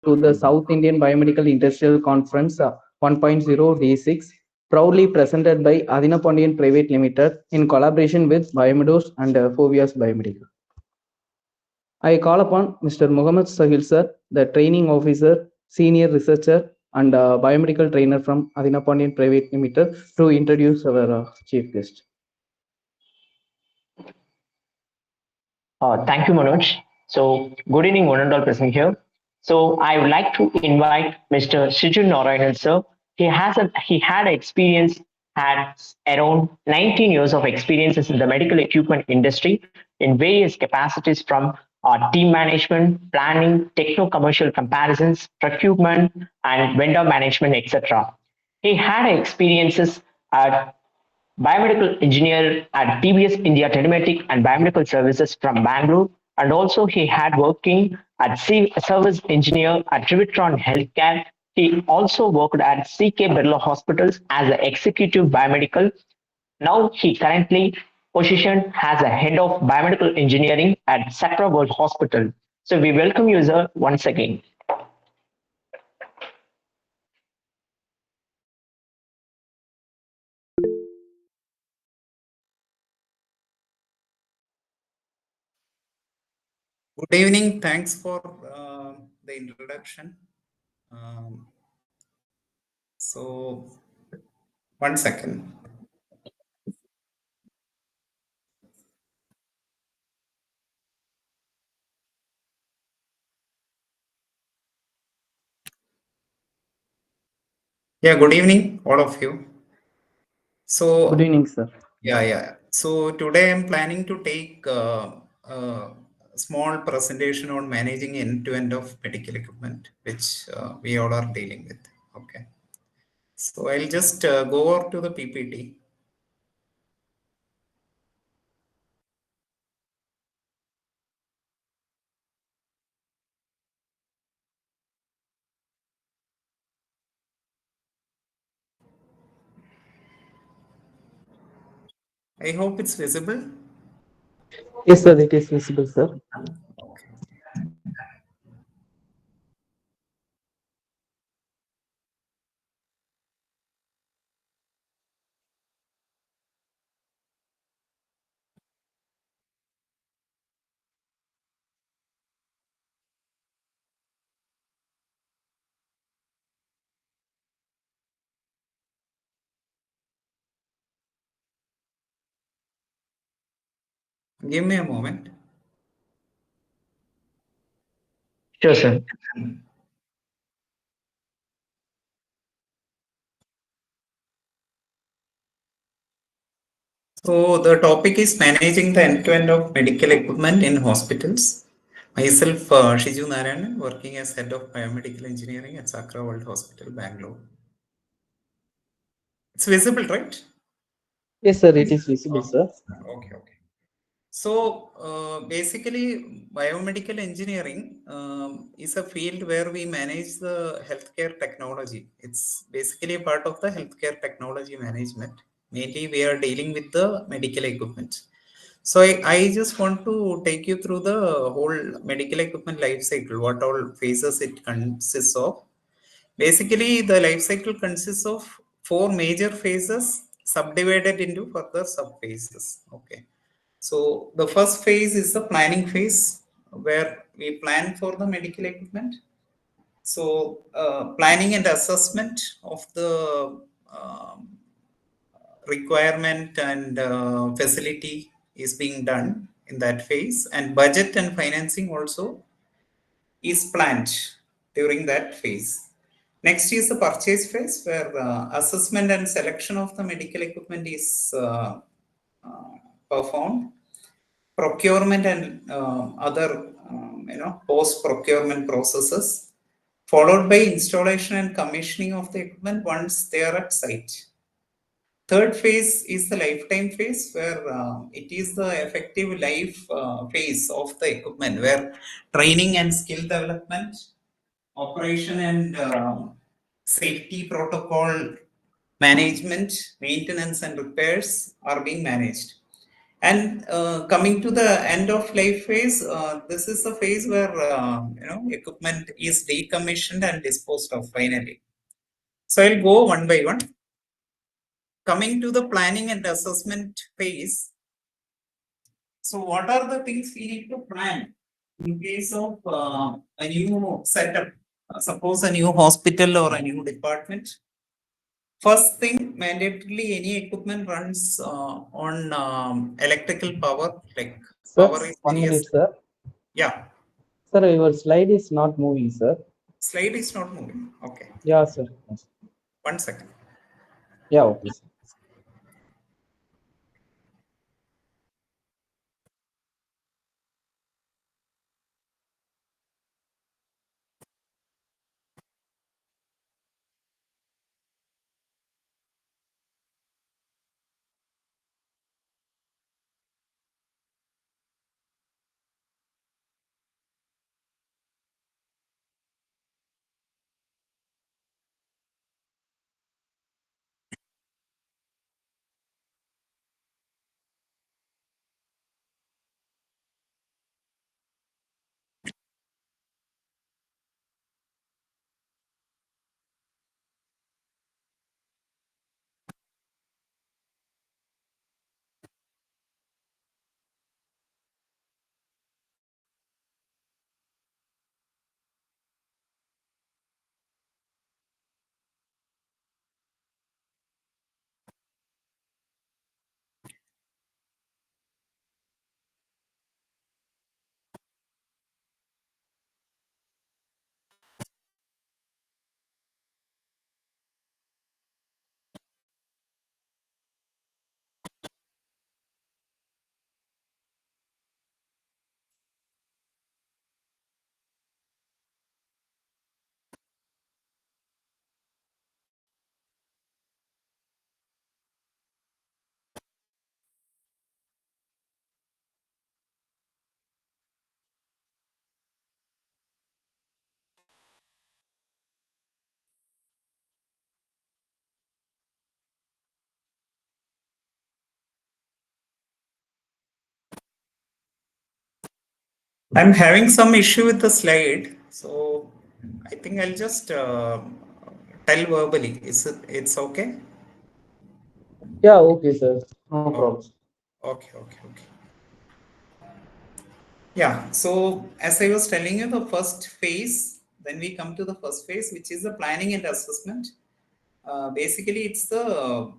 to the South Indian Biomedical Industrial Conference 1.0 D6, proudly presented by ATHEENAPANDIAN Private Limited in collaboration with Biomedos and Fovias Biomedical. I call upon Mr. Mohammed Sahil sir, the training officer, senior researcher, and biomedical trainer from ATHEENAPANDIAN Private Limited to introduce our chief guest. Thank you, Manoj. So, good evening, one and all present here. So, I would like to invite Mr. Shiju Narayanan, sir. He had experience, had around 19 years of experiences in the medical equipment industry in various capacities from team management, planning, techno-commercial comparisons, procurement, and vendor management, etc. He had experiences at biomedical engineer at TBS India Telematic and Biomedical Services from Bangalore, and also he had working at service engineer at Trivitron Healthcare. He also worked at CK Birla Hospitals as an executive biomedical. Now he currently positioned as a head of biomedical engineering at Sacra World Hospital. So we welcome you, sir, once again. Good evening. Thanks for the introduction. So, 1 second. Yeah, good evening, all of you. So, Good evening, sir. yeah. So today I'm planning to take a small presentation on managing end-to-end of medical equipment, which we all are dealing with. Okay. So I'll just go over to the PPT. I hope it's visible. Yes, sir, it is visible, sir. Okay. Give me a moment. Sure, sir. So the topic is managing the end-to-end of medical equipment in hospitals. Myself, Shiju Narayanan, working as head of biomedical engineering at Sacra World Hospital, Bangalore. It's visible, right? Yes, sir, it is visible, sir. Okay. So basically, biomedical engineering is a field where we manage the healthcare technology. It's basically a part of the healthcare technology management. Mainly, we are dealing with the medical equipment. So I just want to take you through the whole medical equipment life cycle, what all phases it consists of. Basically, the life cycle consists of 4 major phases subdivided into further sub-phases. Okay. So the first phase is the planning phase where we plan for the medical equipment. So planning and assessment of the requirement and facility is being done in that phase, and budget and financing also is planned during that phase. Next is the purchase phase where assessment and selection of the medical equipment is performed. Procurement and other post procurement processes, followed by installation and commissioning of the equipment once they are at site. Third phase is the lifetime phase where it is the effective life phase of the equipment where training and skill development, operation and safety protocol management, maintenance and repairs are being managed. And coming to the end of life phase, this is the phase where equipment is decommissioned and disposed of finally. So I'll go one by one. Coming to the planning and assessment phase. So what are the things we need to plan in case of a new setup? Suppose a new hospital or a new department. First thing, mandatorily, any equipment runs on electrical power, like Sir, power is 1 minute, sir. Yeah. Sir, your slide is not moving, sir. Slide is not moving. Okay. Yeah, sir. 1 second. Yeah, okay, sir. I'm having some issue with the slide, so I think I'll just tell verbally. It's okay? Yeah, okay, sir. No Oh, problem. okay. Yeah, so as I was telling you, the first phase, then we come to the first phase, which is the planning and assessment. Basically, it's the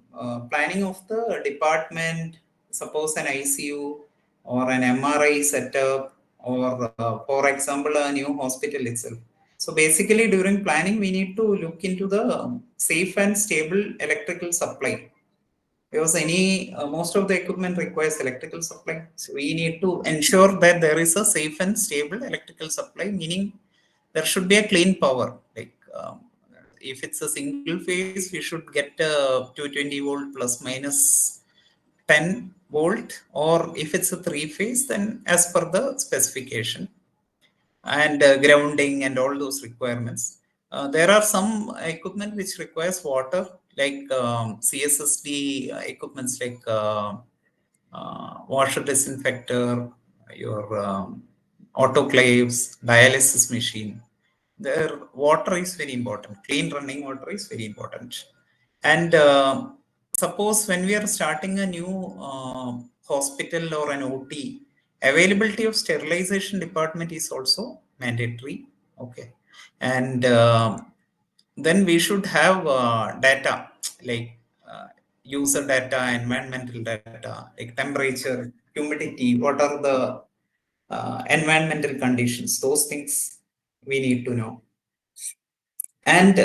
planning of the department, suppose an ICU or an MRI setup, or for example, a new hospital itself. So basically, during planning, we need to look into the safe and stable electrical supply, because any most of the equipment requires electrical supply, so we need to ensure that there is a safe and stable electrical supply, meaning there should be a clean power, like if it's a single phase we should get 220 volt plus minus 10 volt, or if it's a three phase then as per the specification, and grounding and all those requirements. There are some equipment which requires water, like CSSD equipments, like washer disinfector, your autoclaves, dialysis machine. Their water is very important. Clean running water is very important. And suppose when we are starting a new hospital or an OT, availability of sterilization department is also mandatory. Okay. And then we should have data, like user data, environmental data, like temperature, humidity, what are the environmental conditions, those things we need to know. And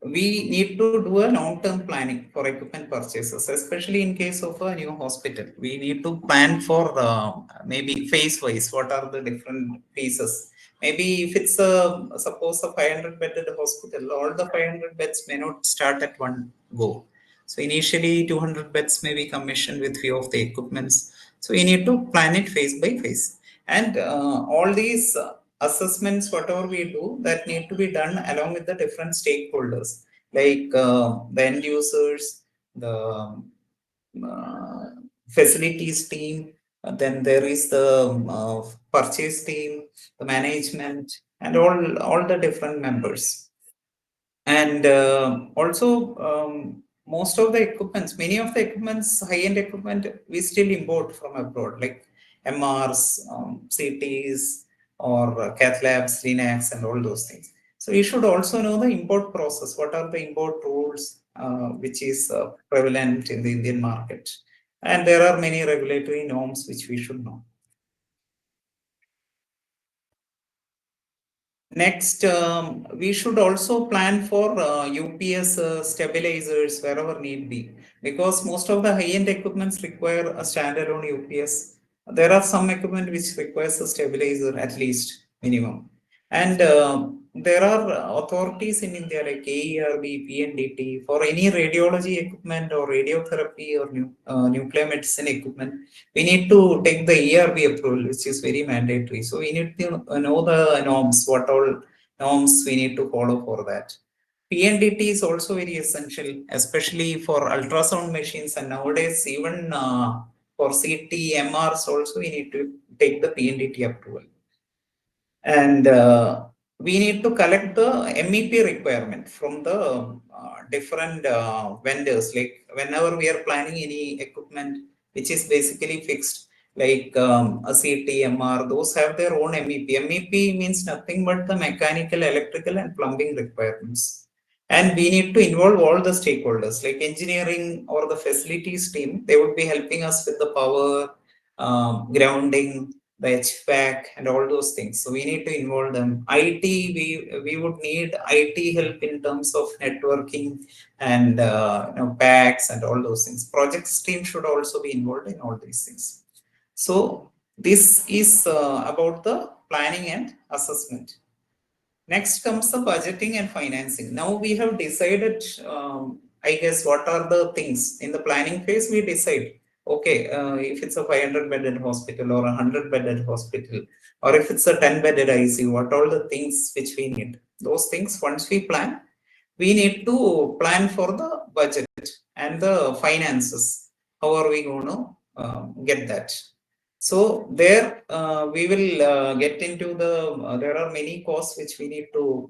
we need to do a long-term planning for equipment purchases, especially in case of a new hospital. We need to plan for maybe phase-wise. What are the different phases? Maybe if it's a suppose a 500-bedded hospital, all the 500 beds may not start at one go. So initially, 200 beds may be commissioned with few of the equipments. So you need to plan it phase by phase, and all these assessments, whatever we do, that need to be done along with the different stakeholders, like the end users, the facilities team, then there is the purchase team, the management, and all the different members. And also, most of the equipments, many of the equipments, high-end equipment, we still import from abroad, like MRs, CTs, or cath labs, Linux, and all those things. So you should also know the import process. What are the import rules which is prevalent in the Indian market? And there are many regulatory norms which we should know. Next, we should also plan for UPS stabilizers wherever need be, because most of the high-end equipments require a standalone UPS. There are some equipment which requires a stabilizer at least minimum. And there are authorities in India like AERB, PNDT for any radiology equipment or radiotherapy or nuclear medicine equipment. We need to take the ERB approval, which is very mandatory. So we need to know the norms, what all norms we need to follow for that. PNDT is also very essential, especially for ultrasound machines, and nowadays even for CT, MRs also we need to take the PNDT approval. And we need to collect the MEP requirement from the different vendors. Like whenever we are planning any equipment which is basically fixed, like a CT, MR, those have their own MEP. MEP means nothing but the mechanical, electrical, and plumbing requirements. And we need to involve all the stakeholders, like engineering or the facilities team. They would be helping us with the power, grounding, the HVAC, and all those things. So we need to involve them. IT, we would need IT help in terms of networking and packs and all those things. Projects team should also be involved in all these things. So this is about the planning and assessment. Next comes the budgeting and financing. Now we have decided, I guess, what are the things in the planning phase. We decide, okay, if it's a 500-bedded hospital or a 100-bedded hospital, or if it's a 10-bedded ICU, what all the things which we need. Those things, once we plan, we need to plan for the budget and the finances. How are we going to get that? So there we will get into the, there are many costs which we need to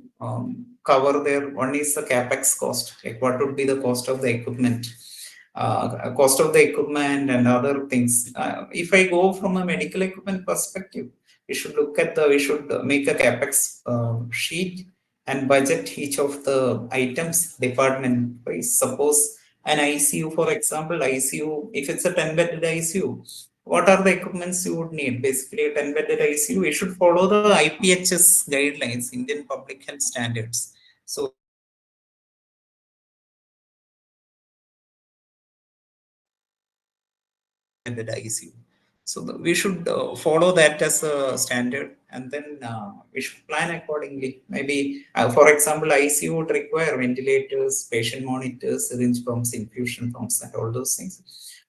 cover there. One is the CapEx cost, like what would be the cost of the equipment, and other things. If I go from a medical equipment perspective, we should look at we should make a CapEx sheet and budget each of the items department wise. Suppose an ICU, for example, ICU, if it's a 10-bedded ICU, what are the equipments you would need? Basically, a 10-bedded ICU, we should follow the IPHS guidelines, Indian Public Health Standards. So bedded ICU. So we should follow that as a standard, and then we should plan accordingly. Maybe, for example, ICU would require ventilators, patient monitors, syringe pumps, infusion pumps, and all those things.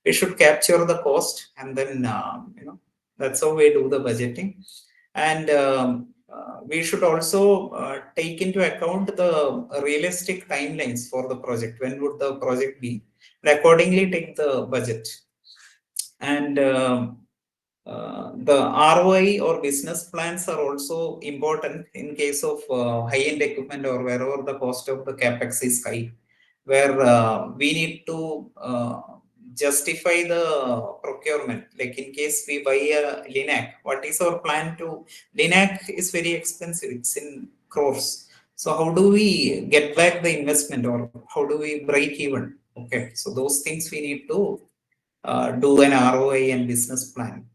We should capture the cost, and then that's how we do the budgeting. And we should also take into account the realistic timelines for the project. When would the project be? And accordingly, take the budget. And the ROI or business plans are also important in case of high-end equipment or wherever the cost of the capex is high, where we need to justify the procurement. Like in case we buy a Linac, what is our plan to? Linac is very expensive; it's in crores. So how do we get back the investment, or how do we break even? Okay, so those things we need to do an ROI and business plan.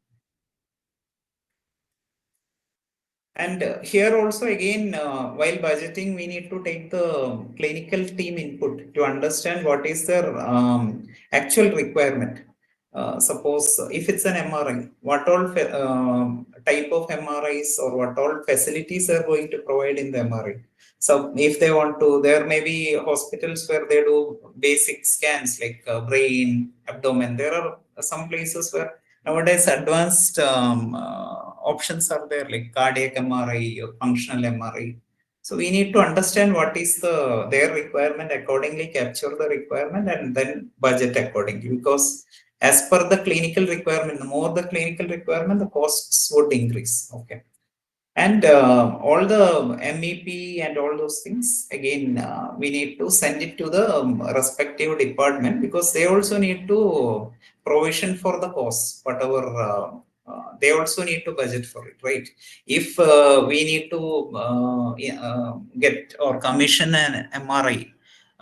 And here also again, while budgeting, we need to take the clinical team input to understand what is their actual requirement. Suppose if it's an MRI, what all type of MRIs or what all facilities are going to provide in the MRI. So if they want to, there may be hospitals where they do basic scans like brain, abdomen. There are some places where nowadays advanced options are there, like cardiac MRI or functional MRI. So we need to understand what is their requirement, accordingly capture the requirement, and then budget accordingly. Because as per the clinical requirement. The more the clinical requirement, the costs would increase. Okay. And all the MEP and all those things, again, we need to send it to the respective department, because they also need to provision for the costs, whatever they also need to budget for it, right? If we need to get or commission an MRI,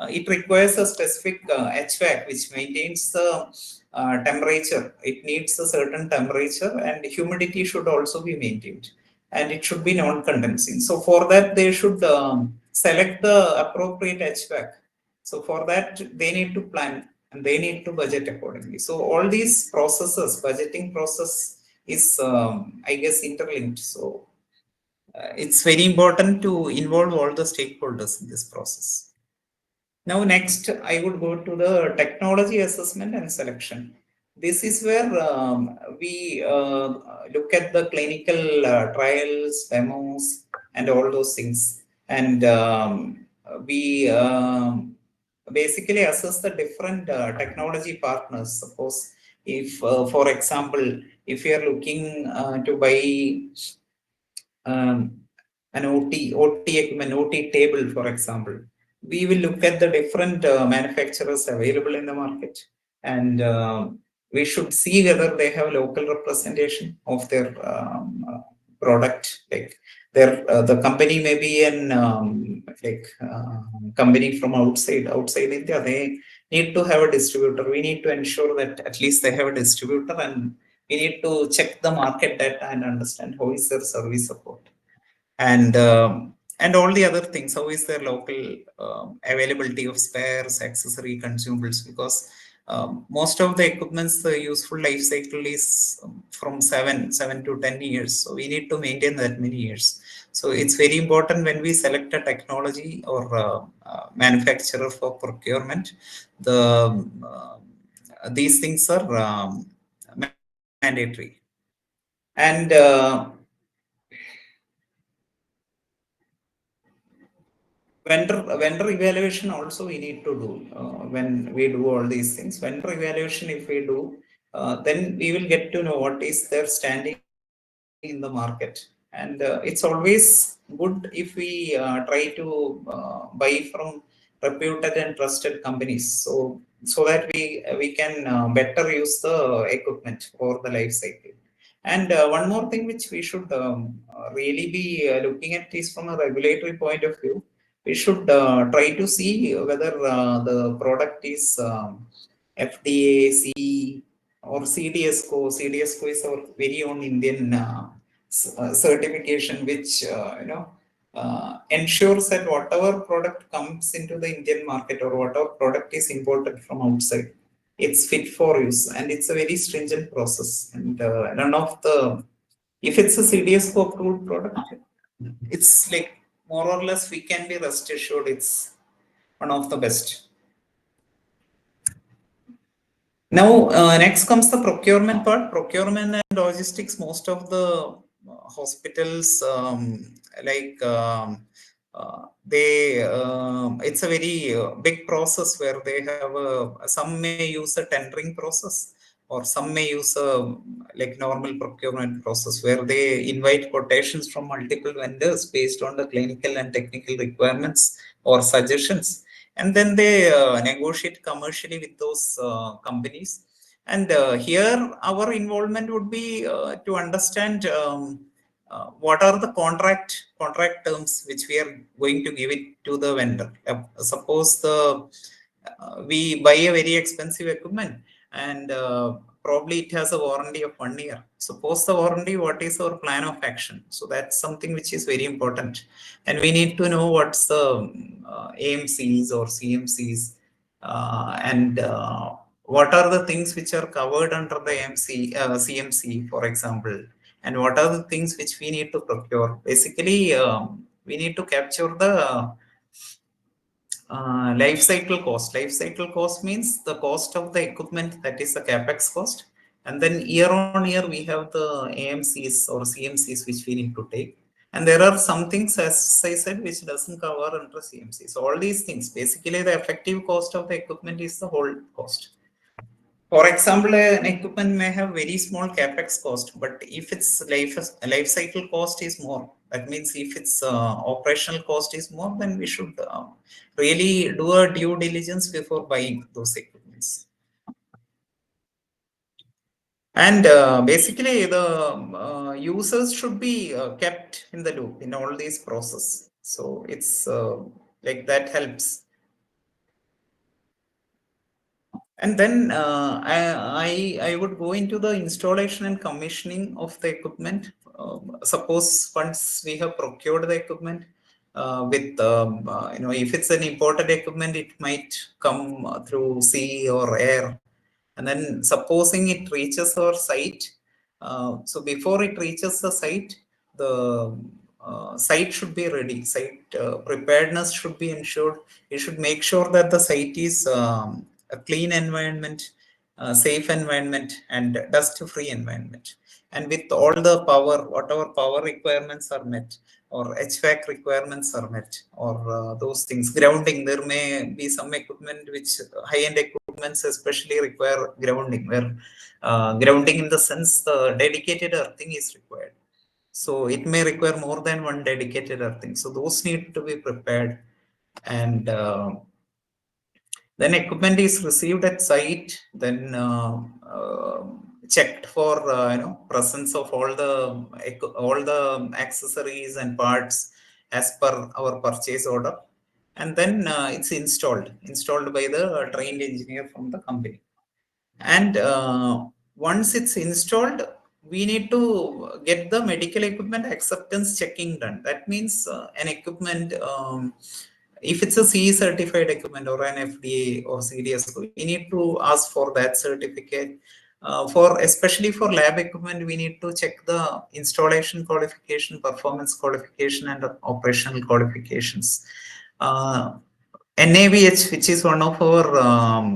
it requires a specific HVAC which maintains the temperature. It needs a certain temperature, and humidity should also be maintained, and it should be non-condensing. So for that, they should select the appropriate HVAC. So for that, they need to plan and they need to budget accordingly. So all these processes, budgeting process is, I guess, interlinked. So it's very important to involve all the stakeholders in this process. Now, next, I would go to the technology assessment and selection. This is where we look at the clinical trials, demos, and all those things. And we basically assess the different technology partners. Suppose if, for example, if you are looking to buy an OT equipment, OT table, for example, we will look at the different manufacturers available in the market, and we should see whether they have local representation of their product. Like the company may be an company from outside India. They need to have a distributor. We need to ensure that at least they have a distributor, and we need to check the market data and understand how is their service support, and all the other things. How is their local availability of spares, accessory, consumables? Because most of the equipments, the useful life cycle is from 7 to 10 years. So we need to maintain that many years. So it's very important when we select a technology or manufacturer for procurement. These things are mandatory. And vendor evaluation also we need to do when we do all these things. Vendor evaluation, if we do, then we will get to know what is their standing in the market. And it's always good if we try to buy from reputed and trusted companies, so that we can better use the equipment for the life cycle. And one more thing which we should really be looking at is from a regulatory point of view. We should try to see whether the product is FDA, CE, or CDSCO. CDSCO is our very own Indian certification, which ensures that whatever product comes into the Indian market, or whatever product is imported from outside, it's fit for use, and it's a very stringent process. And none of the, if it's a CDSCO approved product, it's like more or less we can be rest assured it's one of the best. Now, next comes the procurement part. Procurement and logistics. Most of the hospitals, it's a very big process where they have some may use a tendering process, or some may use a like normal procurement process where they invite quotations from multiple vendors based on the clinical and technical requirements or suggestions, and then they negotiate commercially with those companies. And here our involvement would be to understand what are the contract terms which we are going to give it to the vendor. Suppose we buy a very expensive equipment, and probably it has a warranty of 1 year. Suppose the warranty, what is our plan of action? So that's something which is very important, and we need to know what's the AMCs or CMCs, and what are the things which are covered under the CMC, for example, and what are the things which we need to procure. Basically, we need to capture the life cycle cost. Life cycle cost means the cost of the equipment, that is the capex cost, and then year on year we have the AMCs or CMCs which we need to take. And there are some things, as I said, which doesn't cover under CMC. So all these things, basically the effective cost of the equipment is the whole cost. For example, an equipment may have very small capex cost, but if its life cycle cost is more, that means if its operational cost is more, then we should really do a due diligence before buying those equipments. And basically, the users should be kept in the loop in all these process. So it's like that helps. And then I would go into the installation and commissioning of the equipment. Suppose once we have procured the equipment with if it's an imported equipment, it might come through sea or air. And then supposing it reaches our site, so before it reaches the site, the site should be ready. Site preparedness should be ensured. You should make sure that the site is a clean environment, safe environment, and dust-free environment. And with all the power, whatever power requirements are met, or HVAC requirements are met, or those things. Grounding, there may be some equipment which high-end equipments especially require grounding, where grounding in the sense the dedicated earthing is required. So it may require more than one dedicated earthing. So those need to be prepared. And then equipment is received at site, then checked for presence of all the accessories and parts as per our purchase order, and then it's installed by the trained engineer from the company. And once it's installed, we need to get the medical equipment acceptance checking done. That means an equipment, if it's a CE certified equipment or an FDA or CDSCO, we need to ask for that certificate. For especially for lab equipment, we need to check the installation qualification, performance qualification, and operational qualifications. NABH, which is one of our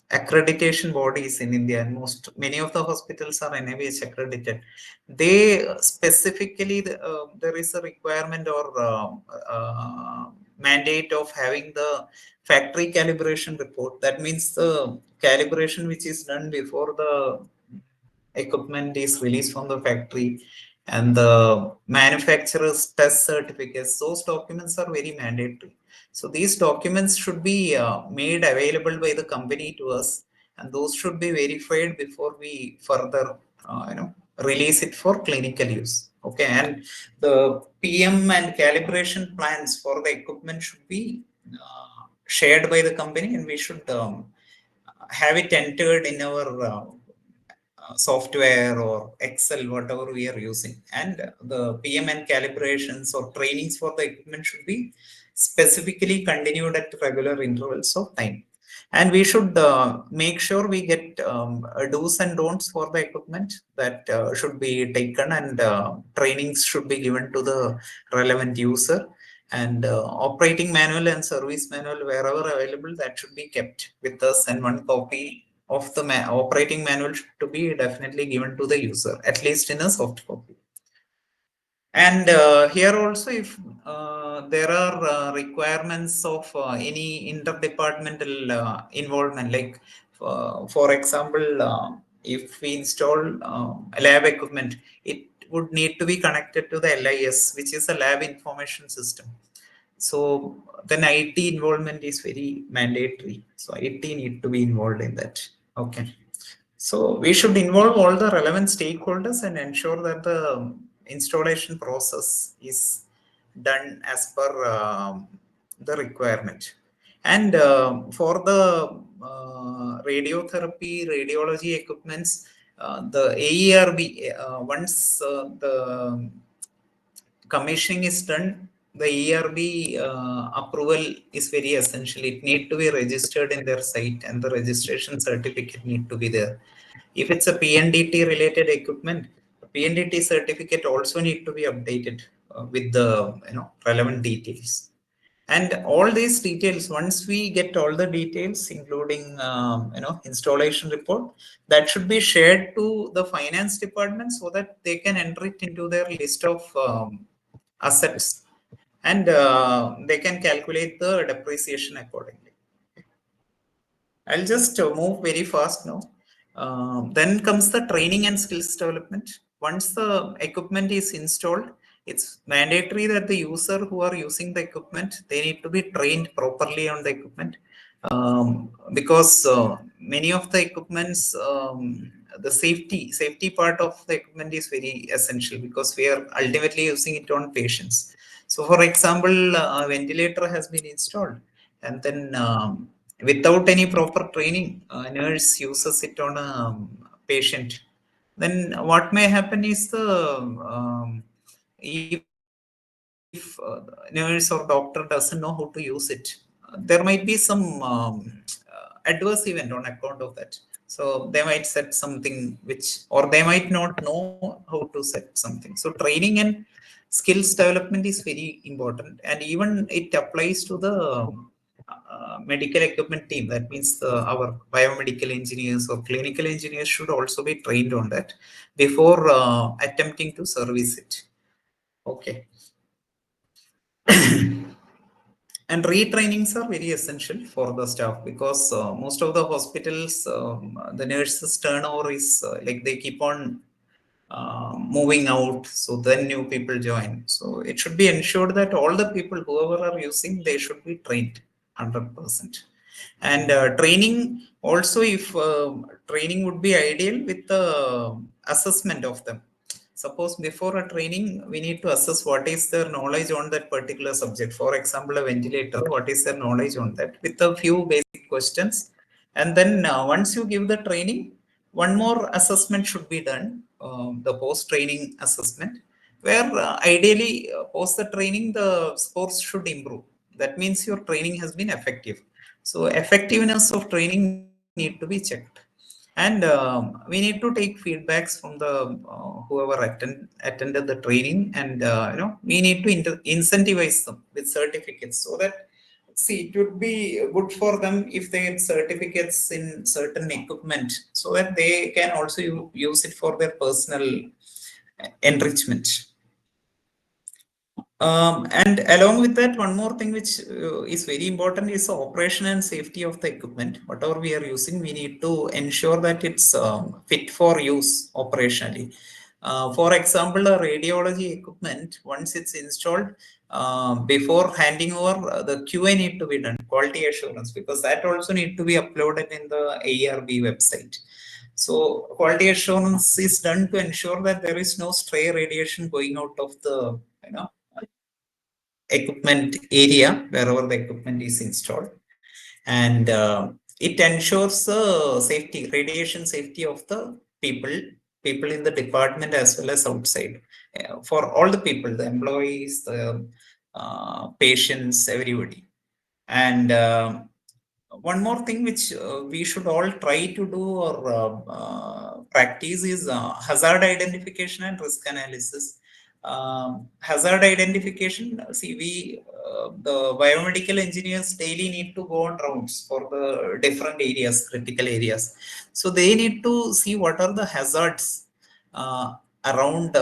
accreditation bodies in India, and many of the hospitals are NABH accredited. They specifically, there is a requirement or mandate of having the factory calibration report. That means the calibration which is done before the equipment is released from the factory, and the manufacturer's test certificates. Those documents are very mandatory. So these documents should be made available by the company to us, and those should be verified before we further release it for clinical use. Okay, and the PM and calibration plans for the equipment should be shared by the company, and we should have it entered in our software or Excel, whatever we are using. And the PM and calibrations or trainings for the equipment should be specifically continued at regular intervals of time. And we should make sure we get do's and don'ts for the equipment that should be taken, and trainings should be given to the relevant user. And operating manual and service manual, wherever available, that should be kept with us, and one copy of the operating manual to be definitely given to the user, at least in a soft copy. And here also, if there are requirements of any interdepartmental involvement, like for example, if we install lab equipment, it would need to be connected to the LIS, which is a lab information system. So then IT involvement is very mandatory. So IT need to be involved in that. Okay. So we should involve all the relevant stakeholders and ensure that the installation process is done as per the requirement. And for the radiotherapy, radiology equipments, the AERB, once the commissioning is done, the ERB approval is very essential. It need to be registered in their site, and the registration certificate need to be there. If it's a PNDT related equipment, the PNDT certificate also need to be updated with the relevant details. And all these details, once we get all the details, including installation report, that should be shared to the finance department so that they can enter it into their list of assets, and they can calculate the depreciation accordingly. I'll just move very fast now. Then comes the training and skills development. Once the equipment is installed, it's mandatory that the user who are using the equipment, they need to be trained properly on the equipment, because many of the equipments, the safety part of the equipment is very essential because we are ultimately using it on patients. So, for example, a ventilator has been installed, and then without any proper training, a nurse uses it on a patient. Then what may happen is if nurse or doctor doesn't know how to use it, there might be some adverse event on account of that. So they might set something which, or they might not know how to set something. So training and skills development is very important, and even it applies to the medical equipment team. That means our biomedical engineers or clinical engineers should also be trained on that before attempting to service it. Okay. And retrainings are very essential for the staff because most of the hospitals, the nurses turnover is like they keep on moving out, so then new people join. So it should be ensured that all the people, whoever are using, they should be trained 100%. And training also, if training would be ideal with the assessment of them. Suppose before a training, we need to assess what is their knowledge on that particular subject. For example, a ventilator, what is their knowledge on that, with a few basic questions. And then once you give the training, one more assessment should be done, the post-training assessment, where ideally post the training, the scores should improve. That means your training has been effective. So effectiveness of training need to be checked. And we need to take feedbacks from the whoever attended the training, and we need to incentivize them with certificates, so that, see, it would be good for them if they get certificates in certain equipment, so that they can also use it for their personal enrichment. And along with that, one more thing which is very important is the operation and safety of the equipment. Whatever we are using, we need to ensure that it's fit for use operationally. For example, a radiology equipment, once it's installed, before handing over, the QA need to be done, quality assurance, because that also need to be uploaded in the ARB website. So quality assurance is done to ensure that there is no stray radiation going out of the equipment area wherever the equipment is installed, and it ensures safety, radiation safety of the people in the department as well as outside, for all the people, the employees, the patients, everybody. And one more thing which we should all try to do or practice is hazard identification and risk analysis. Hazard identification, see, the biomedical engineers daily need to go on rounds for the different areas, critical areas. So they need to see what are the hazards around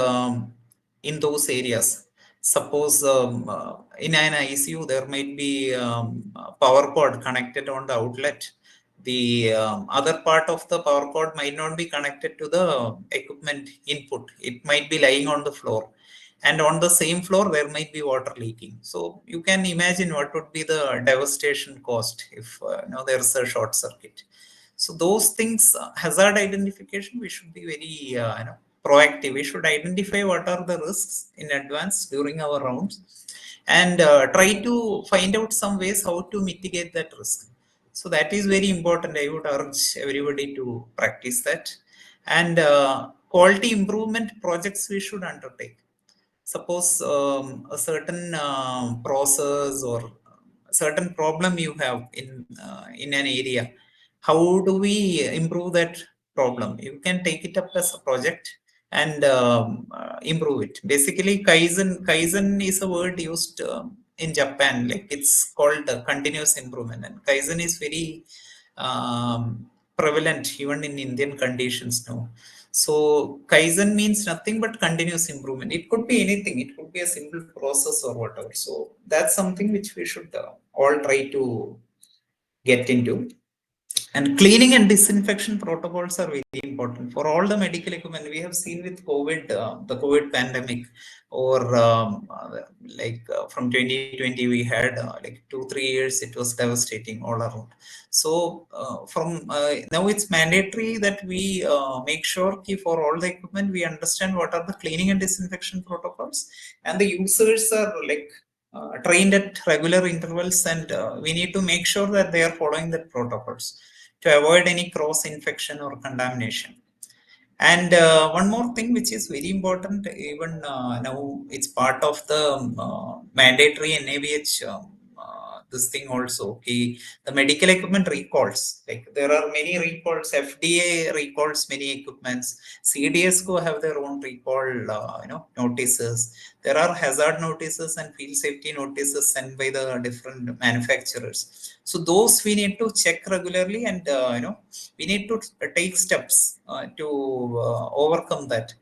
in those areas. Suppose in an ICU, there might be a power cord connected on the outlet. The other part of the power cord might not be connected to the equipment input. It might be lying on the floor. And on the same floor, there might be water leaking. So you can imagine what would be the devastation cost if there's a short circuit. So those things, hazard identification, we should be very proactive. We should identify what are the risks in advance during our rounds, and try to find out some ways how to mitigate that risk. So that is very important. I would urge everybody to practice that. And quality improvement projects we should undertake. Suppose a certain process or a certain problem you have in an area, how do we improve that problem? You can take it up as a project and improve it. Basically, Kaizen is a word used in Japan. Like, it's called continuous improvement, and Kaizen is very prevalent even in Indian conditions now. So Kaizen means nothing but continuous improvement. It could be anything. It could be a simple process or whatever. So that's something which we should all try to get into. And cleaning and disinfection protocols are very important for all the medical equipment. We have seen with COVID, the COVID pandemic, or from 2020, we had like 2-3 years, it was devastating all around. So from now it's mandatory that we make sure for all the equipment, we understand what are the cleaning and disinfection protocols, and the users are like trained at regular intervals, and we need to make sure that they are following the protocols to avoid any cross infection or contamination. And one more thing which is very important, even now it's part of the mandatory NABH this thing also. Okay, the medical equipment recalls, like there are many recalls. FDA recalls many equipments. CDSCO have their own recall, notices. There are hazard notices and field safety notices sent by the different manufacturers. So those we need to check regularly, and we need to take steps to overcome that.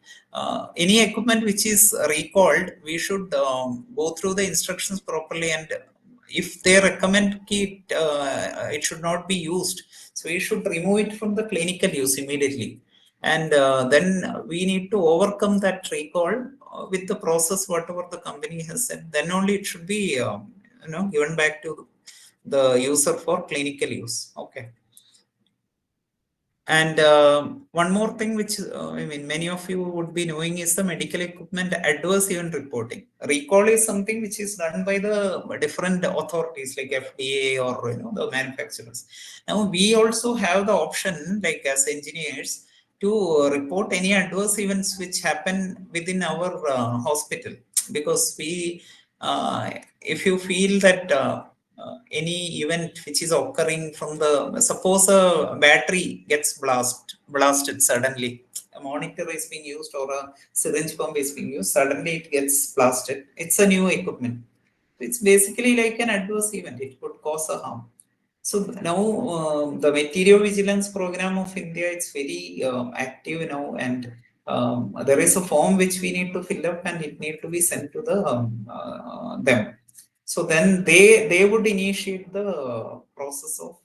Any equipment which is recalled, we should go through the instructions properly, and if they recommend it should not be used, so we should remove it from the clinical use immediately. And then we need to overcome that recall with the process whatever the company has said. Then only it should be given back to the user for clinical use. Okay. And one more thing which I mean many of you would be knowing is the medical equipment adverse event reporting. Recall is something which is done by the different authorities like FDA or the manufacturers. Now we also have the option, like as engineers, to report any adverse events which happen within our hospital, because we if you feel that any event which is occurring from the, suppose a battery gets blasted suddenly, a monitor is being used or a syringe pump is being used, suddenly it gets blasted, it's a new equipment, it's basically like an adverse event, it could cause a harm. So now the material vigilance program of India, it's very active now, and there is a form which we need to fill up, and it need to be sent to the them. So then they would initiate the process of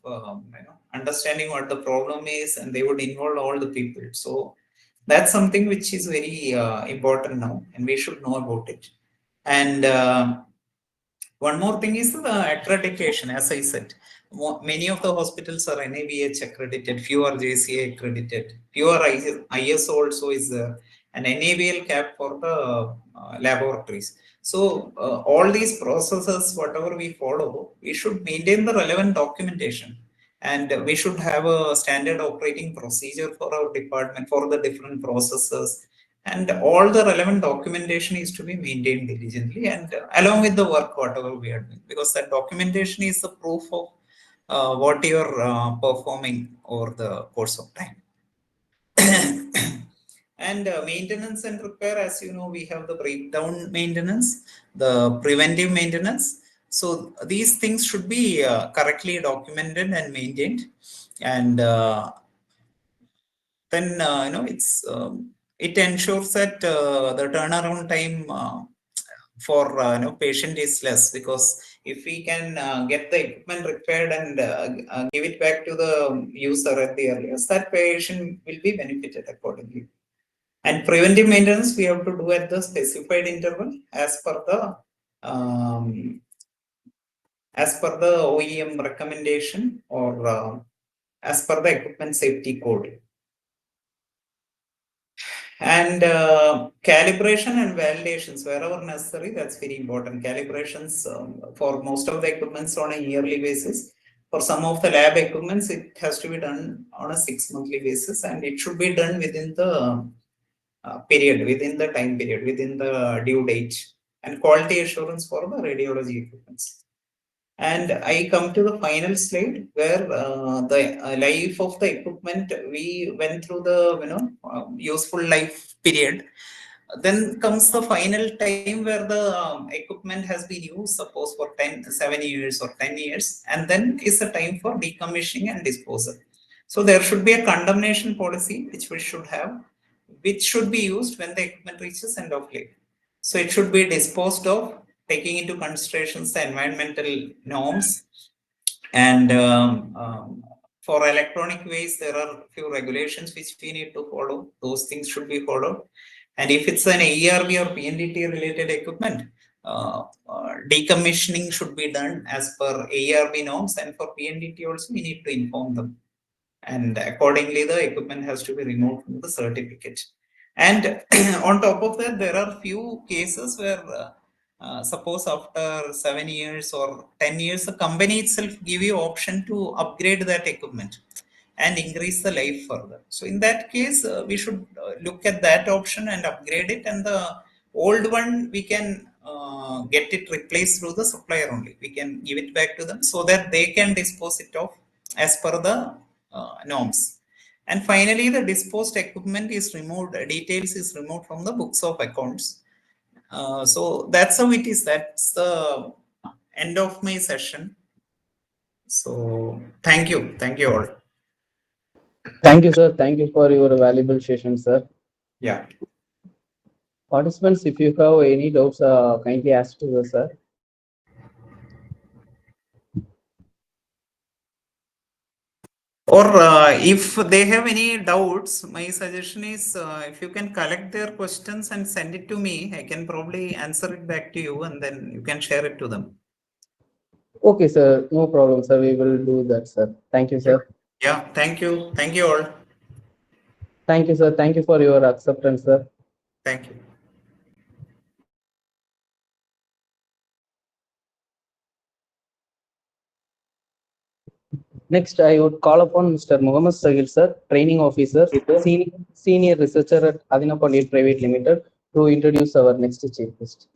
understanding what the problem is, and they would involve all the people. So that's something which is very important now, and we should know about it. And one more thing is the accreditation. As I said, many of the hospitals are NABH accredited, few are JCA accredited, few are ISO also is there, an NABL cap for the laboratories. So all these processes, whatever we follow, we should maintain the relevant documentation, and we should have a standard operating procedure for our department for the different processes, and all the relevant documentation is to be maintained diligently, and along with the work whatever we are doing, because that documentation is the proof of what you are performing over the course of time. And maintenance and repair, as you know, we have the breakdown maintenance, the preventive maintenance. So these things should be correctly documented and maintained, and then it's it ensures that the turnaround time for patient is less, because if we can get the equipment repaired and give it back to the user at the earliest, that patient will be benefited accordingly. And preventive maintenance we have to do at the specified interval as per the OEM recommendation, or as per the equipment safety code. And calibration and validations wherever necessary, that's very important. Calibrations for most of the equipments on a yearly basis. For some of the lab equipments, it has to be done on a 6-monthly basis, and it should be done within the period, within the time period, within the due date. And quality assurance for the radiology equipments. And I come to the final slide where the life of the equipment, we went through the useful life period. Then comes the final time where the equipment has been used, suppose for 7 years or 10 years, and then is the time for decommissioning and disposal. So there should be a condemnation policy which we should have, which should be used when the equipment reaches end of life. So it should be disposed of, taking into consideration the environmental norms, and for electronic waste, there are few regulations which we need to follow. Those things should be followed. And if it's an ERB or PNDT related equipment, decommissioning should be done as per ARB norms, and for PNDT also we need to inform them. And accordingly, the equipment has to be removed from the certificate. And on top of that, there are few cases where suppose after 7 years or 10 years, the company itself give you option to upgrade that equipment and increase the life further. So in that case, we should look at that option and upgrade it, and the old one we can get it replaced through the supplier only. We can give it back to them so that they can dispose it off as per the norms. And finally, the disposed equipment is removed, details is removed from the books of accounts. So that's how it is. That's the end of my session. So thank you all. Thank you, sir. Thank you for your valuable session, sir. Yeah. Participants, if you have any doubts, kindly ask to the sir. Or if they have any doubts, my suggestion is if you can collect their questions and send it to me, I can probably answer it back to you, and then you can share it to them. Okay, sir. No problem, sir. We will do that, sir. Thank you, sir. Yeah. Thank you. Thank you all. Thank you, sir. Thank you for your acceptance, sir. Thank you. Next, I would call upon Mr. Muhammad Sahil, sir, Training Officer, Senior Researcher at ATHEENAPANDIAN Private Limited, to introduce our next chief guest.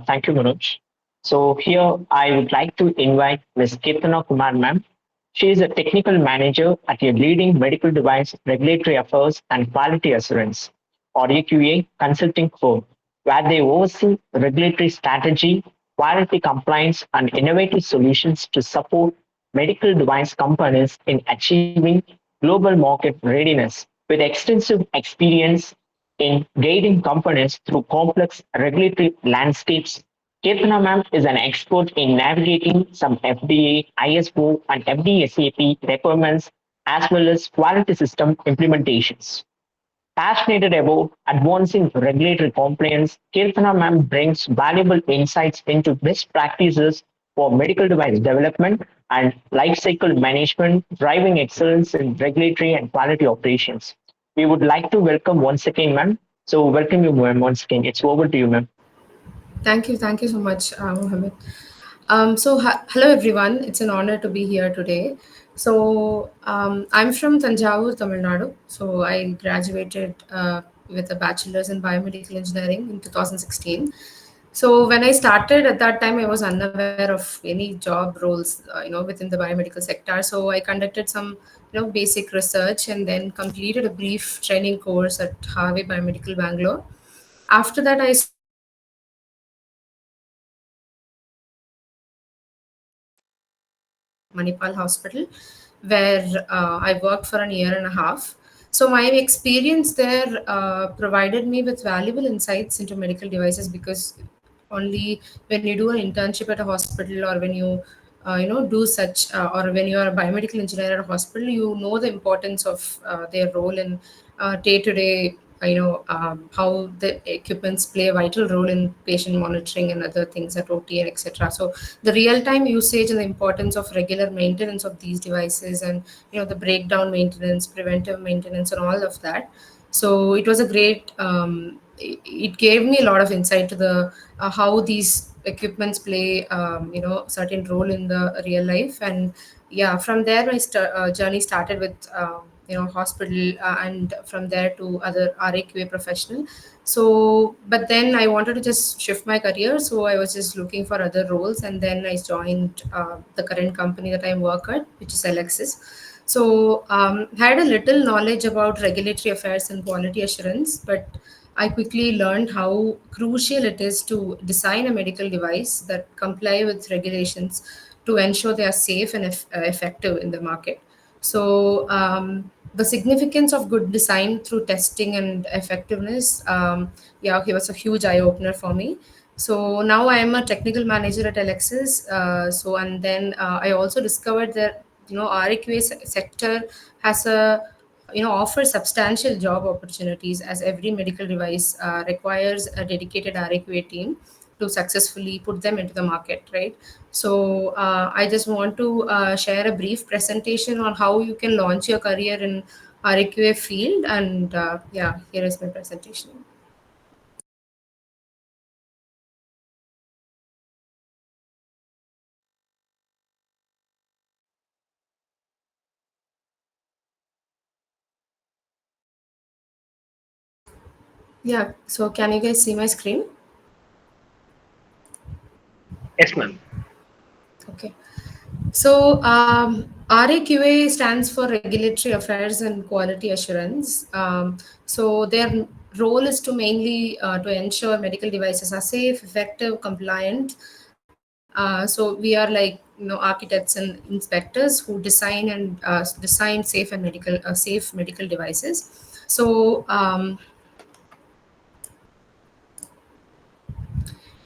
Thank you, Manoj. So here I would like to invite Ms. Kirtana Kumar ma'am. She is a technical manager at a leading medical device regulatory affairs and quality assurance, or AQA consulting firm, where they oversee regulatory strategy, quality compliance, and innovative solutions to support medical device companies in achieving global market readiness. With extensive experience in guiding companies through complex regulatory landscapes, Kirtana ma'am is an expert in navigating some FDA, ISO, and FDSAP requirements as well as quality system implementations. Passionate about advancing regulatory compliance, Kirtana ma'am brings valuable insights into best practices for medical device development and lifecycle management, driving excellence in regulatory and quality operations. We would like to welcome once again, ma'am. So, welcome you, ma'am, once again. It's over to you, ma'am. Thank you so much, Mohammed. Hello everyone. It's an honor to be here today. I'm from Tanjavur, Tamil Nadu. So, I graduated with a bachelor's in biomedical engineering in 2016. So, when I started at that time, I was unaware of any job roles, within the biomedical sector. So, I conducted some, basic research and then completed a brief training course at Harvey Biomedical Bangalore. After that, I Manipal Hospital, where I worked for a year and a half. So my experience there provided me with valuable insights into medical devices, because only when you do an internship at a hospital, or when you do such or when you are a biomedical engineer at a hospital, you know the importance of their role in day to day, how the equipments play a vital role in patient monitoring and other things at OT and etc. So the real time usage and the importance of regular maintenance of these devices, and the breakdown maintenance, preventive maintenance, and all of that. So it was a great it gave me a lot of insight to the how these equipments play certain role in the real life. And yeah, from there my journey started with hospital, and from there to other RAQA professional. So but then I wanted to just shift my career, so I was just looking for other roles, and then I joined the current company that I work at, which is Alexis. So had a little knowledge about regulatory affairs and quality assurance, but I quickly learned how crucial it is to design a medical device that comply with regulations to ensure they are safe and effective in the market. So the significance of good design through testing and effectiveness. Yeah, he was a huge eye opener for me. So now I am a technical manager at Alexis. So and then I also discovered that RAQA sector has a offers substantial job opportunities, as every medical device requires a dedicated RAQA team to successfully put them into the market, right? So I just want to share a brief presentation on how you can launch your career in RAQA field, and yeah, here is my presentation. Yeah, so can you guys see my screen? Yes, ma'am. Okay. So RAQA stands for Regulatory Affairs and Quality Assurance. So their role is to mainly to ensure medical devices are safe, effective, compliant. So we are like architects and inspectors who design and design safe medical devices. So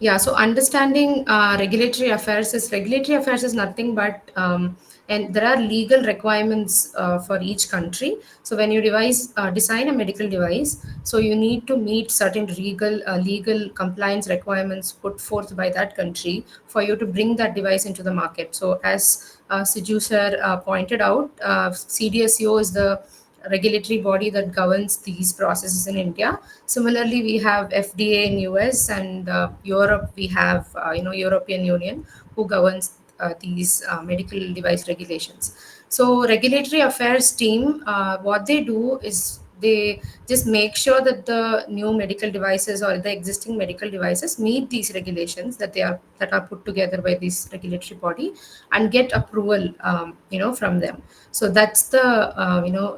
yeah, so understanding regulatory affairs is nothing but, and there are legal requirements for each country. So when you design a medical device, so you need to meet certain legal compliance requirements put forth by that country for you to bring that device into the market. So as Siju sir pointed out, CDSO is the regulatory body that governs these processes in India. Similarly, we have FDA in US, and Europe. We have European Union, who governs these medical device regulations. So regulatory affairs team, what they do is they just make sure that the new medical devices or the existing medical devices meet these regulations that are put together by this regulatory body, and get approval from them. So that's to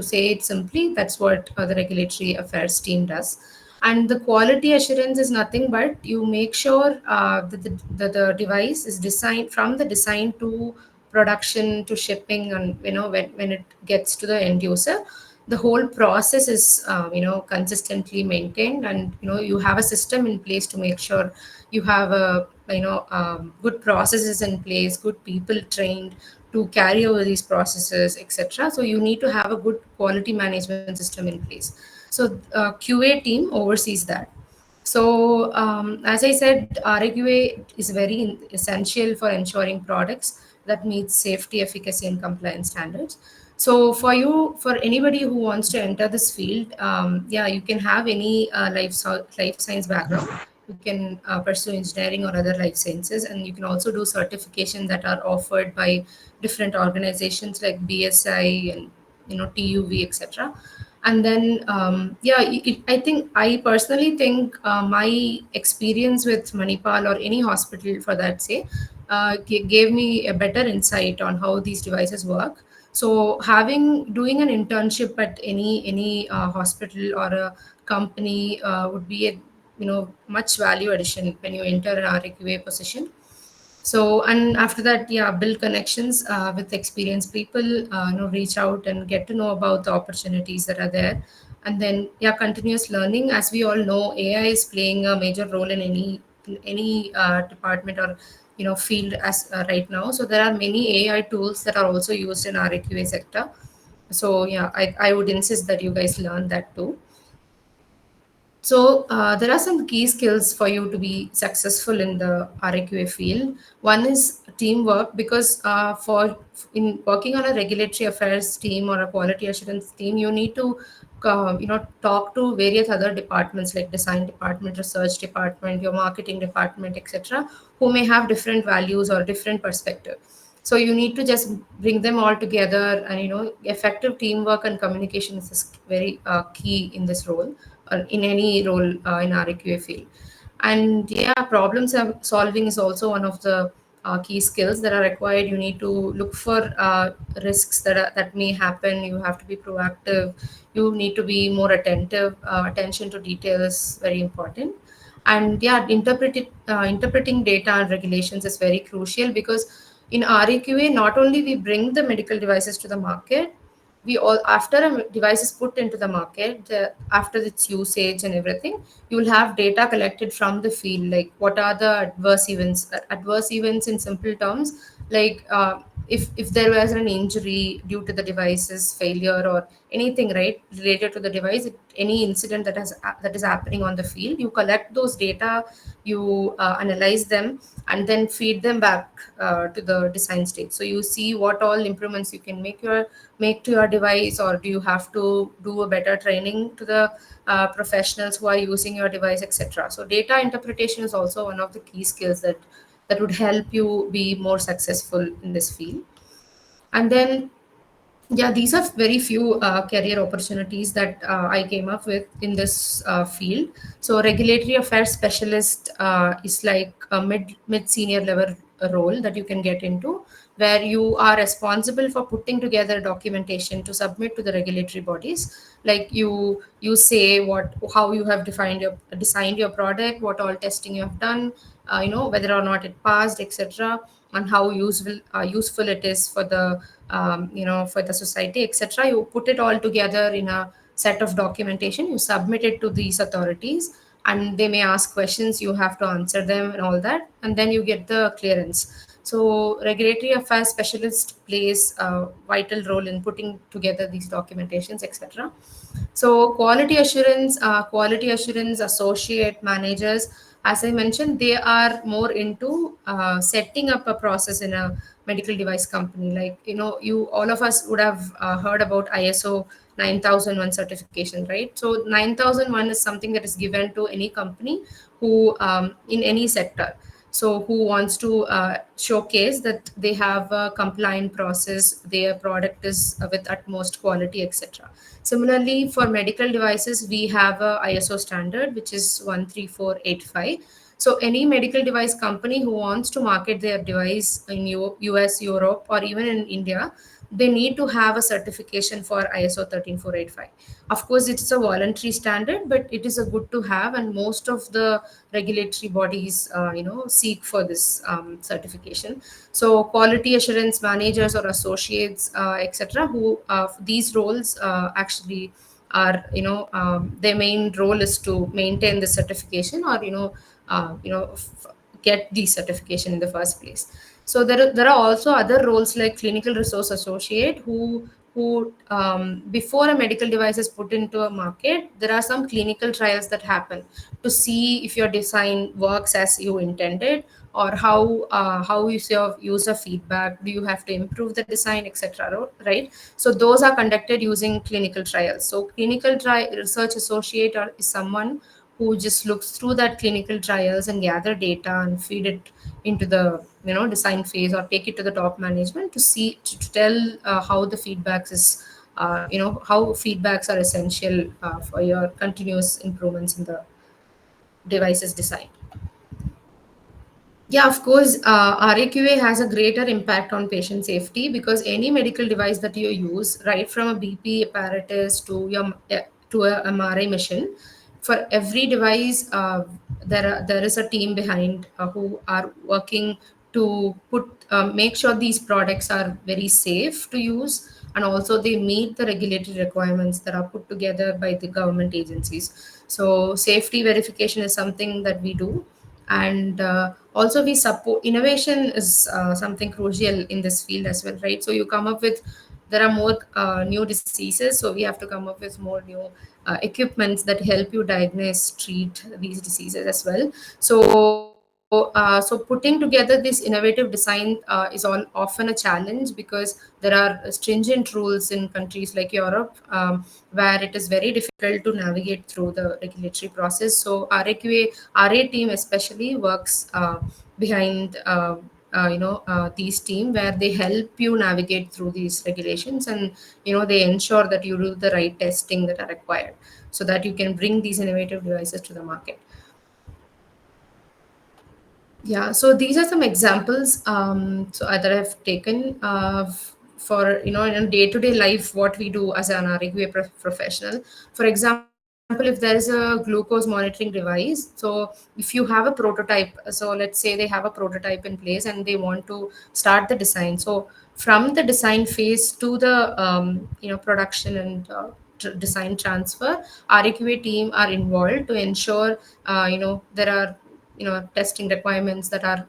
say it simply, that's what the regulatory affairs team does. And the quality assurance is nothing but you make sure that the device is designed from the design to production to shipping, and when it gets to the end user, the whole process is consistently maintained, and you have a system in place to make sure you have a good processes in place, good people trained to carry over these processes, etc. So you need to have a good quality management system in place. So QA team oversees that. So, as I said, RAQA is very essential for ensuring products that meet safety, efficacy, and compliance standards. So, for anybody who wants to enter this field, yeah, you can have any life science background. You can pursue engineering or other life sciences, and you can also do certification that are offered by different organizations like BSI and TUV, etc. And then yeah, I personally think my experience with Manipal, or any hospital for that say, gave me a better insight on how these devices work. So doing an internship at any hospital or a company would be a much value addition when you enter an RAQA position. So, and after that, yeah, build connections with experienced people, reach out and get to know about the opportunities that are there. And then, yeah, continuous learning. As we all know, AI is playing a major role in any department or field as right now. So there are many AI tools that are also used in RAQA sector. So yeah, I would insist that you guys learn that too. So there are some key skills for you to be successful in the RAQA field. One is teamwork, because for in working on a regulatory affairs team or a quality assurance team, you need to talk to various other departments like design department, research department, your marketing department, etc., who may have different values or different perspective. So you need to just bring them all together, and effective teamwork and communication is very key in this role, or in any role in RAQA field. And yeah, solving is also one of the key skills that are required. You need to look for risks that may happen. You have to be proactive. You need to be more attentive. Attention to detail is very important. And yeah, interpreting data and regulations is very crucial, because in RAQA, not only we bring the medical devices to the market, we all, after a device is put into the market, after its usage and everything, you will have data collected from the field, like what are the adverse events in simple terms, like if there was an injury due to the device's failure or anything, right, related to the device, any incident that is happening on the field, you collect those data, you analyze them, and then feed them back to the design stage. So you see what all improvements you can make to your device, or do you have to do a better training to the professionals who are using your device, etc. So data interpretation is also one of the key skills that would help you be more successful in this field. And then, yeah, these are very few career opportunities that I came up with in this field. So regulatory affairs specialist is like a mid senior level role that you can get into, where you are responsible for putting together documentation to submit to the regulatory bodies. Like you say what how you have designed your product, what all testing you have done, whether or not it passed, etc., and how useful it is for the for the society, etc. You put it all together in a set of documentation, you submit it to these authorities, and they may ask questions, you have to answer them and all that, and then you get the clearance. So regulatory affairs specialist plays a vital role in putting together these documentations, etc. So quality assurance associate managers, as I mentioned, they are more into setting up a process in a medical device company. Like, you all of us would have heard about ISO 9001 certification, right? So 9001 is something that is given to any company who, in any sector, so who wants to showcase that they have a compliant process, their product is with utmost quality, etc. Similarly, for medical devices, we have a ISO standard, which is 13485. So any medical device company who wants to market their device in US, Europe, or even in India, they need to have a certification for ISO 13485. Of course, it's a voluntary standard, but it is a good to have, and most of the regulatory bodies, seek for this certification. So quality assurance managers or associates, etc., who these roles actually are, their main role is to maintain the certification, or get the certification in the first place. So there are also other roles like clinical resource associate, who before a medical device is put into a market, there are some clinical trials that happen to see if your design works as you intended, or how is your user feedback, do you have to improve the design, etc., right? So those are conducted using clinical trials. So research associate is someone who just looks through that clinical trials and gather data and feed it into the design phase, or take it to the top management to see to tell how the feedbacks is how feedbacks are essential for your continuous improvements in the device's design. Yeah, of course, RAQA has a greater impact on patient safety, because any medical device that you use, right from a BP apparatus to a MRI machine, for every device, there is a team behind who are working to make sure these products are very safe to use, and also they meet the regulatory requirements that are put together by the government agencies. So safety verification is something that we do, and also we support innovation is something crucial in this field as well, right? So you come up with, there are more new diseases, so we have to come up with more new equipments that help you diagnose, treat these diseases as well. So putting together this innovative design is all often a challenge, because there are stringent rules in countries like Europe, where it is very difficult to navigate through the regulatory process. So RA team especially works behind these team, where they help you navigate through these regulations, and they ensure that you do the right testing that are required, so that you can bring these innovative devices to the market. Yeah, so these are some examples that I've taken for in day-to-day life what we do as an RAQA professional. For example, if there is a glucose monitoring device, so if you have a prototype, so let's say they have a prototype in place and they want to start the design. So from the design phase to the production and design transfer, RQA team are involved to ensure there are testing requirements that are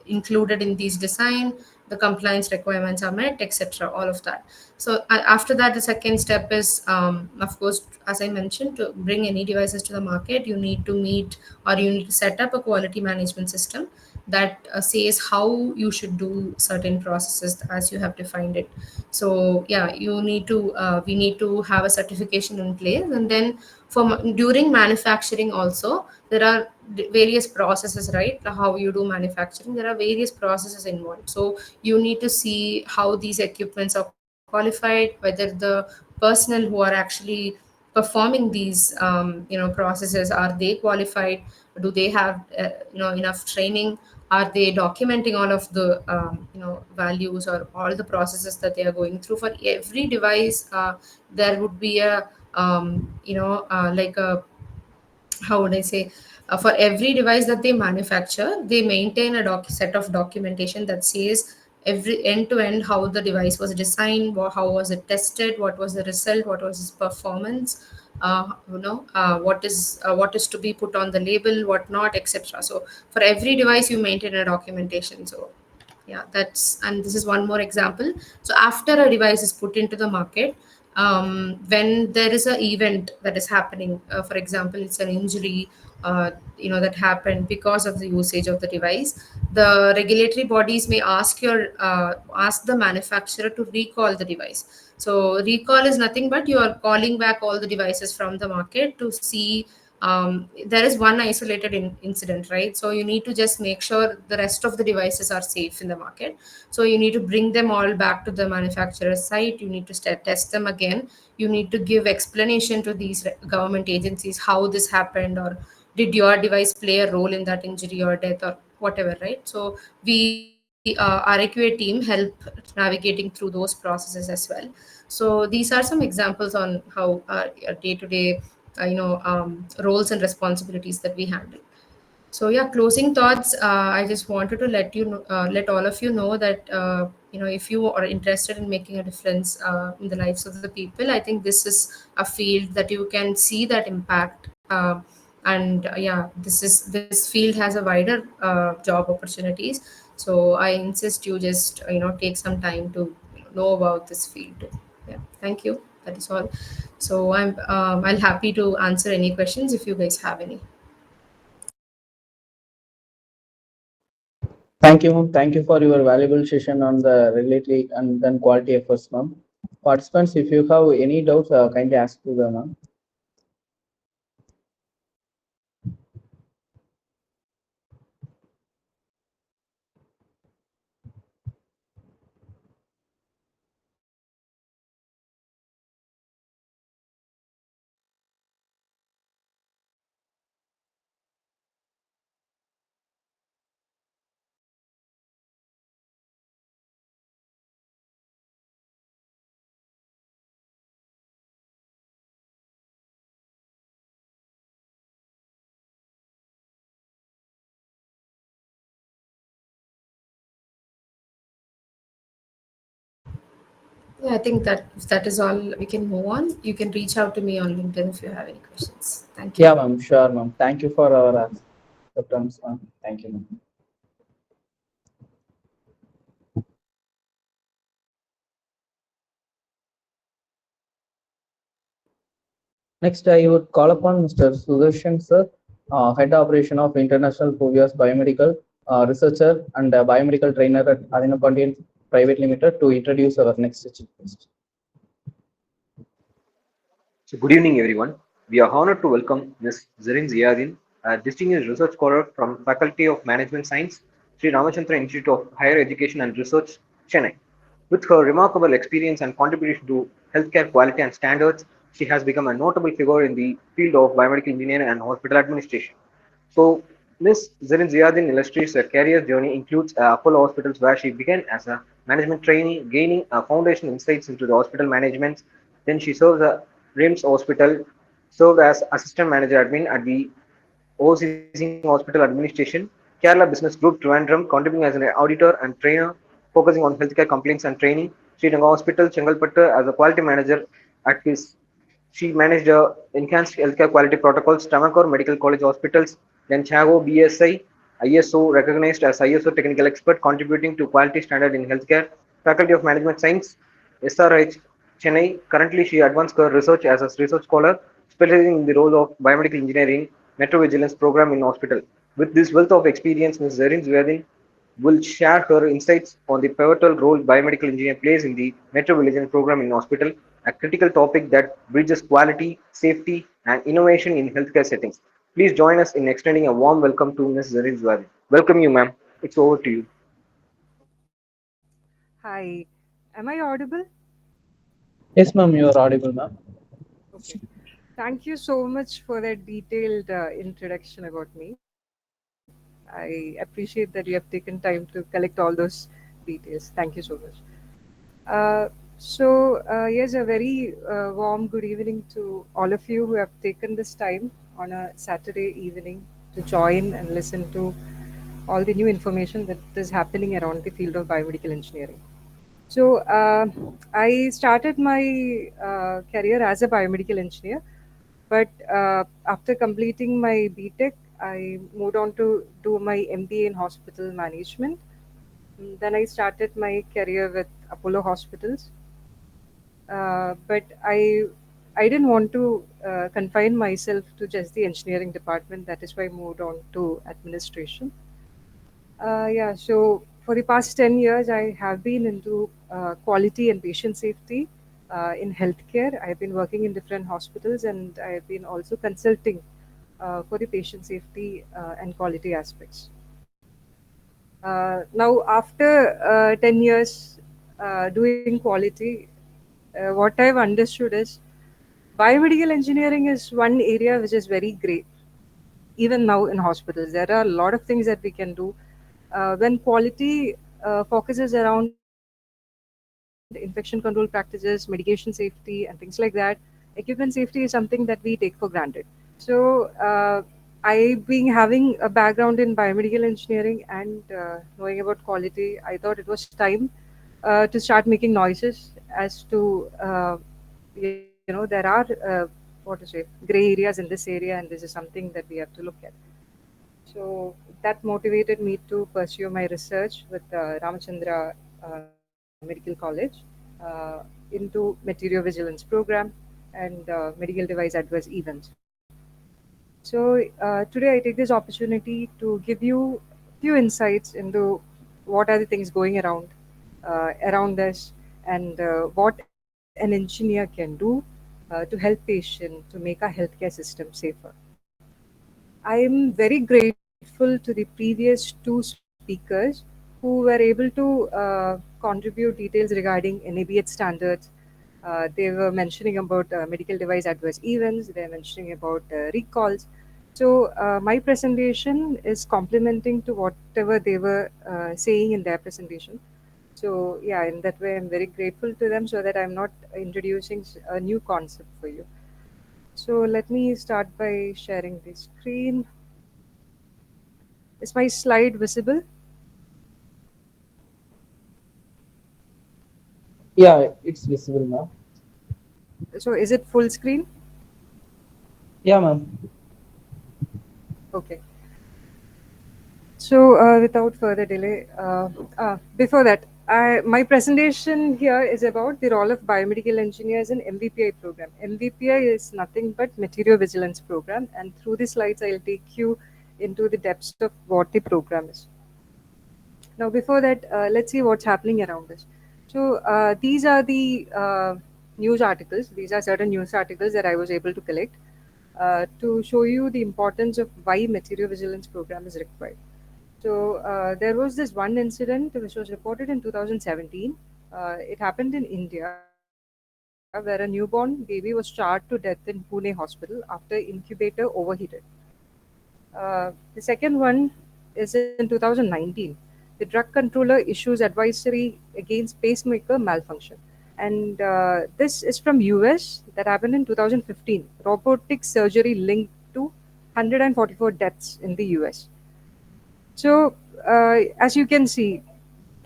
included in these design, the compliance requirements are met, etc., all of that. So after that, the second step is, of course, as I mentioned, to bring any devices to the market, you need to meet, or you need to set up a quality management system that says how you should do certain processes as you have defined it. So yeah, we need to have a certification in place. And then during manufacturing also, there are various processes, right? How you do manufacturing, there are various processes involved. So you need to see how these equipments are qualified, whether the personnel who are actually performing these processes, are they qualified, do they have enough training, are they documenting all of the values or all the processes that they are going through. For every device, there would be a like a, how would I say, for every device that they manufacture, they maintain a set of documentation that says every end to end how the device was designed, how was it tested, what was the result, what was its performance, what is to be put on the label, what not, etc. So for every device, you maintain a documentation. So yeah, that's, and this is one more example. So after a device is put into the market, when there is an event that is happening, for example, it's an injury that happened because of the usage of the device, the regulatory bodies may ask the manufacturer to recall the device. So recall is nothing but you are calling back all the devices from the market to see, there is one isolated incident, right? So you need to just make sure the rest of the devices are safe in the market. So you need to bring them all back to the manufacturer's site. You need to test them again. You need to give explanation to these government agencies how this happened, or did your device play a role in that injury or death or whatever, right? So we RAQA team help navigating through those processes as well. So these are some examples on how day-to-day roles and responsibilities that we handle. So yeah, closing thoughts. I just wanted to let all of you know that if you are interested in making a difference in the lives of the people, I think this is a field that you can see that impact. And yeah, this field has a wider job opportunities. So I insist you just take some time to know about this field too. Yeah, thank you. That is all. So I'll happy to answer any questions if you guys have any. Thank you, ma'am. Thank you for your valuable session on the regulatory and then quality efforts, ma'am. Participants, if you have any doubts, kindly ask to the ma'am. Yeah, I think that if that is all, we can move on. You can reach out to me on LinkedIn if you have any questions. Thank Yeah, you. ma'am. Sure, ma'am. Thank you for our acceptance, ma'am. Thank you, ma'am. Next, I would call upon Mr. Sudarshan, sir, Head Operation of International Phobias Biomedical, researcher and biomedical trainer at ATHEENAPANDIAN Private Limited, to introduce our next chief guest. So good evening, everyone. We are honored to welcome Ms. Zarin Ziadin, a distinguished research scholar from Faculty of Management Science, Sri Ramachandra Institute of Higher Education and Research, Chennai. With her remarkable experience and contribution to healthcare quality and standards, she has become a notable figure in the field of biomedical engineering and hospital administration. So, Ms. Zarin Ziadin illustrates her career journey includes Apollo Hospitals, where she began as a management trainee, gaining foundation insights into the hospital management. Then she served at RIMS Hospital, served as assistant manager admin at the overseeing hospital administration, Kerala Business Group, Trivandrum, contributing as an auditor and trainer, focusing on healthcare complaints and training. Sri Ranga Hospital, Chengalpattu, as a quality manager at his she managed enhanced healthcare quality protocols, Travancore Medical College Hospitals, then Chago BSI, ISO recognized as ISO technical expert, contributing to quality standard in healthcare. Faculty of Management Science, SRH Chennai. Currently, she advanced her research as a research scholar, specializing in the role of biomedical engineering, metro vigilance program in hospital. With this wealth of experience, Ms. Zarin Zvedin will share her insights on the pivotal role biomedical engineer plays in the metro vigilance program in hospital, a critical topic that bridges quality, safety, and innovation in healthcare settings. Please join us in extending a warm welcome to Ms. Zarin Zvedin. Welcome you, ma'am. It's over to you. Hi, am I audible? Yes, ma'am, you are audible, ma'am. Okay. Thank you so much for that detailed introduction about me. I appreciate that you have taken time to collect all those details. Thank you so much. Uh, yes, a very warm good evening to all of you who have taken this time on a Saturday evening to join and listen to all the new information that is happening around the field of biomedical engineering. So, I started my career as a biomedical engineer, but after completing my BTech, I moved on to do my MBA in hospital management. Then I started my career with Apollo Hospitals, but I didn't want to confine myself to just the engineering department. That is why I moved on to administration. Yeah, so for the past 10 years, I have been into quality and patient safety in healthcare. I've been working in different hospitals and I've been also consulting for the patient safety and quality aspects. Now, after 10 years doing quality, what I've understood is biomedical engineering is one area which is very great even now in hospitals. There are a lot of things that we can do. When quality focuses around infection control practices, medication safety, and things like that, equipment safety is something that we take for granted. So, I being having a background in biomedical engineering and knowing about quality, I thought it was time to start making noises as to there are what to say gray areas in this area, and this is something that we have to look at. So that motivated me to pursue my research with Ramachandra Medical College into material vigilance program and medical device adverse events. So today I take this opportunity to give you few insights into what are the things going around us and what an engineer can do to help patient to make our healthcare system safer. I am very grateful to the previous two speakers who were able to contribute details regarding NABH standards. They were mentioning about medical device adverse events, they are mentioning about recalls. So, my presentation is complementing to whatever they were saying in their presentation. So, yeah, in that way, I'm very grateful to them so that I'm not introducing a new concept for you. So, let me start by sharing the screen. Is my slide visible? Yeah, it's visible, ma'am. So is it full screen? Yeah, ma'am. Okay. So without further delay, before that, my presentation here is about the role of biomedical engineers in MVPI program. MVPI is nothing but Material Vigilance Program, and through the slides, I'll take you into the depths of what the program is. Now, before that, let's see what's happening around us. So these are the news articles. These are certain news articles that I was able to collect to show you the importance of why material vigilance program is required. So there was this one incident which was reported in 2017. It happened in India where a newborn baby was charred to death in Pune hospital after incubator overheated. The second one is in 2019. The drug controller issues advisory against pacemaker malfunction. And this is from US that happened in 2015. Robotic surgery linked to 144 deaths in the US. So, as you can see,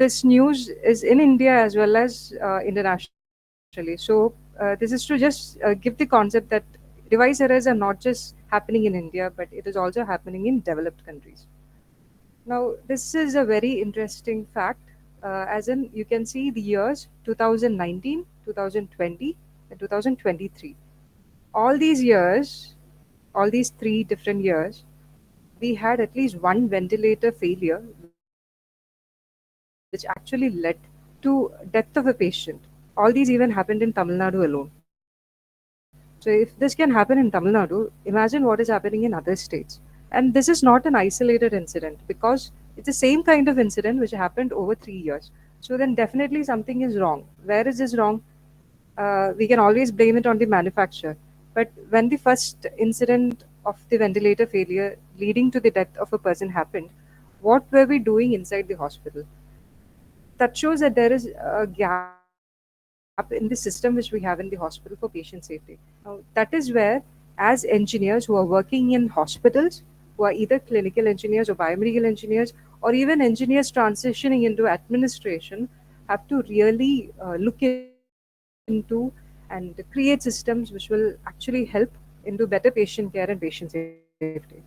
this news is in India as well as internationally. So this is to just give the concept that device errors are not just happening in India, but it is also happening in developed countries. Now, this is a very interesting fact, as in you can see the years 2019, 2020, and 2023. All these years, all these 3 different years, we had at least one ventilator failure, which actually led to death of a patient. All these even happened in Tamil Nadu alone. So if this can happen in Tamil Nadu, imagine what is happening in other states. And this is not an isolated incident because it's the same kind of incident which happened over 3 years. So then definitely something is wrong. Where is this wrong? We can always blame it on the manufacturer. But when the first incident of the ventilator failure leading to the death of a person happened, what were we doing inside the hospital? That shows that there is a gap in the system which we have in the hospital for patient safety. Now, that is where, as engineers who are working in hospitals, who are either clinical engineers or biomedical engineers, or even engineers transitioning into administration, have to really look into and create systems which will actually help into better patient care and patient safety.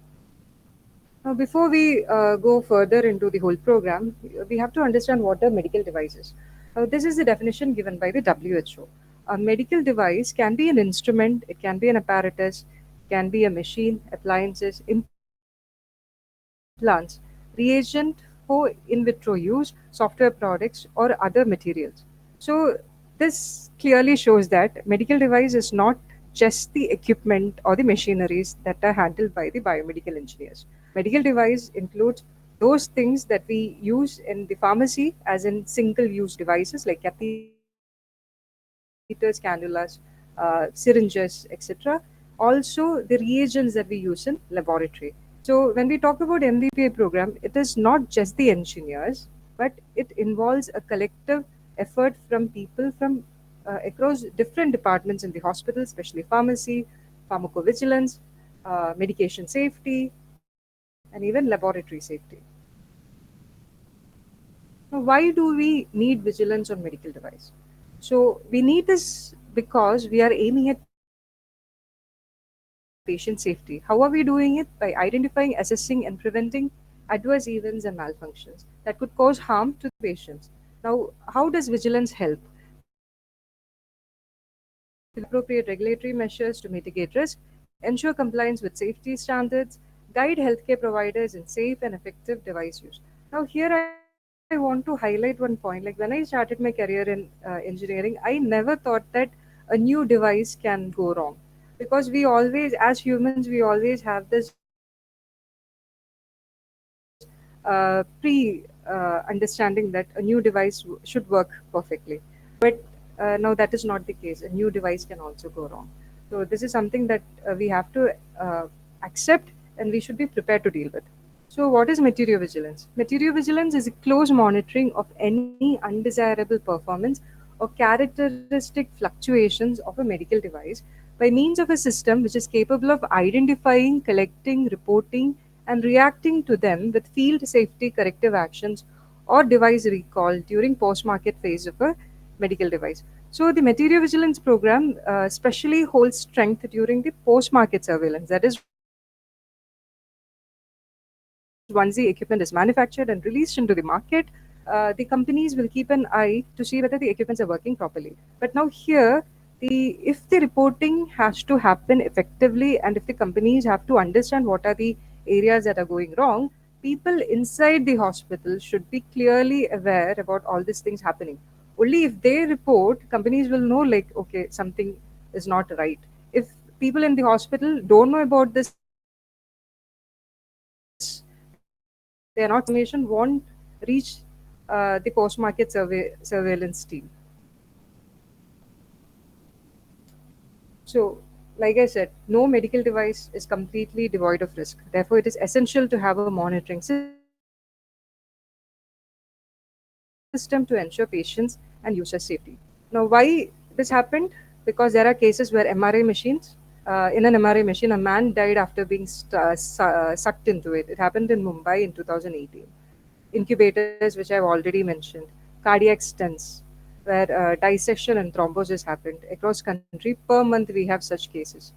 Now, before we go further into the whole program, we have to understand what are medical devices. This is the definition given by the WHO. A medical device can be an instrument, it can be an apparatus, it can be a machine, appliances, implants, reagent for in vitro use, software products, or other materials. So, this clearly shows that medical device is not just the equipment or the machineries that are handled by the biomedical engineers. Medical device includes those things that we use in the pharmacy, as in single use devices like catheters, cannulas, syringes, etc. Also, the reagents that we use in laboratory. So, when we talk about MBPA program, it is not just the engineers, but it involves a collective effort from people from across different departments in the hospital, especially pharmacy, pharmacovigilance, medication safety, and even laboratory safety. Now, why do we need vigilance on medical device? So, we need this because we are aiming at patient safety. How are we doing it? By identifying, assessing, and preventing adverse events and malfunctions that could cause harm to the patients. Now, how does vigilance help? By identifying appropriate regulatory measures to mitigate risk, ensure compliance with safety standards, guide healthcare providers in safe and effective device use. Now, here I want to highlight one point. Like when I started my career in engineering, I never thought that a new device can go wrong because we always, as humans, we always have this understanding that a new device should work perfectly. But now that is not the case. A new device can also go wrong. So this is something that we have to accept and we should be prepared to deal with. So what is material-vigilance? Material-vigilance is a close monitoring of any undesirable performance or characteristic fluctuations of a medical device by means of a system which is capable of identifying, collecting, reporting, and reacting to them with field safety corrective actions or device recall during post-market phase of a medical device. So the material vigilance program especially holds strength during the post-market surveillance. That is, once the equipment is manufactured and released into the market, the companies will keep an eye to see whether the equipments are working properly. But now here, if the reporting has to happen effectively and if the companies have to understand what are the areas that are going wrong, people inside the hospital should be clearly aware about all these things happening. Only if they report, companies will know, like, okay, something is not right. If people in the hospital don't know about this, they are not aware, information won't reach the post-market surveillance team. So, like I said, no medical device is completely devoid of risk. Therefore, it is essential to have a monitoring system to ensure patients and user safety. Now, why this happened? Because there are cases where MRI machines, in an MRI machine, a man died after being sucked into it. It happened in Mumbai in 2018. incubators, which I've already mentioned, cardiac stents, where dissection and thrombosis happened across country. Per month, we have such cases.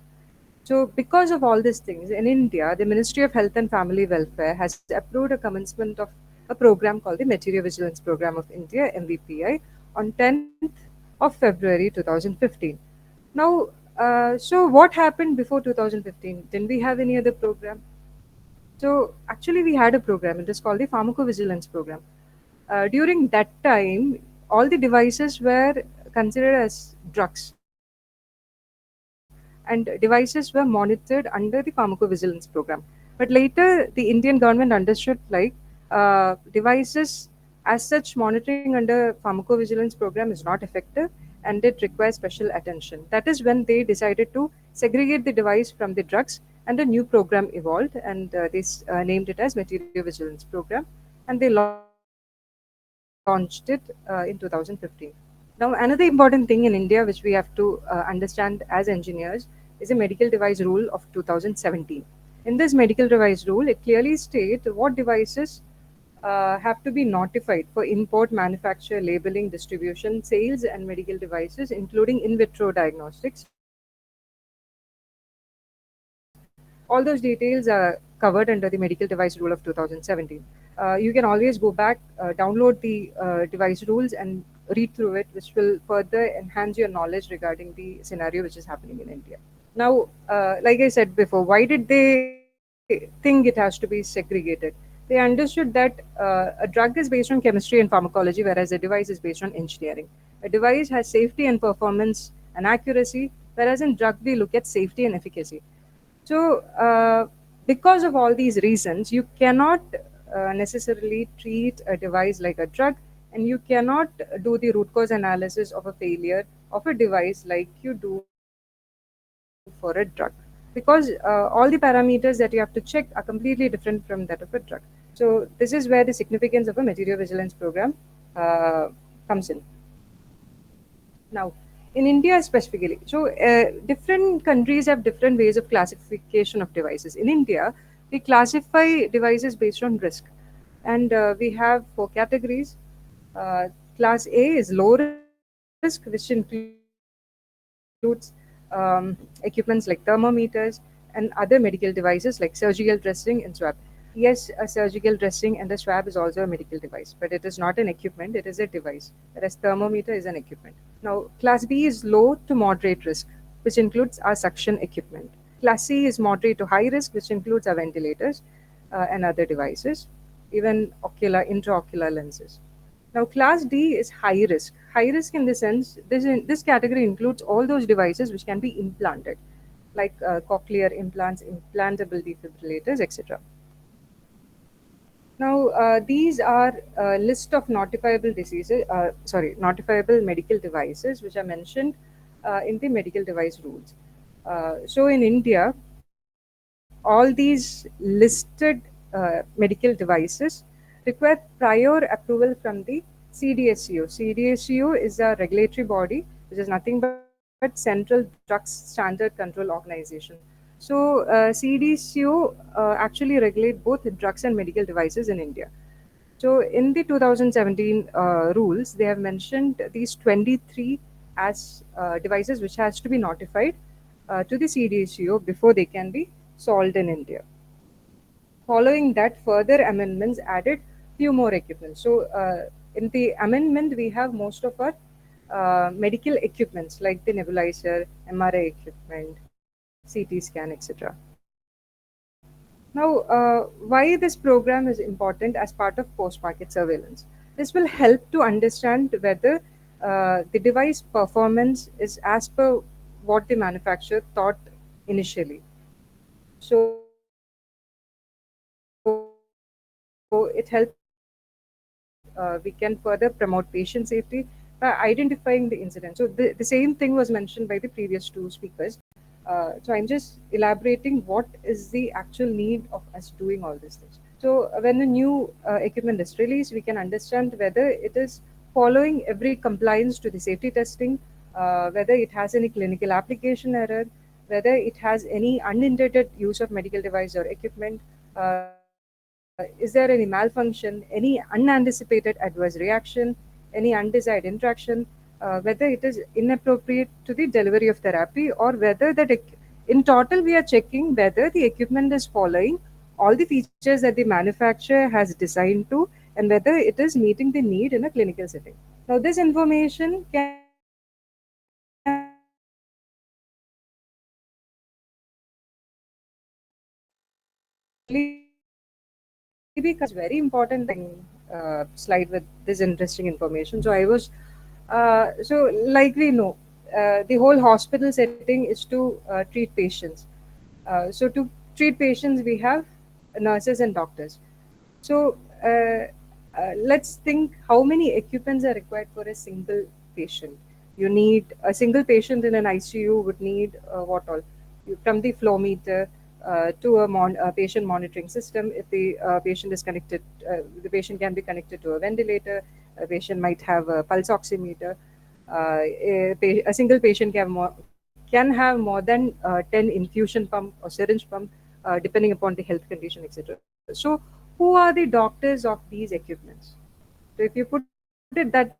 So, because of all these things, in India, the Ministry of Health and Family Welfare has approved a commencement of a program called the Material Vigilance Program of India (MVPI) on 10th of February 2015. Now, so what happened before 2015? Didn't we have any other program? So actually, we had a program. It is called the Pharmacovigilance Program. During that time, all the devices were considered as drugs, and devices were monitored under the Pharmacovigilance Program. But later, the Indian government understood devices as such monitoring under Pharmacovigilance Program is not effective and it requires special attention. That is when they decided to segregate the device from the drugs, and a new program evolved, and they named it as Material Vigilance Program, and they launched it in 2015. Now, another important thing in India which we have to understand as engineers is a Medical Device Rule of 2017. In this Medical Device Rule, it clearly states what devices have to be notified for import, manufacture, labeling, distribution, sales, and medical devices, including in vitro diagnostics. All those details are covered under the Medical Device Rule of 2017. You can always go back, download the device rules, and read through it, which will further enhance your knowledge regarding the scenario which is happening in India. Now, like I said before, why did they think it has to be segregated? They understood that a drug is based on chemistry and pharmacology, whereas a device is based on engineering. A device has safety and performance and accuracy, whereas in drug we look at safety and efficacy. So, because of all these reasons, you cannot necessarily treat a device like a drug, and you cannot do the root cause analysis of a failure of a device like you do for a drug. Because all the parameters that you have to check are completely different from that of a drug. So, this is where the significance of a material vigilance program comes in. Now, in India specifically, so different countries have different ways of classification of devices. In India, we classify devices based on risk, and we have four categories. Class A is low risk, which includes equipments like thermometers and other medical devices like surgical dressing and swab. Yes, a surgical dressing and a swab is also a medical device, but it is not an equipment, it is a device, whereas thermometer is an equipment. Now, Class B is low to moderate risk, which includes our suction equipment. Class C is moderate to high risk, which includes our ventilators and other devices, even ocular, intraocular lenses. Now, Class D is high risk. High risk in the sense, this category includes all those devices which can be implanted, like cochlear implants, implantable defibrillators, etc. Now, these are a list of notifiable medical devices which are mentioned in the medical device rules. So, in India, all these listed medical devices require prior approval from the CDSCO. CDSCO is a regulatory body which is nothing but Central Drugs Standard Control Organization. So, CDSCO actually regulate both drugs and medical devices in India. So, in the 2017 rules, they have mentioned these 23 as devices which has to be notified to the CDSCO before they can be sold in India. Following that, further amendments added few more equipment. So, in the amendment, we have most of our medical equipments like the nebulizer, MRI equipment, CT scan, etc. Now, why this program is important as part of post-market surveillance? This will help to understand whether the device performance is as per what the manufacturer thought initially. So, it helps we can further promote patient safety by identifying the incident. So, the same thing was mentioned by the previous two speakers. So, I'm just elaborating what is the actual need of us doing all these things. So, when the new equipment is released, we can understand whether it is following every compliance to the safety testing, whether it has any clinical application error, whether it has any unintended use of medical device or equipment, whether it has any is there any malfunction, any unanticipated adverse reaction, any undesired interaction, whether it is inappropriate to the delivery of therapy, or whether in total we are checking whether the equipment is following all the features that the manufacturer has designed to, and whether it is meeting the need in a clinical setting. Now, this information can be collected very important slide with this interesting information. So I was like we know, the whole hospital setting is to treat patients. So to treat patients, we have nurses and doctors. So let's think how many equipments are required for a single patient. You need a single patient in an ICU would need what all? From the flow meter to a patient monitoring system. If the patient is connected, the patient can be connected to a ventilator. A patient might have a pulse oximeter. A single patient can have more than 10 infusion pump or syringe pump, depending upon the health condition, etc. So, who are the doctors of these equipments? So, if you put it that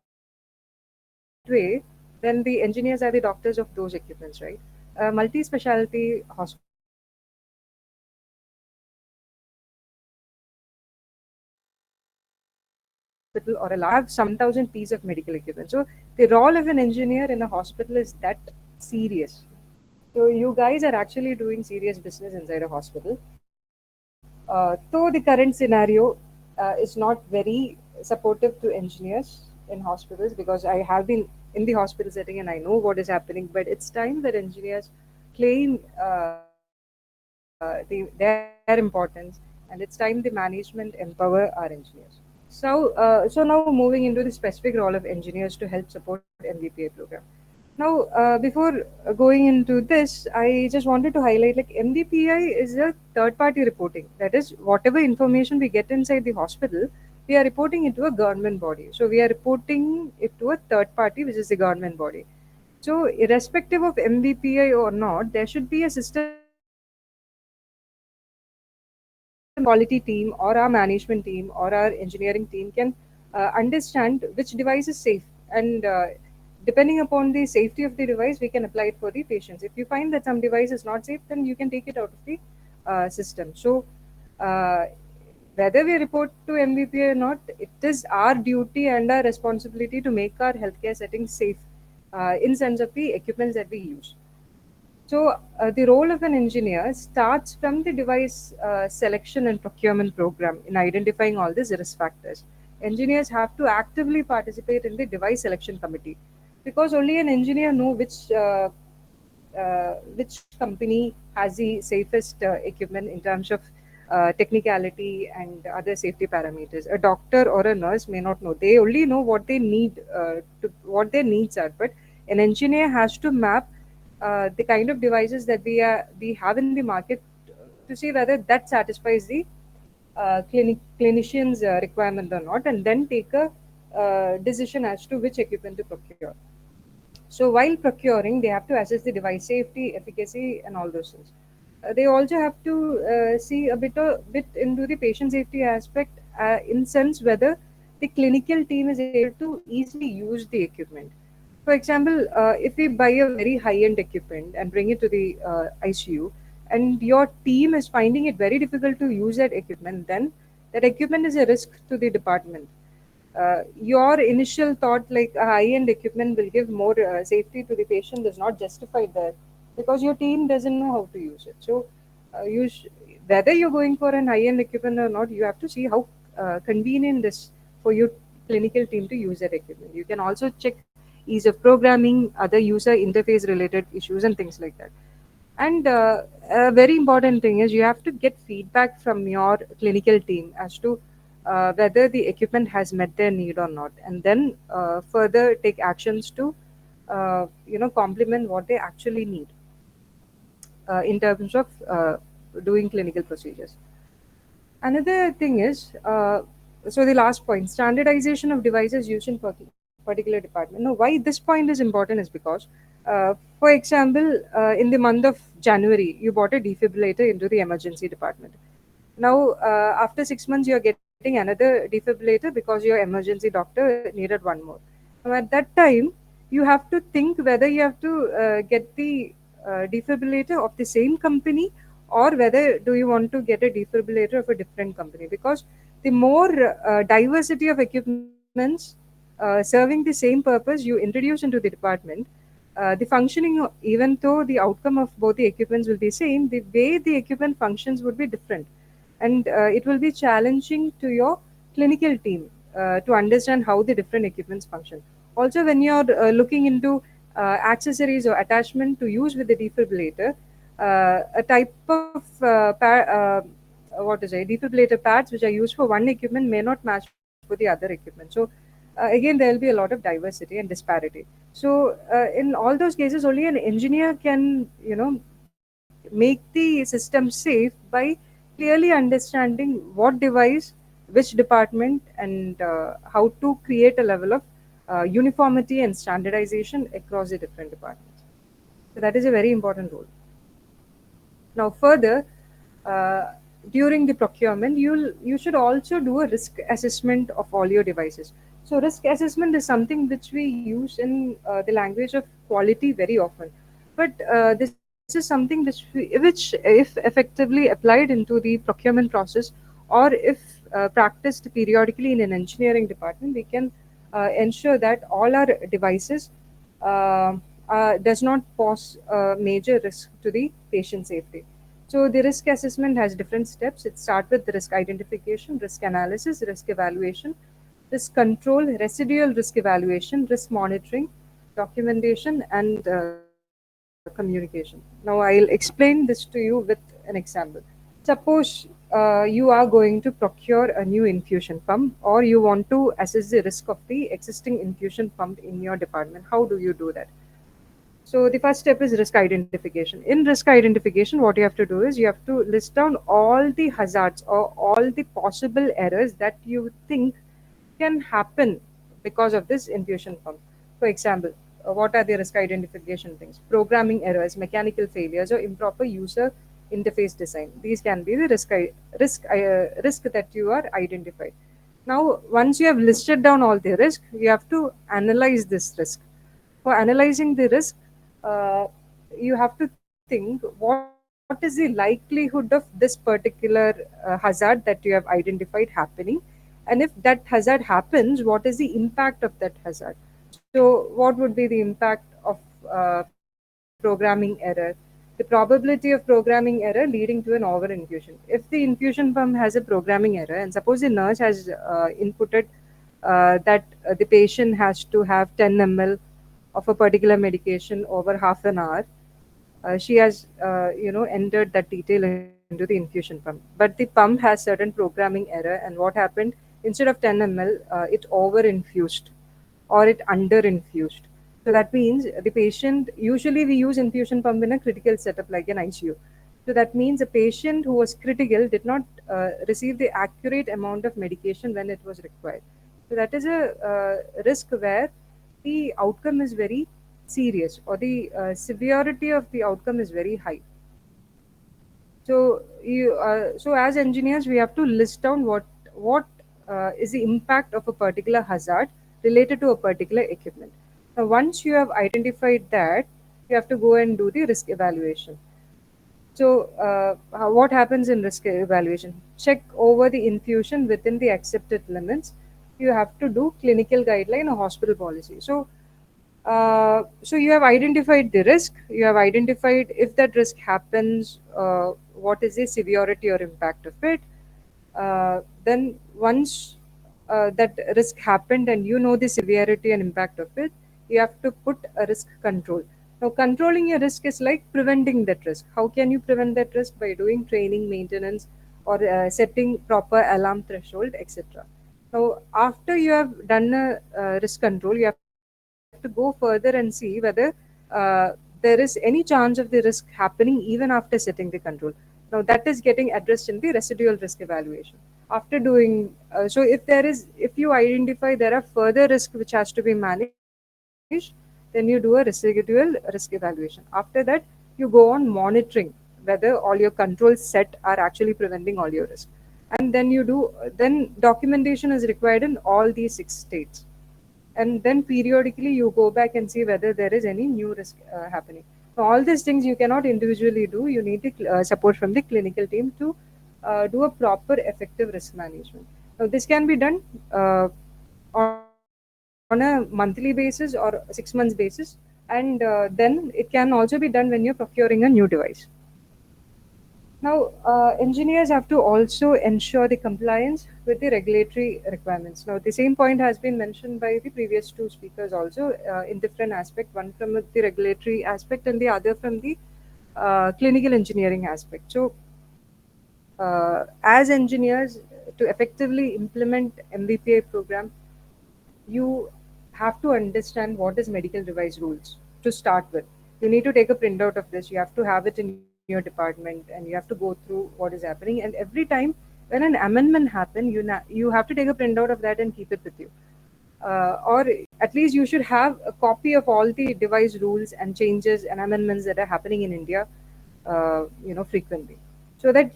way, then the engineers are the doctors of those equipments, right? Multi-specialty hospital or a large have some thousand pieces of medical equipment. So the role of an engineer in a hospital is that serious. So you guys are actually doing serious business inside a hospital. Though the current scenario is not very supportive to engineers in hospitals, because I have been in the hospital setting and I know what is happening. But it's time that engineers claim their importance, and it's time the management empower our engineers. So now moving into the specific role of engineers to help support MVPA program. Now, before going into this, I just wanted to highlight like MVPI is a third party reporting. That is, whatever information we get inside the hospital, we are reporting it to a government body. So we are reporting it to a third party, which is the government body. So, irrespective of MVPI or not, there should be a system in place where our quality team or our management team or our engineering team can understand which device is safe, and depending upon the safety of the device, we can apply it for the patients. If you find that some device is not safe, then you can take it out of the system. So uh, whether we report to MVP or not, it is our duty and our responsibility to make our healthcare settings safe in sense of the equipments that we use. So, the role of an engineer starts from the device selection and procurement program in identifying all these risk factors. Engineers have to actively participate in the device selection committee, because only an engineer know which company has the safest equipment in terms of technicality and other safety parameters. A doctor or a nurse may not know. They only know what they need, what their needs are. But an engineer has to map the kind of devices that we have in the market to see whether that satisfies the clinician's requirement or not, and then take a decision as to which equipment to procure. So while procuring, they have to assess the device safety, efficacy, and all those things. They also have to see a bit into the patient safety aspect, in sense whether the clinical team is able to easily use the equipment. For example, if we buy a very high-end equipment and bring it to the ICU, and your team is finding it very difficult to use that equipment, then that equipment is a risk to the department. Your initial thought like a high-end equipment will give more safety to the patient is not justified there, because your team doesn't know how to use it. So whether you're going for an high-end equipment or not, you have to see how convenient is for your clinical team to use that equipment. You can also check ease of programming, other user interface related issues, and things like that. And a very important thing is you have to get feedback from your clinical team as to whether the equipment has met their need or not, and then further take actions to complement what they actually need in terms of doing clinical procedures. Another thing is, so the last point, standardization of devices used in particular department. Now, why this point is important is because, for example, in the month of January, you bought a defibrillator into the emergency department. Now, after 6 months, you're getting another defibrillator because your emergency doctor needed one more. Now, at that time, you have to think whether you have to get the defibrillator of the same company, or whether do you want to get a defibrillator of a different company, because the more diversity of equipments serving the same purpose you introduce into the department, the functioning, even though the outcome of both the equipments will be same, the way the equipment functions would be different, and it will be challenging to your clinical team to understand how the different equipments function. Also, when you're looking into accessories or attachment to use with the defibrillator, a type of what is it, defibrillator pads which are used for one equipment may not match for the other equipment. So again, there will be a lot of diversity and disparity. So in all those cases, only an engineer can, make the system safe by clearly understanding what device, which department, and how to create a level of uniformity and standardization across the different departments. So that is a very important role. Now, further, uh, during the procurement, you should also do a risk assessment of all your devices. So, risk assessment is something which we use in the language of quality very often. But this is something which, if effectively applied into the procurement process, or if practiced periodically in an engineering department, we can ensure that all our devices uh, does not pose a major risk to the patient safety. So the risk assessment has different steps. It starts with the risk identification, risk analysis, risk evaluation, risk control, residual risk evaluation, risk monitoring, documentation, and communication. Now I'll explain this to you with an example. Suppose you are going to procure a new infusion pump, or you want to assess the risk of the existing infusion pump in your department. How do you do that? So the first step is risk identification. In risk identification, what you have to do is you have to list down all the hazards or all the possible errors that you think can happen because of this infusion pump. For example, what are the risk identification things? Programming errors, mechanical failures, or improper user interface design. These can be the risk that you are identified. Now, once you have listed down all the risk, you have to analyze this risk. For analyzing the risk, uh, you have to think what is the likelihood of this particular hazard that you have identified happening, and if that hazard happens, what is the impact of that hazard. So what would be the impact of programming error, the probability of programming error leading to an over infusion. If the infusion pump has a programming error, and suppose the nurse has inputted that the patient has to have 10 ml of a particular medication over half an hour, she has entered that detail into the infusion pump, but the pump has certain programming error, and what happened, instead of 10 ml, it over infused or it under infused. So that means the patient, usually we use infusion pump in a critical setup like an ICU. So that means a patient who was critical did not receive the accurate amount of medication when it was required. So that is a risk where the outcome is very serious, or the severity of the outcome is very high. So as engineers, we have to list down what is the impact of a particular hazard related to a particular equipment. Now, once you have identified that, you have to go and do the risk evaluation. So, what happens in risk evaluation? Check over the infusion within the accepted limits. You have to do clinical guideline or hospital policy. So you have identified the risk. You have identified if that risk happens, what is the severity or impact of it. Then once that risk happened and you know the severity and impact of it, you have to put a risk control. Now, controlling a risk is like preventing that risk. How can you prevent that risk? By doing training, maintenance, or setting proper alarm threshold, etc. Now, after you have done a risk control, you have to go further and see whether there is any chance of the risk happening even after setting the control. Now, that is getting addressed in the residual risk evaluation. After doing so, if you identify there are further risks which has to be managed, then you do a residual risk evaluation. After that, you go on monitoring whether whether all your controls set are actually preventing all your risk. And then then documentation is required in all these 6 states. And then periodically you go back and see whether there is any new risk happening. So all these things you cannot individually do. You need the support from the clinical team to do a proper effective risk management. Now this can be done on a monthly basis or 6 months basis, and then it can also be done when you're procuring a new device. Now, engineers have to also ensure the compliance with the regulatory requirements. Now, the same point has been mentioned by the previous two speakers also in different aspect, one from the regulatory aspect and the other from the clinical engineering aspect. So, as engineers, to effectively implement MBPI program, you have to understand what is medical device rules to start with. You need to take a printout of this. You have to have it in your department, and you have to go through what is happening. And every time when an amendment happen, you have to take a printout of that and keep it with you. Or at least you should have a copy of all the device rules and changes and amendments that are happening in India, frequently, so that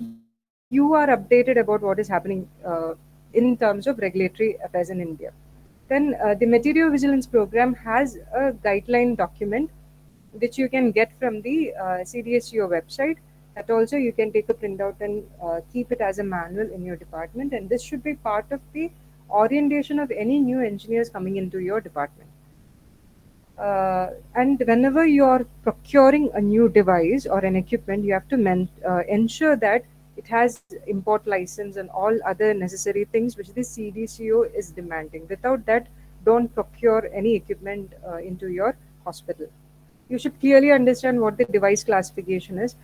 you are updated about what is happening in terms of regulatory affairs in India. Then the Material Vigilance Program has a guideline document which you can get from the CDSCO website. That also you can take a printout and keep it as a manual in your department. And this should be part of the orientation of any new engineers coming into your department. And whenever you are procuring a new device or an equipment, you have to ensure that it has import license and all other necessary things which the CDCO is demanding. Without that, don't procure any equipment into your hospital. You should clearly understand what the device classification is.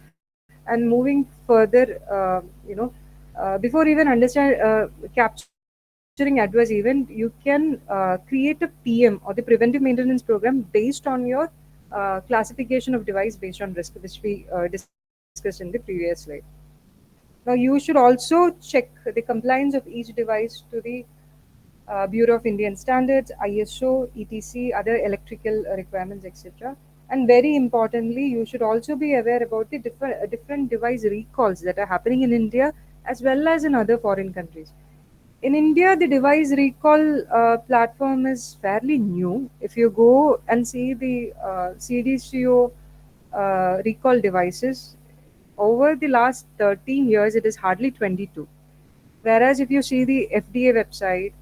And moving further, before even capturing adverse event, you can create a PM or the preventive maintenance program based on your classification of device based on risk, which we discussed in the previous slide. Now, you should also check the compliance of each device to the Bureau of Indian Standards, ISO, ETC, other electrical requirements, etc. And very importantly, you should also be aware about the different device recalls that are happening in India as well as in other foreign countries. In India, the device recall platform is fairly new. If you go and see the CDCO recall devices, over the last 13 years, it is hardly 22. Whereas if you see the FDA website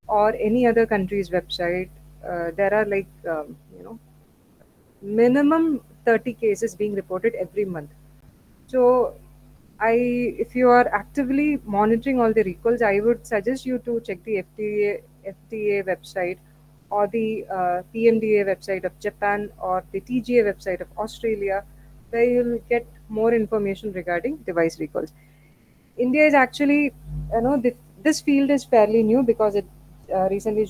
or any other country's website, there are like, minimum 30 cases being reported every month. So if you are actively monitoring all the recalls, I would suggest you to check the FDA website or the PMDA website of Japan or the TGA website of Australia, where you'll get more information regarding device recalls. India is actually, this field is fairly new because it recently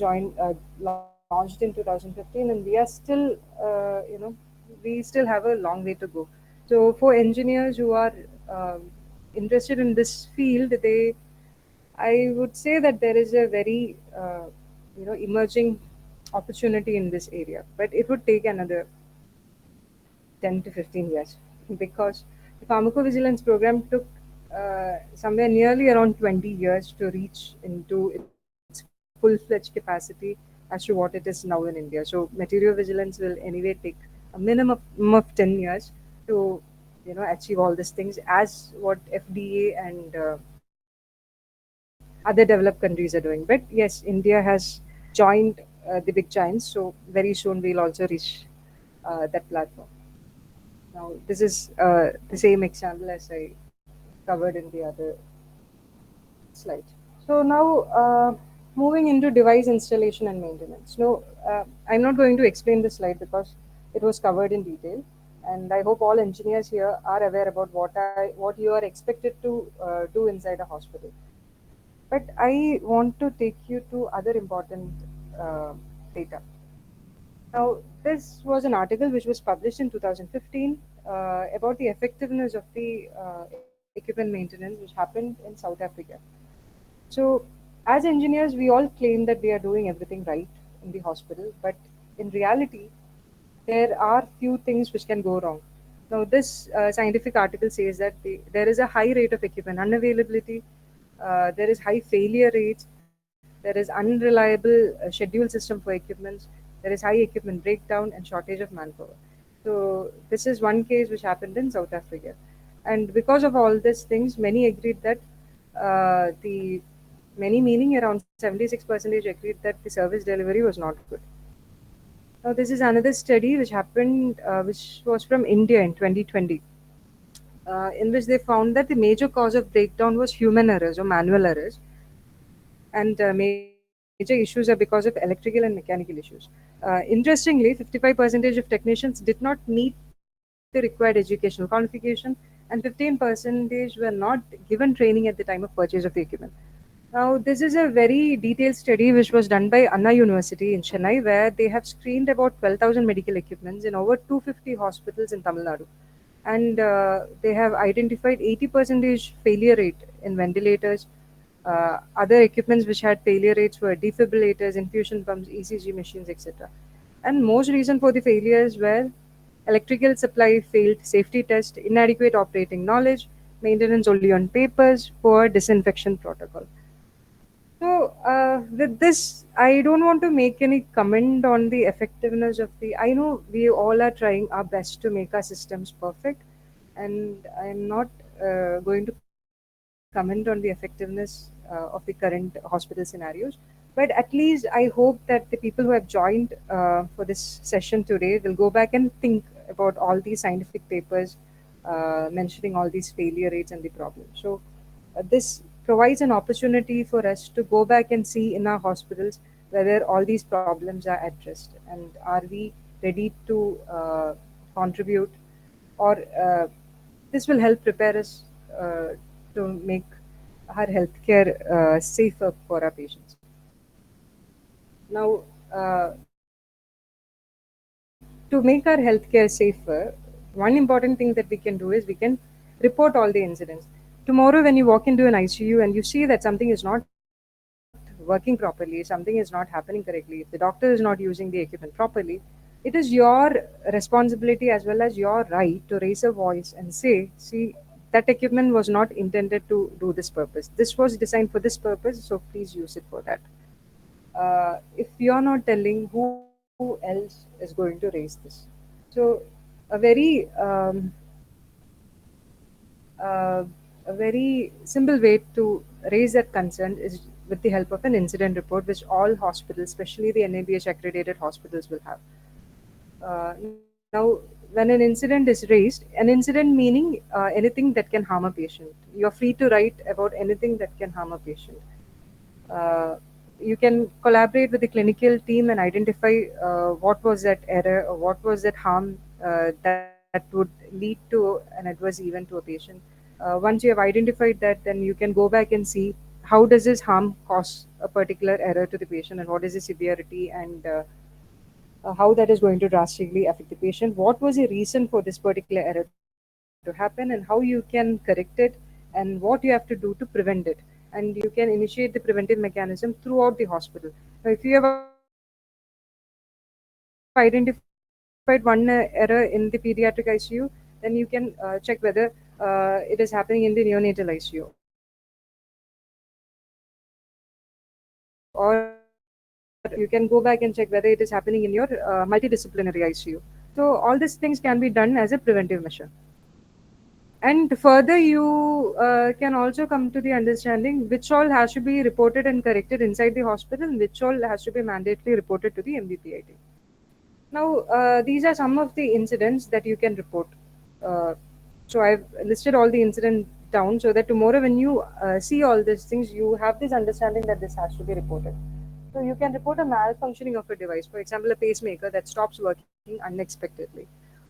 launched in 2015, and we are still, we still have a long way to go. So for engineers who are interested in this field, I would say that there is a very, emerging opportunity in this area, but it would take another 10 to 15 years because the pharmacovigilance program took somewhere nearly around 20 years to reach into its full-fledged capacity as to what it is now in India. So material vigilance will anyway take a minimum of 10 years to achieve all these things as what FDA and other developed countries are doing. But yes, India has joined the big giants, so very soon we'll also reach that platform. Now, this is the same example as I covered in the other slide. So now, moving into device installation and maintenance. No, I'm not going to explain this slide because it was covered in detail, and I hope all engineers here are aware about what you are expected to do inside a hospital. But I want to take you to other important data. Now, this was an article which was published in 2015 about the effectiveness of the equipment maintenance which happened in South Africa. So, as engineers, we all claim that we are doing everything right in the hospital, but in reality, there are few things which can go wrong. Now, this scientific article says that there is a high rate of equipment unavailability, there is high failure rates, there is unreliable schedule system for equipments, there is high equipment breakdown and shortage of manpower. So this is one case which happened in South Africa, and because of all these things, many agreed that the many meaning around 76% agreed that the service delivery was not good. Now, this is another study which happened, which was from India in 2020, in which they found that the major cause of breakdown was human errors or manual errors, and major issues are because of electrical and mechanical issues. Interestingly, 55% of technicians did not meet the required educational qualification, and 15% were not given training at the time of purchase of the equipment. Now, this is a very detailed study which was done by Anna University in Chennai, where they have screened about 12,000 medical equipments in over 250 hospitals in Tamil Nadu. And they have identified 80% failure rate in ventilators. Other equipments which had failure rates were defibrillators, infusion pumps, ECG machines, etc. And most reason for the failures were electrical supply failed, safety test, inadequate operating knowledge, maintenance only on papers, poor disinfection protocol. So, with this, I don't want to make any comment on the effectiveness of the. I know we all are trying our best to make our systems perfect, and I'm not going to comment on the effectiveness of the current hospital scenarios. But at least I hope that the people who have joined for this session today will go back and think about all these scientific papers mentioning all these failure rates and the problems. So, this provides an opportunity for us to go back and see in our hospitals whether all these problems are addressed and are we ready to contribute, or this will help prepare us to make our healthcare safer for our patients. Now, to make our healthcare safer, one important thing that we can do is we can report all the incidents. Tomorrow, when you walk into an ICU and you see that something is not working properly, something is not happening correctly, if the doctor is not using the equipment properly, it is your responsibility as well as your right to raise a voice and say, see, that equipment was not intended to do this purpose. This was designed for this purpose, so please use it for that. If you're not telling, who else is going to raise this? So, a uh, very simple way to raise that concern is with the help of an incident report, which all hospitals, especially the NABH accredited hospitals, will have. Now, when an incident is raised, an incident meaning anything that can harm a patient. You're free to write about anything that can harm a patient. Uh, you can collaborate with the clinical team and identify what was that error or what was that harm that would lead to an adverse event to a patient. Once you have identified that, then you can go back and see how does this harm cause a particular error to the patient and what is the severity, and how that is going to drastically affect the patient. What was the reason for this particular error to happen, and how you can correct it, and what you have to do to prevent it. And you can initiate the preventive mechanism throughout the hospital. Now, if you have identified one error in the pediatric ICU, then you can check whether it is happening in the neonatal ICU, or you can go back and check whether it is happening in your multidisciplinary ICU. So all these things can be done as a preventive measure. And further, you can also come to the understanding which all has to be reported and corrected inside the hospital, and which all has to be mandatorily reported to the MBPIT. Now, these are some of the incidents that you can report. Uh, so I've listed all the incidents down so that tomorrow when you see all these things, you have this understanding that this has to be reported. So you can report a malfunctioning of a device, for example, a pacemaker that stops working unexpectedly.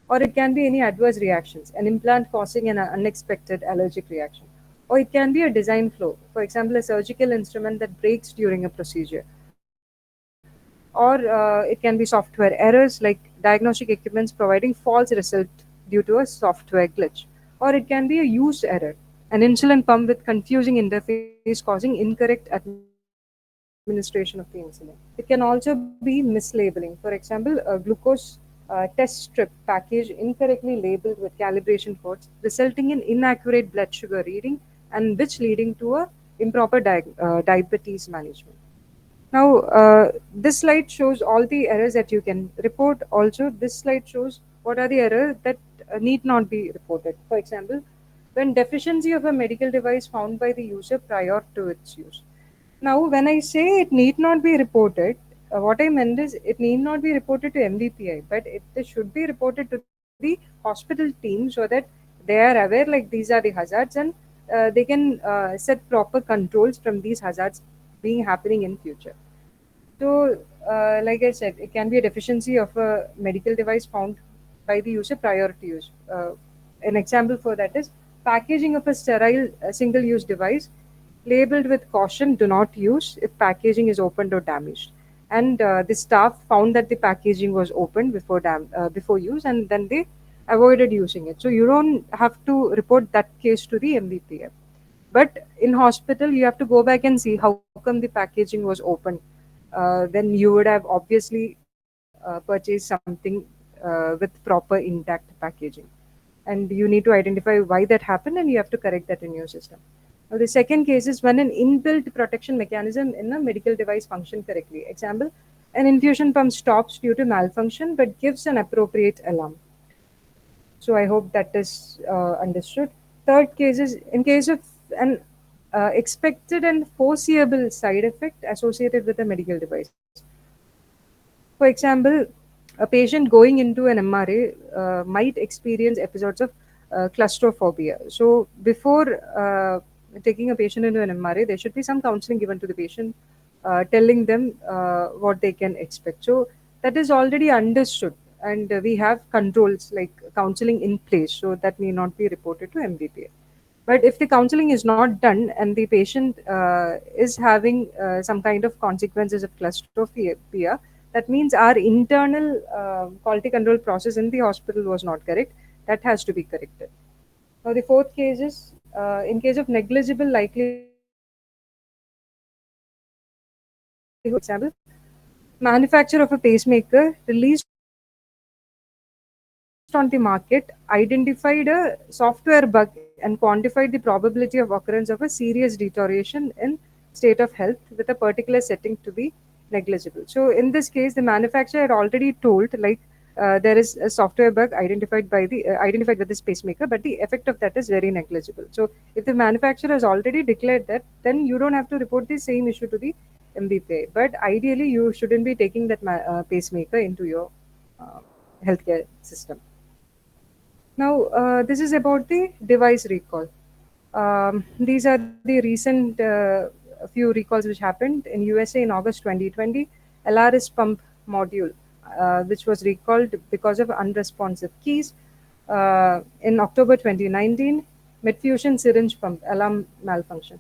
Or it can be any adverse reactions, an implant causing an unexpected allergic reaction. Or it can be a design flaw, for example, a surgical instrument that breaks during a procedure. Or it can be software errors like diagnostic equipments providing false result due to a software glitch. Or it can be a use error, an insulin pump with confusing interface causing incorrect administration of the insulin. It can also be mislabeling. For example, glucose test strip package incorrectly labeled with calibration codes, resulting in inaccurate blood sugar reading and which leading to a improper diabetes management. Now, this slide shows all the errors that you can report. Also, this slide shows what are the errors that need not be reported. For example, when deficiency of a medical device found by the user prior to its use. Now, when I say it need not be reported, what I meant is it need not be reported to MVPI, but it should be reported to the hospital team so that they are aware like these are the hazards, and they can set proper controls from these hazards being happening in future. So, like I said, it can be a deficiency of a medical device found by the user prior to use. An example for that is packaging of a sterile single-use device labeled with caution, do not use if packaging is opened or damaged. And the staff found that the packaging was opened before use, and then they avoided using it. So you don't have to report that case to the MVPF. But in hospital, you have to go back and see how come the packaging was open. Then you would have obviously purchased something with proper intact packaging. And you need to identify why that happened and you have to correct that in your system. Now, the second case is when an inbuilt protection mechanism in a medical device function correctly. Example, an infusion pump stops due to malfunction but gives an appropriate alarm. So I hope that is understood. Third case is in case of an expected and foreseeable side effect associated with a medical device. For example, a patient going into an MRA might experience episodes of claustrophobia. So before taking a patient into an MRA, there should be some counseling given to the patient, telling them what they can expect. So that is already understood, and we have controls like counseling in place, so that may not be reported to MVPA. But if the counseling is not done and the patient is having some kind of consequences of claustrophobia, that means our internal quality control process in the hospital was not correct. That has to be corrected. Now, the fourth case is in case of negligible likelihood of success. Example, manufacturer of a pacemaker released on the market identified a software bug and quantified the probability of occurrence of a serious deterioration in state of health with a particular setting to be negligible. So in this case, the manufacturer had already told like there is a software bug identified with this pacemaker, but the effect of that is very negligible. So if the manufacturer has already declared that, then you don't have to report the same issue to the MBPA. But ideally, you shouldn't be taking that pacemaker into your uh, healthcare system. Now, this is about the device recall. These are the recent few recalls which happened in USA in August 2020. LRS pump module, which was recalled because of unresponsive keys. In October 2019, Medfusion syringe pump alarm malfunction.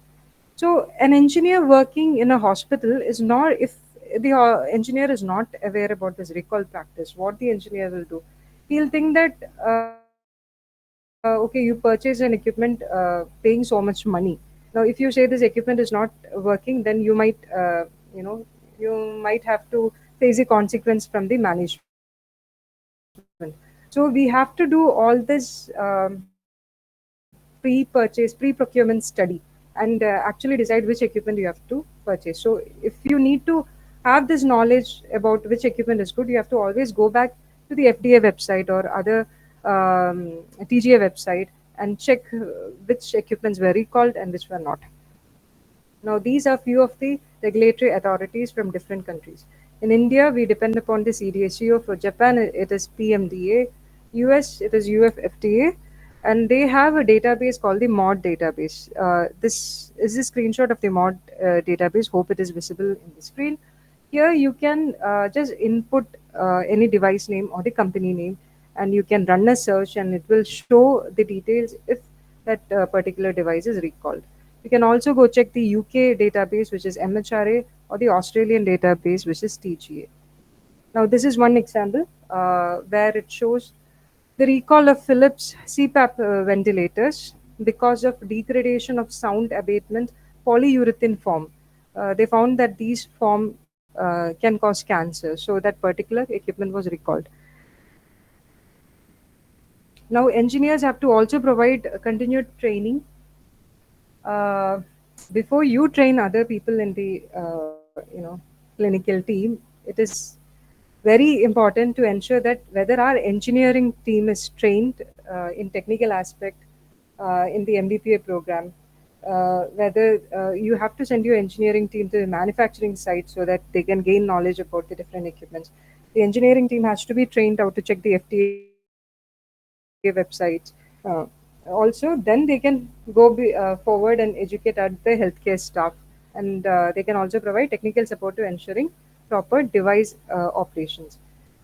So, an engineer working in a hospital is not, if the engineer is not aware about this recall practice, what the engineer will do, he'll think that, okay, you purchase an equipment paying so much money. Now, if you say this equipment is not working, then you might have to face a consequence from the management. So we have to do all this pre-procurement study and actually decide which equipment you have to purchase. So if you need to have this knowledge about which equipment is good, you have to always go back to the FDA website or other TGA website and check which equipments were recalled and which were not. Now, these are few of the regulatory authorities from different countries. In India, we depend upon the CDSCO. For Japan, it is PMDA. US, it is UFFDA. And they have a database called the MOD database. This is a screenshot of the MOD database. Hope it is visible in the screen. Here, you can just input any device name or the company name, and you can run a search, and it will show the details if that particular device is recalled. You can also go check the UK database, which is MHRA, or the Australian database, which is TGA. Now, this is one example where it shows the recall of Philips CPAP ventilators because of degradation of sound abatement polyurethane foam. They found that these foam can cause cancer, so that particular equipment was recalled. Now, engineers have to also provide continued training uh, before you train other people in the clinical team. It is very important to ensure that whether our engineering team is trained in technical aspect in the MBPA program, whether you have to send your engineering team to the manufacturing site so that they can gain knowledge about the different equipments. The engineering team has to be trained how to check the FDA websites. Also, then they can go forward and educate at the healthcare staff, and they can also provide technical support to ensuring proper device operations.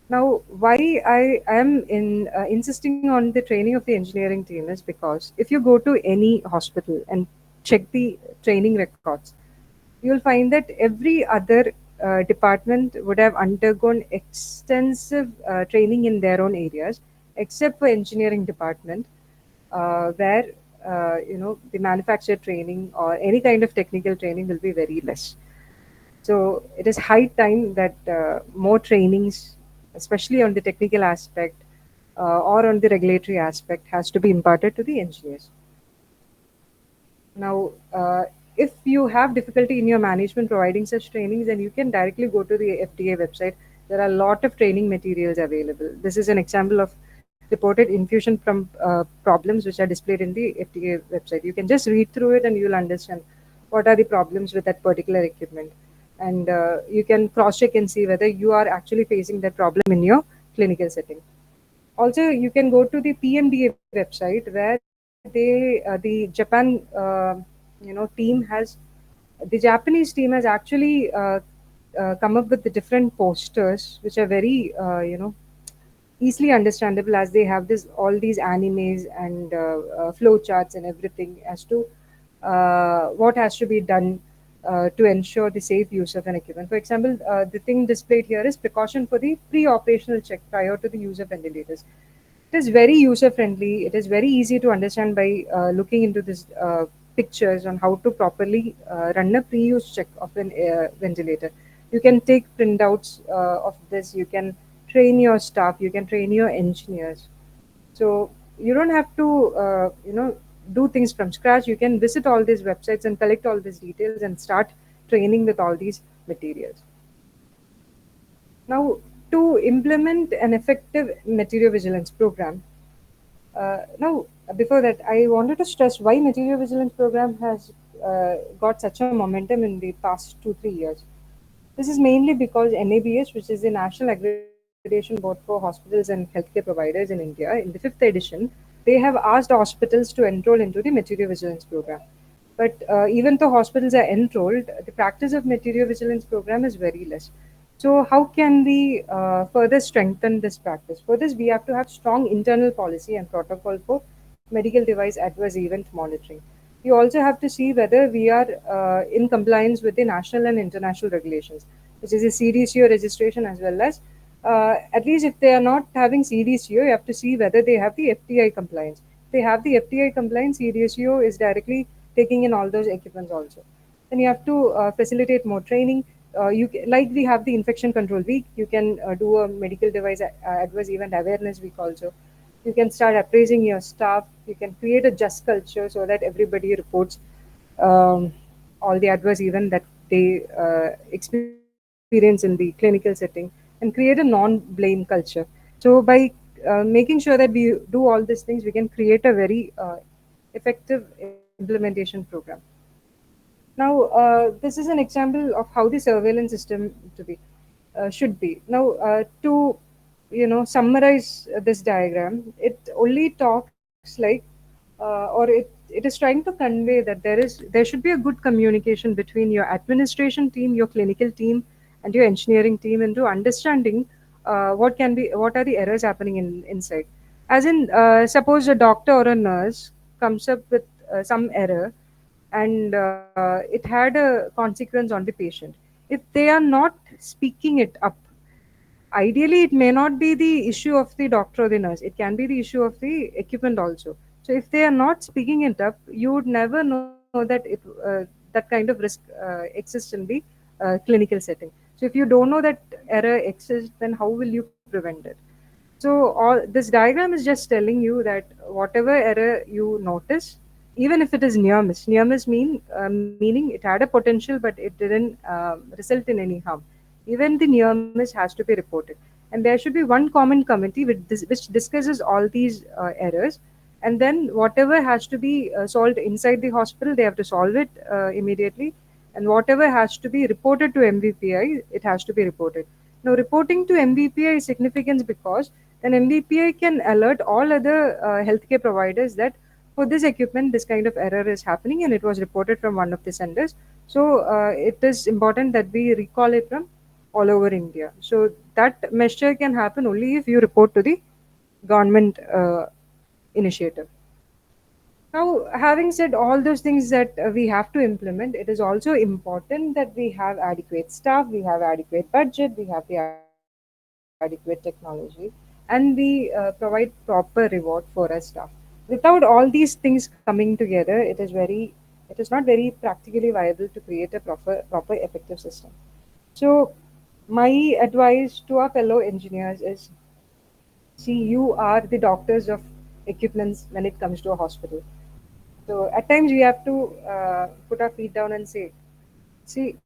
Now, why I am insisting on the training of the engineering team is because if you go to any hospital and check the training records, you'll find that every other department would have undergone extensive training in their own areas, except for engineering department, where the manufacturer training or any kind of technical training will be very less. So it is high time that more trainings, especially on the technical aspect or on the regulatory aspect, has to be imparted to the engineers. Now, if you have difficulty in your management providing such trainings, then you can directly go to the FDA website. There are a lot of training materials available. This is an example of reported infusion from problems which are displayed in the FDA website. You can just read through it and you'll understand what are the problems with that particular equipment. And you can cross check and see whether you are actually facing that problem in your clinical setting. Also, you can go to the PMDA website where the Japan team has the Japanese team has actually come up with the different posters which are very easily understandable, as they have this all these animes and flow charts and everything as to what has to be done to ensure the safe use of an equipment. For example, the thing displayed here is precaution for the pre-operational check prior to the use of ventilators. It is very user friendly. It is very easy to understand by looking into this pictures on how to properly run a pre-use check of an ventilator. You can take printouts of this. You can train your staff. You can train your engineers. So you don't have to do things from scratch. You can visit all these websites and collect all these details and start training with all these materials. Now, to implement an effective material vigilance program, now before that, I wanted to stress why material vigilance program has got such a momentum in the past 2-3 years. This is mainly because NABH, which is the National Accreditation Board for Hospitals and Healthcare Providers in India, in the fifth edition, they have asked hospitals to enroll into the material vigilance program. But even though hospitals are enrolled, the practice of material vigilance program is very less. So, how can we further strengthen this practice? For this, we have to have strong internal policy and protocol for medical device adverse event monitoring. We also have to see whether we are in compliance with the national and international regulations, which is a CDCO registration, as well as at least if they are not having CDCO, you have to see whether they have the FTI compliance. If they have the FTI compliance, CDCO is directly taking in all those equipments also. Then you have to facilitate more training. Like we have the infection control week, you can do a medical device adverse event awareness week also. You can start appraising your staff. You can create a just culture so that everybody reports um, all the adverse event that they experience in the clinical setting, and create a non-blame culture. So by making sure that we do all these things, we can create a very effective implementation program. Now, this is an example of how the surveillance system to be should be. Now, to summarize this diagram, it only talks like, or it is trying to convey that there should be a good communication between your administration team, your clinical team, and your engineering team into understanding what are the errors happening inside. As in, suppose a doctor or a nurse comes up with some error, and it had a consequence on the patient. If they are not speaking it up, ideally it may not be the issue of the doctor or the nurse, it can be the issue of the equipment also. So if they are not speaking it up, you would never know that that kind of risk exists in the clinical setting. So if you don't know that error exists, then how will you prevent it? So all this diagram is just telling you that whatever error you notice, even if it is near miss meaning it had a potential but it didn't result in any harm. Even the near miss has to be reported, and there should be one common committee which discusses all these errors, and then whatever has to be solved inside the hospital, they have to solve it immediately, and whatever has to be reported to MVPI, it has to be reported. Now, reporting to MVPI is significant because then MVPI can alert all other healthcare providers that for this equipment, this kind of error is happening and it was reported from one of the senders. So, it is important that we recall it from all over India. So, that measure can happen only if you report to the government initiative. Now, having said all those things that we have to implement, it is also important that we have adequate staff, we have adequate budget, we have the adequate technology, and we provide proper reward for our staff. Without all these things coming together, it is not very practically viable to create a proper effective system. So, my advice to our fellow engineers is, see, you are the doctors of equipments when it comes to a hospital. So at times we have to put our feet down and say, see,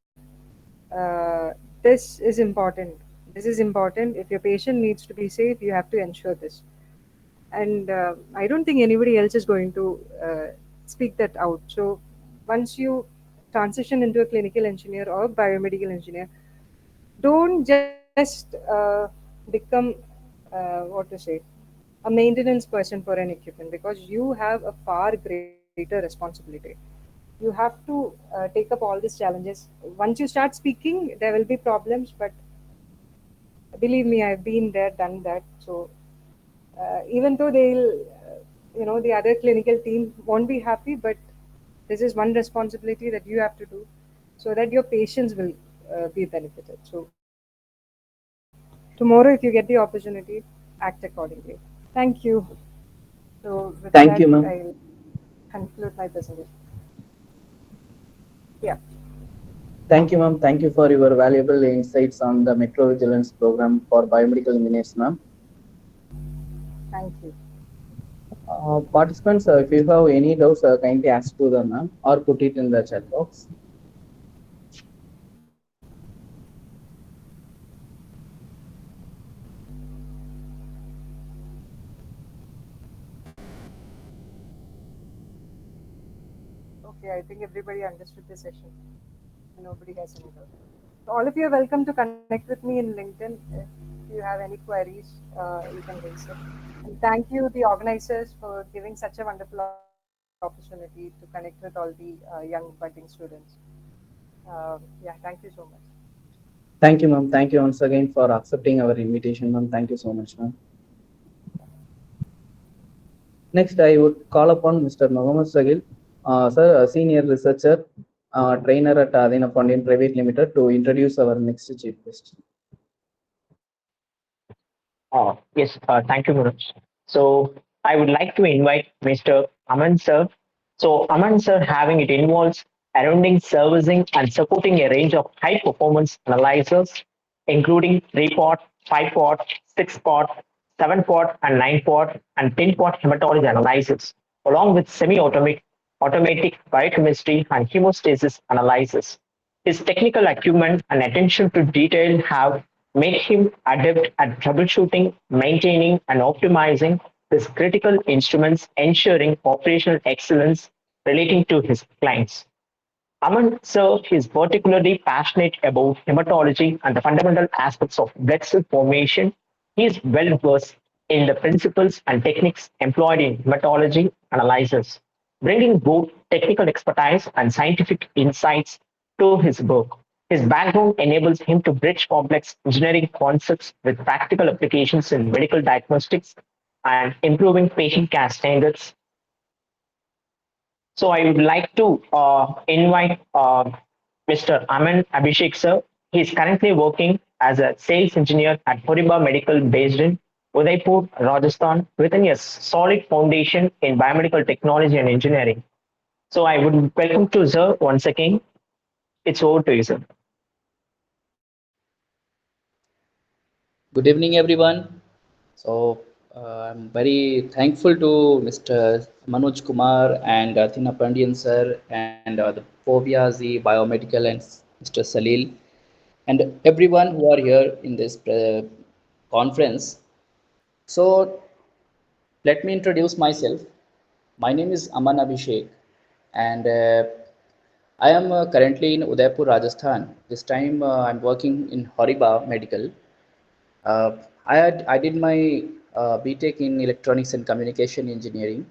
this is important. This is important. If your patient needs to be safe, you have to ensure this. And I don't think anybody else is going to speak that out. So once you transition into a clinical engineer or biomedical engineer, don't just become what to say, a maintenance person for an equipment, because you have a far greater responsibility. You have to take up all these challenges. Once you start speaking, there will be problems, but believe me, I've been there, done that. So even though the other clinical team won't be happy, but this is one responsibility that you have to do so that your patients will be benefited. So tomorrow, if you get the opportunity, act accordingly. Thank you. So with that, Thank you, I'll ma'am. conclude my presentation. Yeah, Thank you, ma'am. Thank you for your valuable insights on the Metro Vigilance program for biomedical engineers, ma'am. thank you. Participants, if you have any doubts, kindly ask to the ma'am or put it in the chat box. Okay, I think everybody understood the session. Nobody has any doubt. So all of you are welcome to connect with me in LinkedIn. If you have any queries, you can raise it. And thank you, the organizers, for giving such a wonderful opportunity to connect with all the young budding students. Yeah, thank you so much. Thank you, ma'am. Thank you once again for accepting our invitation, ma'am. Thank you so much, ma'am. Next, I would call upon Mr. Mohammed Sagil, sir, a senior researcher, trainer at ATHEENAPANDIAN Private Limited, to introduce our next chief guest. Yes, thank you, Manoj. So I would like to invite Mr. Aman sir. So Aman sir, having it involves surrounding, servicing, and supporting a range of high performance analyzers, including 3-pot, 5-pot, 6-pot, 7-pot, and 9-pot, and 10-pot hematology analyzers, along with automatic biochemistry and hemostasis analyzers. His technical acumen and attention to detail have made him adept at troubleshooting, maintaining, and optimizing these critical instruments, ensuring operational excellence relating to his clients. Aman sir is particularly passionate about hematology and the fundamental aspects of blood cell formation. He is well versed in the principles and techniques employed in hematology analysis, bringing both technical expertise and scientific insights to his work. His background enables him to bridge complex engineering concepts with practical applications in medical diagnostics and improving patient care standards. So I would like to invite Mr. Aman Abhishek sir. He is currently working as a sales engineer at Biomedical based in Udaipur, Rajasthan, within a solid foundation in biomedical technology and engineering. So I would welcome to sir once again. It's over to you, sir. Good evening, everyone. So I'm very thankful to Mr. Manoj Kumar and ATHEENAPANDIAN sir and the Phobiazi Biomedical and Mr. Salil and everyone who are here in this conference. So let me introduce myself. My name is Aman Abhishek and I am currently in Udaipur, Rajasthan. This time I'm working in Horiba Medical. Uh, I did my BTech in Electronics and Communication Engineering,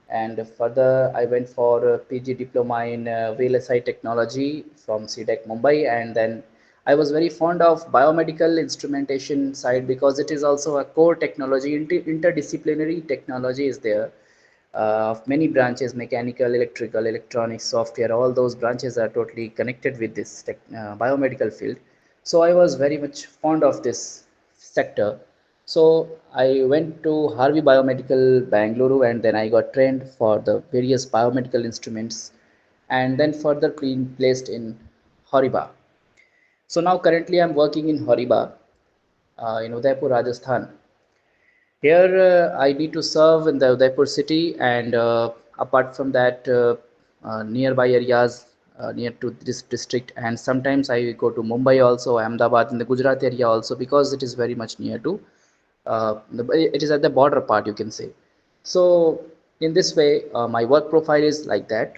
and further I went for a PG diploma in VLSI Technology from CDEC Mumbai, and then I was very fond of biomedical instrumentation side because it is also a core technology. Interdisciplinary technology is there of many branches: mechanical, electrical, electronics, software. All those branches are totally connected with this biomedical field. So I was very much fond of this sector. So I went to Harvey Biomedical Bangalore, and then I got trained for the various biomedical instruments, and then further being placed in Horiba. So now currently I'm working in Horiba in Udaipur, Rajasthan. Here, I need to serve in the Udaipur city, and apart from that, nearby areas near to this district, and sometimes I go to Mumbai also, Ahmedabad in the Gujarat area also, because it is very much near to. It is at the border part, you can say. So, in this way, my work profile is like that.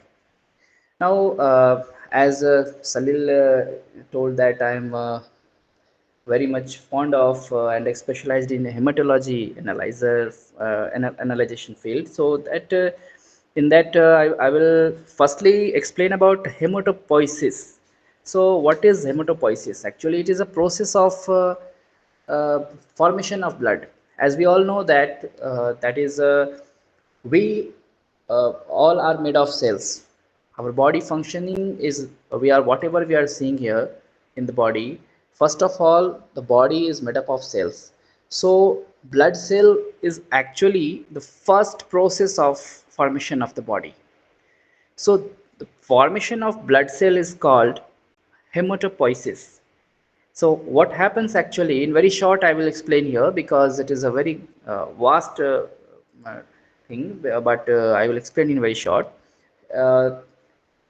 Now, as Salil told that I am very much fond of and specialized in hematology analyzer analyzation field. So that in that I will firstly explain about hematopoiesis. So what is hematopoiesis? Actually, it is a process of formation of blood. As we all know that that is we all are made of cells. Our body functioning is we are whatever we are seeing here in the body. First of all, the body is made up of cells. So blood cell is actually the first process of formation of the body. So the formation of blood cell is called hematopoiesis. So what happens actually, in very short, I will explain here because it is a very vast uh, thing, but I will explain in very short. Uh,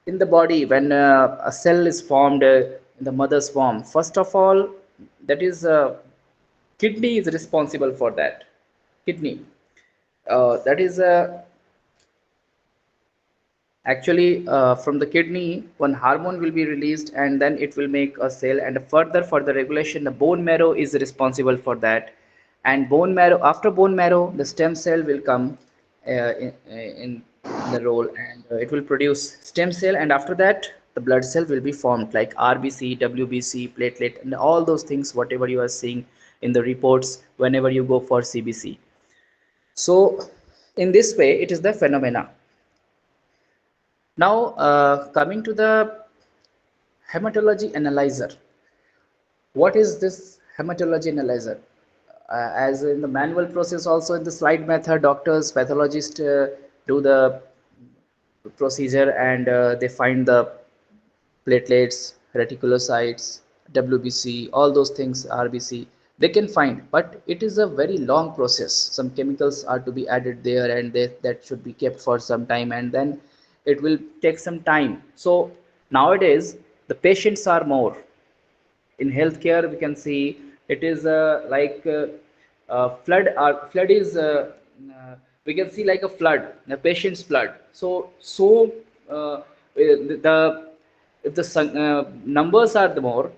in the body, when a cell is formed in the mother's womb, first of all, that is kidney is responsible for that. Kidney. That is actually from the kidney one hormone will be released, and then it will make a cell, and further for the regulation the bone marrow is responsible for that. And bone marrow, after bone marrow the stem cell will come in the role, and it will produce stem cell, and after that the blood cell will be formed like RBC, WBC, platelet, and all those things whatever you are seeing in the reports whenever you go for CBC. So in this way it is the phenomena. Now, coming to the hematology analyzer. What is this hematology analyzer? As in the manual process, also in the slide method, doctors, pathologists do the procedure, and they find the platelets, reticulocytes, WBC, all those things, RBC, they can find, but it is a very long process. Some chemicals are to be added there, and that should be kept for some time, and then it will take some time. So nowadays, the patients are more in healthcare. We can see it is flood is we can see like a flood, the patient's flood. So the if the numbers are the more,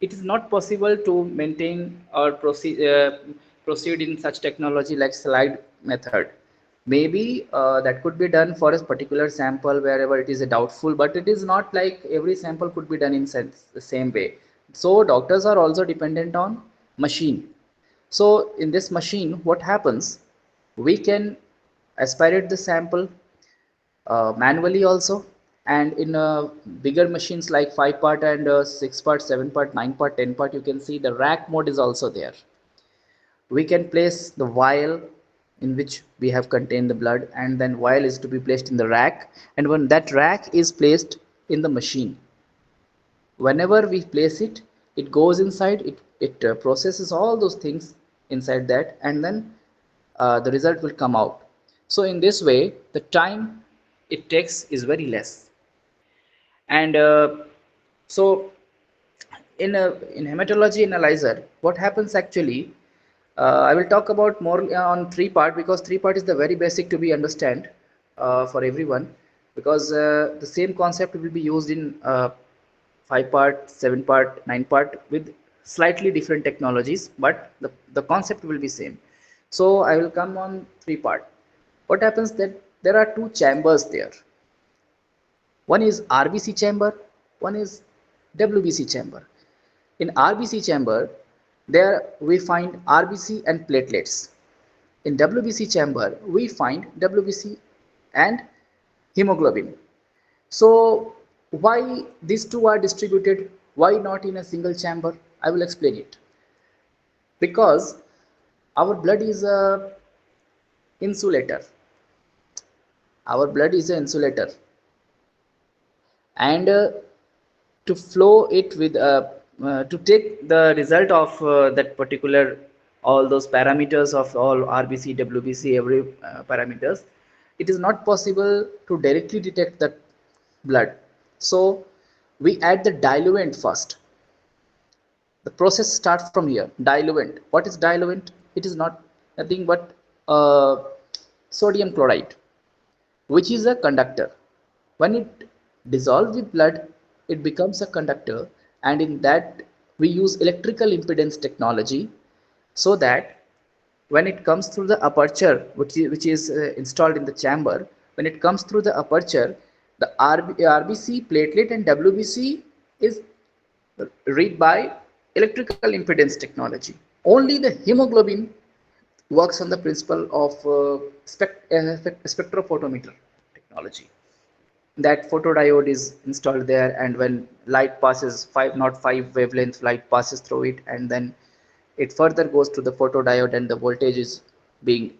it is not possible to maintain or proceed in such technology like slide method. Maybe that could be done for a particular sample wherever it is a doubtful, but it is not like every sample could be done in the same way. So doctors are also dependent on machine. So in this machine, what happens? We can aspirate the sample manually also, and in bigger machines like 5 part and 6 part, 7 part, 9 part, 10 part, you can see the rack mode is also there. We can place the vial in which we have contained the blood, and then vial is to be placed in the rack, and when that rack is placed in the machine, whenever we place it, it goes inside, it processes all those things inside that, and then the result will come out. So in this way, the time it takes is very less. And so in hematology analyzer, what happens actually? I will talk about more on three part, because three part is the very basic to be understand for everyone, because the same concept will be used in 5 part, 7 part, 9 part with slightly different technologies, but the concept will be same. So I will come on 3 part. What happens that there are two chambers there. One is RBC chamber, one is WBC chamber. In RBC chamber, there we find RBC and platelets. In WBC chamber, we find WBC and hemoglobin. So why these two are distributed? Why not in a single chamber? I will explain it. Because our blood is a insulator. Our blood is an insulator, and to flow it with to take the result of that particular all those parameters of all RBC, WBC, every parameters, it is not possible to directly detect that blood. So we add the diluent first. The process starts from here. Diluent. What is diluent? It is not nothing but sodium chloride, which is a conductor. When it dissolves with blood, it becomes a conductor, and in that we use electrical impedance technology, so that when it comes through the aperture, which is installed in the chamber, when it comes through the aperture, the RBC, platelet, and WBC is read by electrical impedance technology. Only the hemoglobin works on the principle of spectrophotometer technology. That photodiode is installed there, and when light passes 505 wavelength light passes through it, and then it further goes to the photodiode, and the voltage is being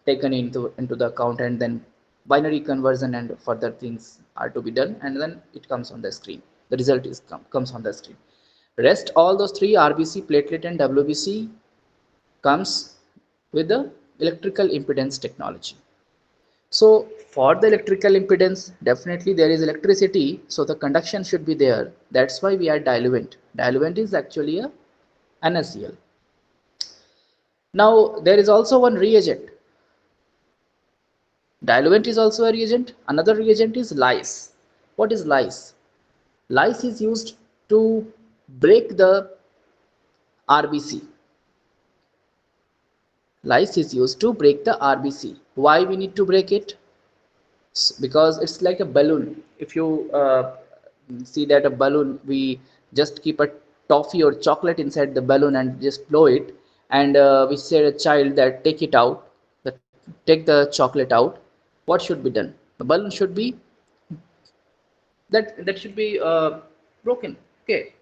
taken into the account, and then binary conversion and further things are to be done, and then it comes on the screen. The result is comes on the screen. Rest all those three, RBC, platelet, and WBC, comes with the electrical impedance technology. So for the electrical impedance, definitely there is electricity, so the conduction should be there. That's why we add diluent. Diluent is actually a NaCl. Now there is also one reagent. Diluent is also a reagent. Another reagent is lyse. What is lyse? Lyse is used to break the RBC. Lyse is used to break the RBC. Why we need to break it? Because it's like a balloon. If you see that a balloon, we just keep a toffee or chocolate inside the balloon and just blow it, and we say a child that take it out, that take the chocolate out. What should be done? The balloon should be that should be broken. Okay.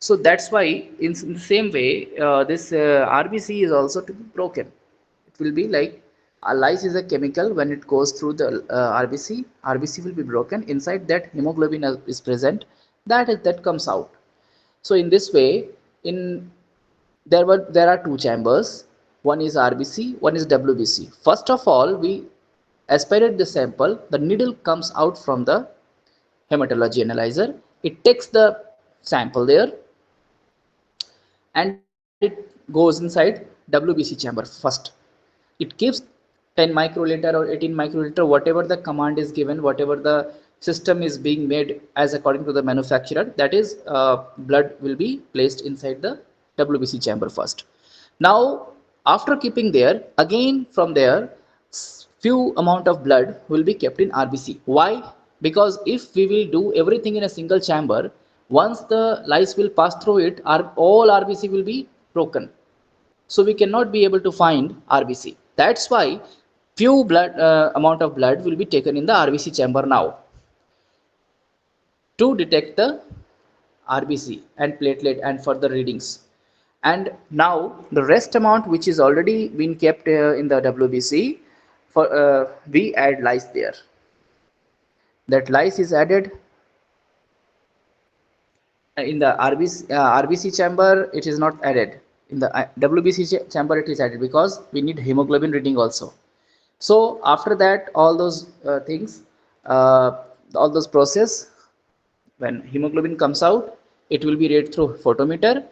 So that's why in the same way, this RBC is also to be broken. It will be like a lyse is a chemical. When it goes through the RBC will be broken. Inside that hemoglobin is present. That comes out. So in this way, there are two chambers. One is RBC, one is WBC. First of all, we aspirate the sample. The needle comes out from the hematology analyzer. It takes the sample there, and it goes inside WBC chamber first. It keeps 10 microliter or 18 microliter, whatever the command is given, whatever the system is being made as according to the manufacturer, that is blood will be placed inside the WBC chamber first. Now after keeping there, again from there few amount of blood will be kept in RBC. Why? Because if we will do everything in a single chamber, once the lyse will pass through it, all RBC will be broken. So we cannot be able to find RBC. That's why few blood amount of blood will be taken in the RBC chamber now to detect the RBC and platelet and further readings. And now the rest amount which is already been kept in the WBC, for we add lyse there. That lyse is added in the RBC chamber. It is not added in the WBC chamber it is added because we need hemoglobin reading also. So after that, all those things, all those process, when hemoglobin comes out, it will be read through photometer,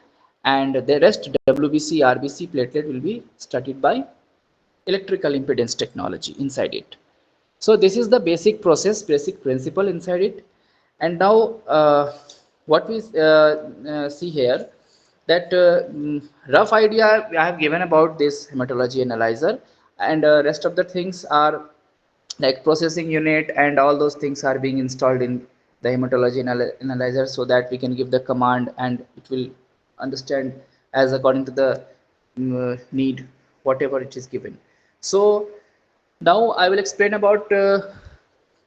and the rest WBC, RBC, platelet will be studied by electrical impedance technology inside it. So this is the basic process, basic principle inside it. And now what we see here, that rough idea I have given about this hematology analyzer, and rest of the things are like processing unit and all those things are being installed in the hematology analyzer, so that we can give the command and it will understand as according to the need whatever it is given. So now I will explain about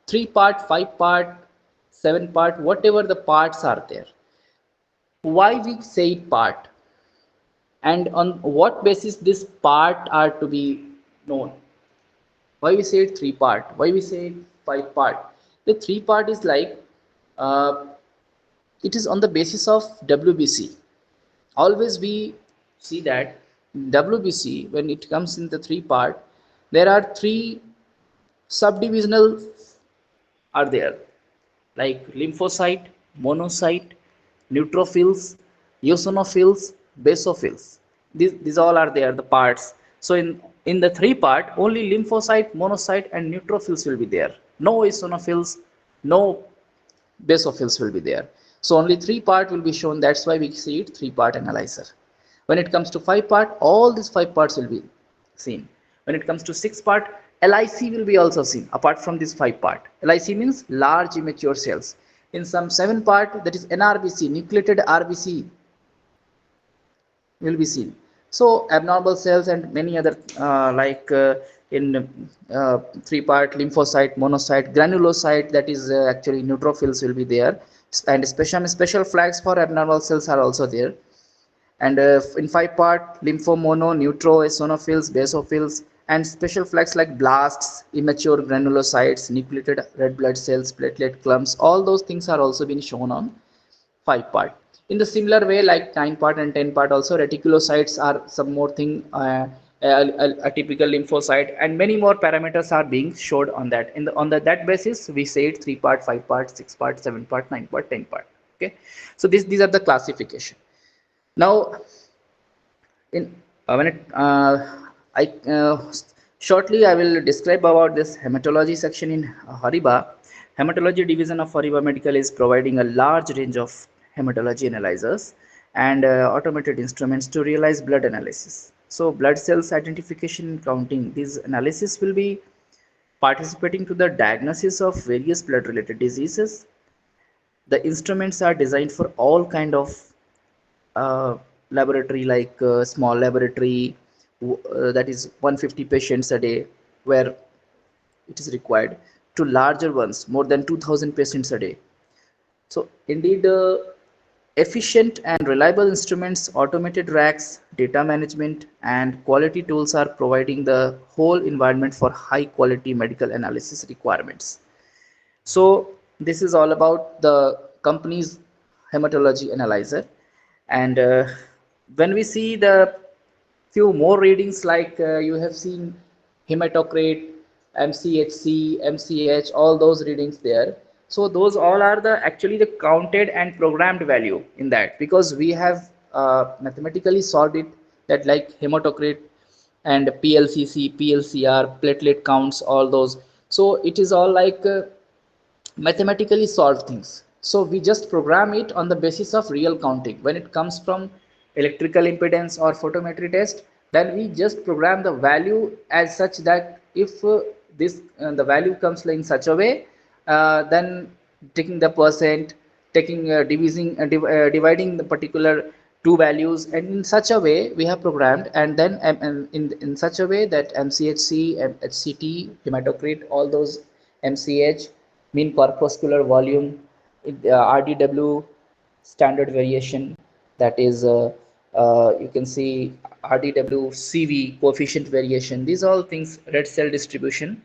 3 part, 5 part, 7 part, whatever the parts are there, why we say it part, and on what basis this part are to be known. Why we say it 3 part, why we say it 5 part? The 3 part is like uh, it is on the basis of WBC. Always we see that WBC, when it comes in the 3 part, there are 3 subdivisional are there, like lymphocyte, monocyte, neutrophils, eosinophils, basophils. These all are there, the parts. So in the 3 part, only lymphocyte, monocyte, and neutrophils will be there. No eosinophils, no basophils will be there. So only 3 part will be shown. That's why we see it 3 part analyzer. When it comes to 5 part, all these 5 parts will be seen. When it comes to 6 part, LIC will be also seen apart from this 5 part. LIC means large immature cells. In some 7 part, that is NRBC, nucleated RBC will be seen. So abnormal cells and many other in 3 part, lymphocyte, monocyte, granulocyte, that is actually neutrophils will be there, and special flags for abnormal cells are also there. And in 5 part, lymphomono, neutro, eosinophils, basophils, and special flags like blasts, immature granulocytes, nucleated red blood cells, platelet clumps, all those things are also being shown on 5 part. In the similar way, like 9 part and 10 part also, reticulocytes are some more thing, a typical lymphocyte, and many more parameters are being showed on that. That basis, we say it 3 part, 5 part, 6 part, 7 part, 9 part, 10 part. Okay, so these are the classification. Now, in when it I shortly I will describe about this hematology section in Hariba. Hematology division of Hariba Medical is providing a large range of hematology analyzers and automated instruments to realize blood analysis. So blood cells identification and counting. These analysis will be participating to the diagnosis of various blood related diseases. The instruments are designed for all kind of laboratory, like small laboratory that is 150 patients a day where it is required, to larger ones more than 2000 patients a day. So indeed efficient and reliable instruments, automated racks, data management, and quality tools are providing the whole environment for high quality medical analysis requirements. So this is all about the company's hematology analyzer. And when we see the few more readings, like you have seen hematocrit, MCHC, MCH, all those readings there. So those all are the actually the counted and programmed value in that, because we have mathematically solved it, that like hematocrit and PLCC, PLCR, platelet counts, all those. So it is all like mathematically solved things. So we just program it on the basis of real counting. When it comes from electrical impedance or photometry test, then we just program the value as such that if this the value comes in such a way, then taking the percent, taking dividing the particular two values, and in such a way we have programmed, and then in such a way that MCHC, HCT, hematocrit, all those, MCH, mean corpuscular volume, RDW, standard variation, that is you can see RDW, CV, coefficient variation, these all things, red cell distribution,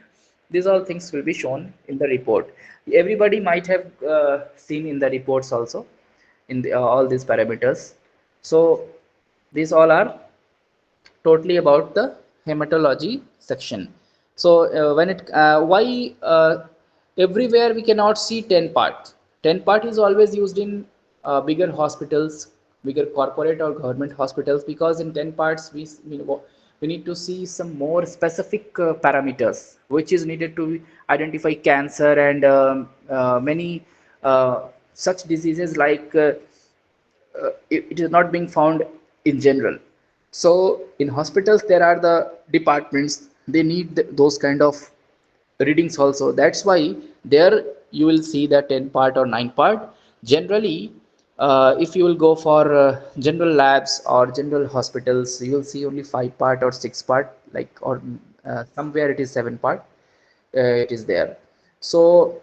these all things will be shown in the report. Everybody might have seen in the reports also in all these parameters. So These all are totally about the hematology section. So when it why everywhere we cannot see 10 part. 10 part is always used in bigger hospitals, bigger corporate or government hospitals, because in 10 parts we need to see some more specific parameters which is needed to identify cancer and many such diseases like it is not being found in general. So in hospitals there are the departments, they need those kind of readings also. That's why there you will see the 10 part or 9 part. Generally if you will go for general labs or general hospitals, you will see only 5 part or 6 part, like, or somewhere it is 7 part, it is there. So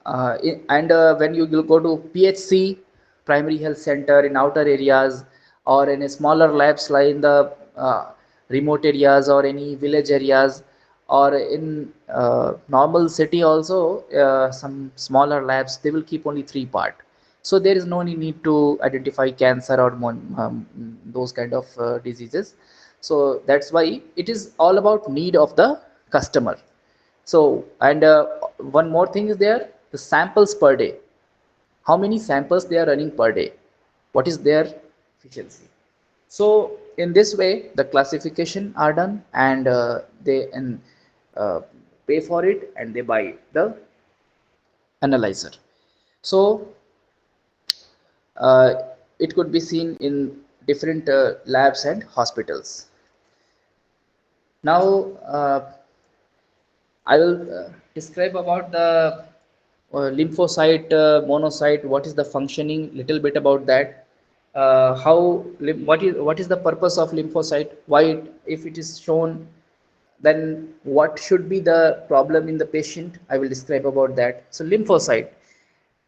and when you will go to PHC, primary health center in outer areas, or in a smaller labs like in the remote areas or any village areas, or in normal city also, some smaller labs, they will keep only 3 part. So there is no need to identify cancer or those kind of diseases. So that's why it is all about need of the customer. So, and one more thing is there, the samples per day. How many samples they are running per day? What is their efficiency? So, in this way, the classification are done, and they uh, pay for it, and they buy the analyzer. So, uh, it could be seen in different labs and hospitals. Now, I will describe about the lymphocyte, monocyte. What is the functioning? Little bit about that. What is the purpose of lymphocyte? Why if it is shown, then what should be the problem in the patient? I will describe about that. So lymphocyte.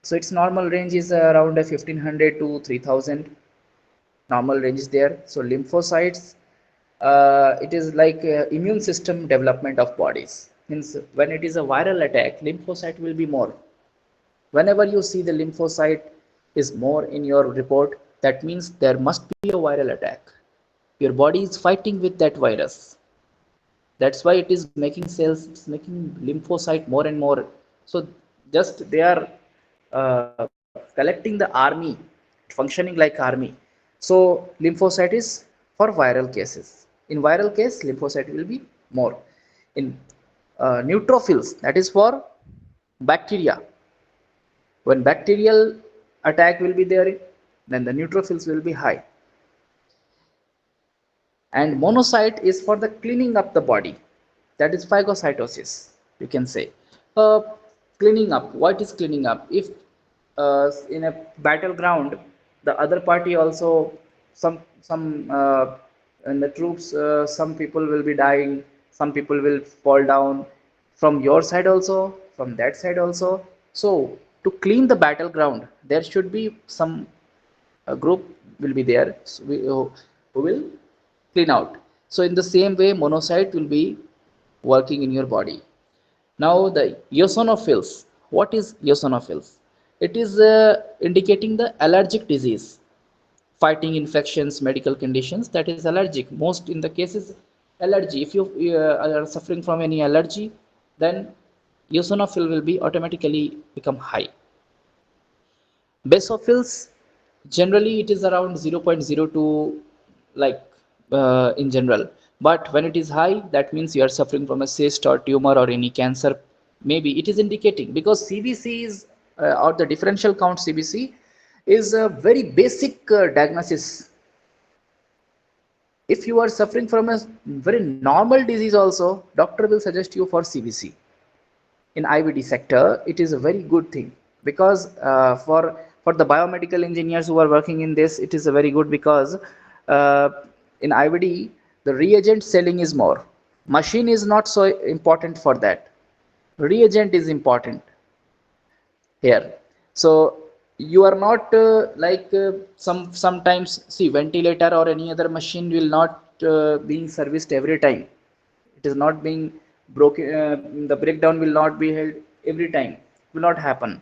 So its normal range is around 1500 to 3000. Normal range is there. So lymphocytes, it is like immune system development of bodies. Means when it is a viral attack, lymphocyte will be more. Whenever you see the lymphocyte is more in your report, that means there must be a viral attack. Your body is fighting with that virus. That's why it is making cells, it's making lymphocyte more and more. So just they are collecting the army, functioning like army. So lymphocyte is for viral cases. In viral case, lymphocyte will be more. In neutrophils, that is for bacteria. When bacterial attack will be there, then the neutrophils will be high. And monocyte is for the cleaning up the body, that is phagocytosis, you can say. Cleaning up, what is cleaning up? If in a battleground the other party also, some in the troops, some people will be dying, some people will fall down, from your side also, from that side also. So to clean the battleground, there should be some group will be there, so who will clean out. So in the same way, monocyte will be working in your body. Now the eosinophils. What is eosinophils? It is indicating the allergic disease, fighting infections, medical conditions, that is allergic. Most in the cases allergy. If you are suffering from any allergy, then eosinophil will be automatically become high. Basophils, generally it is around 0.02, like in general. But when it is high, that means you are suffering from a cyst or tumor or any cancer. Maybe it is indicating, because CBC is or the differential count CBC is a very basic diagnosis. If you are suffering from a very normal disease also, doctor will suggest you for CBC. In IVD sector, it is a very good thing, because for the biomedical engineers who are working in this, it is a very good, because in IVD the reagent selling is more. Machine is not so important for that. Reagent is important here. So you are not sometimes see ventilator or any other machine will not being serviced every time. It is not being broken, the breakdown will not be held every time, will not happen.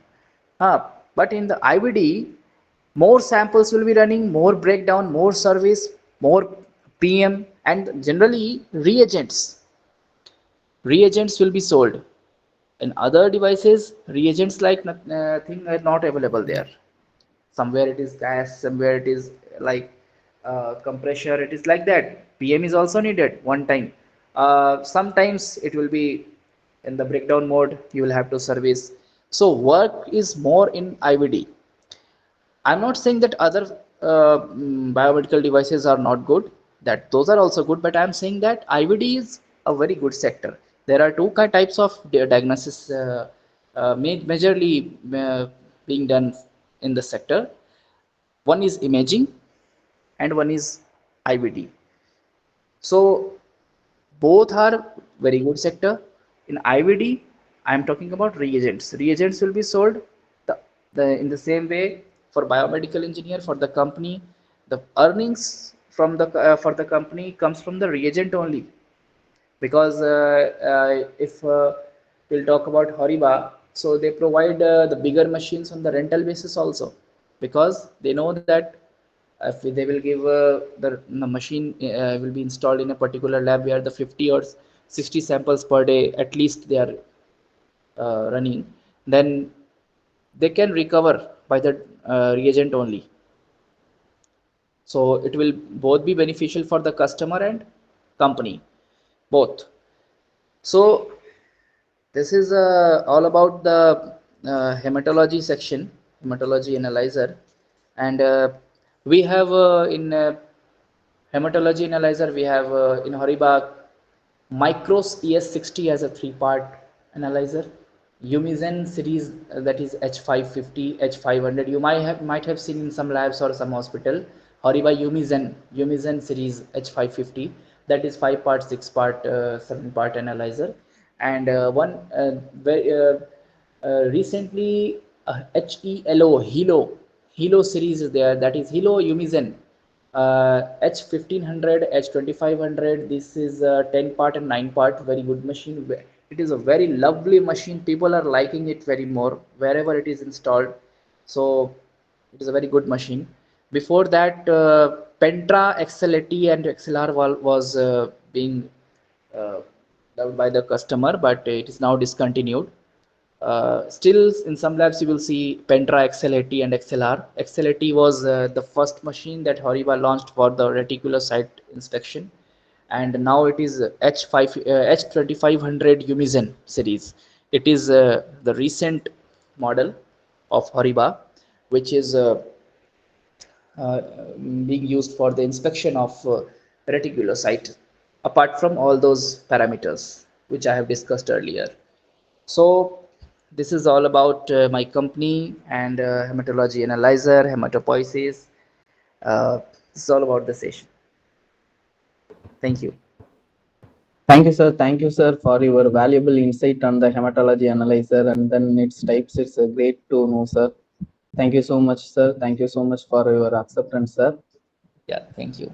But in the IVD, More samples will be running, more breakdown, more service, more PM, and generally reagents will be sold. In other devices, reagents like thing are not available there. Somewhere it is gas, somewhere it is like compressor, it is like that. PM is also needed one time. Sometimes it will be in the breakdown mode, you will have to service. So work is more in IVD. I'm not saying that other biomedical devices are not good, that those are also good, but I'm saying that IVD is a very good sector. There are two types of diagnosis majorly being done in the sector. One is imaging and one is IVD. So both are very good sector. In IVD, I am talking about reagents. Reagents will be sold in the same way for biomedical engineer for the company. The earnings from the for the company comes from the reagent only, because if we'll talk about Horiba, so they provide the bigger machines on the rental basis also, because they know that if they will give the machine will be installed in a particular lab where the 50 or 60 samples per day at least they are running, then they can recover by the reagent only. So it will both be beneficial for the customer and company, both. So this is all about the hematology section, hematology analyzer, and we have in hematology analyzer we have in Horibag Micros ES60 as a three-part analyzer. Umizen series, that is H550, H500. You might have seen in some labs or some hospital. Horiba Umizen series H550. That is 5-part, 6-part, 7-part analyzer. And one very recently Hilo series is there. That is Hilo Umizen H1500, H2500. This is 10 part and 9 part, very good machine. It is a very lovely machine. People are liking it very more wherever it is installed. So it is a very good machine. Before that, Pentra XLAT and XLR was being uh, loved by the customer, but it is now discontinued. Still, in some labs, you will see Pentra XLAT and XLR. XLAT was the first machine that Horiba launched for the reticulocyte inspection, and now it is H2500 Umizen series. It is the recent model of Horiba, which is uh, being used for the inspection of reticulocyte, apart from all those parameters which I have discussed earlier. So this is all about my company and hematology analyzer, hematopoiesis. This is all about the session. Thank you. Thank you, sir. Thank you, sir, for your valuable insight on the hematology analyzer and then its types. It's great to know, sir. Thank you so much, sir. Thank you so much for your acceptance, sir. Yeah, thank you.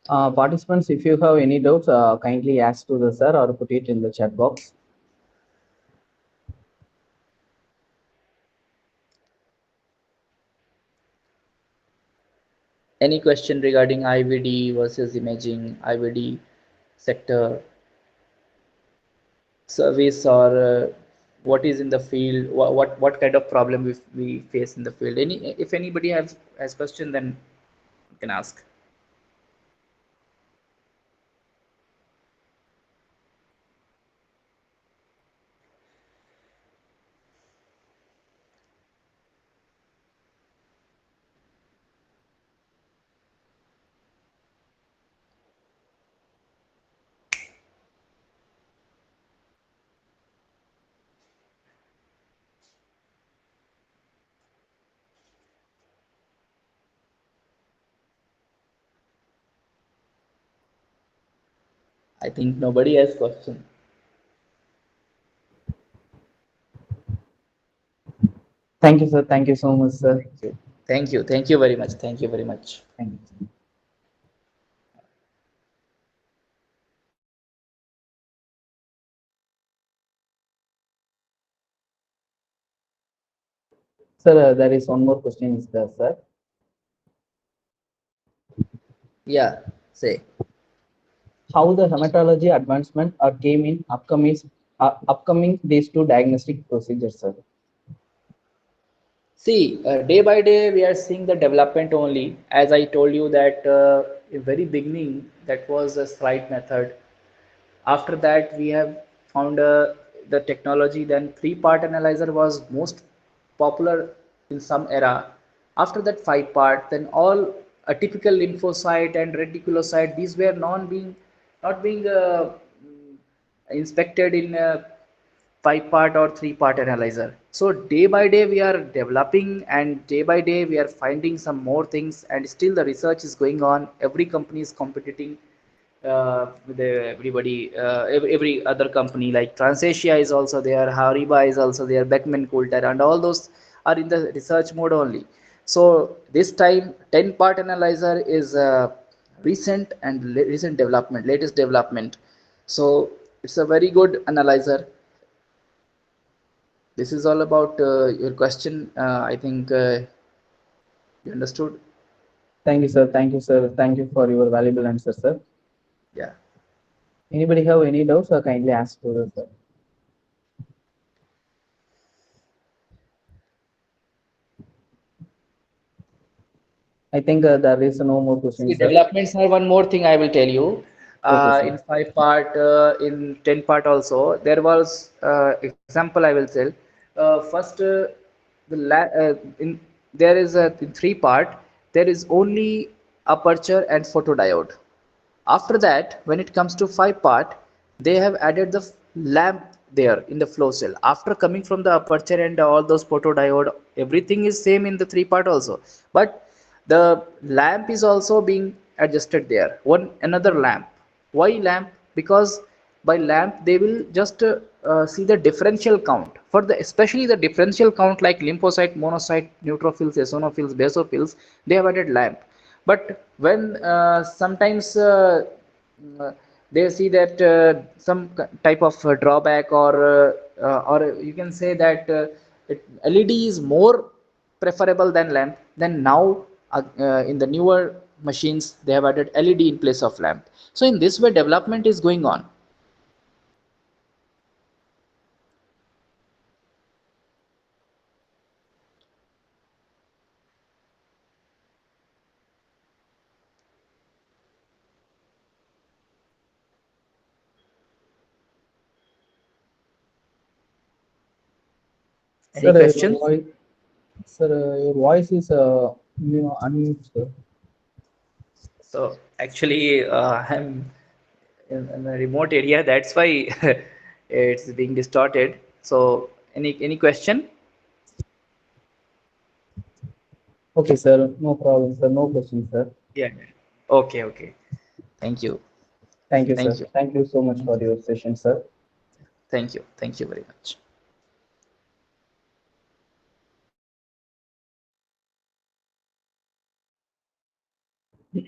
Participants, if you have any doubts, kindly ask to the sir or put it in the chat box. Any question regarding IVD versus imaging, IVD sector, service, or what is in the field, what kind of problem we face in the field? If anybody has question, then you can ask. I think nobody has question. Thank you, sir. Thank you so much, sir. Thank you. Thank you. Thank you very much. Thank you very much. Thank you. Sir, there is one more question, is there, sir? Yeah, say. How the hematology advancement are came in upcoming days to diagnostic procedures, sir. See, day by day we are seeing the development only. As I told you that in very beginning that was a slide method. After that we have found the technology. Then three-part analyzer was most popular in some era. After that five-part, then all a typical lymphocyte and reticulocyte. These were not being inspected in five-part or three-part analyzer. So day by day we are developing, and day by day we are finding some more things, and still the research is going on. Every company is competing with everybody, every other company like Transasia is also there, Hariba is also there, Beckman Coulter, and all those are in the research mode only. So this time 10-part analyzer is recent development, latest development. So it's a very good analyzer. This is all about your question. I think you understood. Thank you, sir. Thank you, sir. Thank you for your valuable answer, sir. Yeah. Anybody have any doubts or kindly ask to the sir. I think there is no more See, questions, sir. developments are one more thing I will tell you. Okay, In sir. five-part, in 10-part also, there was example I will tell. First, in there is a in three-part. There is only aperture and photodiode. After that, when it comes to five-part, they have added the lamp there in the flow cell. After coming from the aperture and all those photodiode, everything is same in the three-part also. But the lamp is also being adjusted there. One another lamp. Why lamp? Because by lamp they will just see the differential count for the especially the differential count like lymphocyte, monocyte, neutrophils, eosinophils, basophils. They have added lamp. But when sometimes they see that some type of drawback, or you can say that LED is more preferable than lamp, then now in the newer machines they have added LED in place of lamp. So in this way development is going on. Any Sir, questions? your voice is unmute, sir. So actually I'm in a remote area, that's why it's being distorted. So any question? Okay, sir. No problem, sir. No question, sir. Yeah. Okay, okay. Thank you. Thank you, Thank sir. you. Thank you so much Thank for you. your session, sir. Thank you. Thank you very much.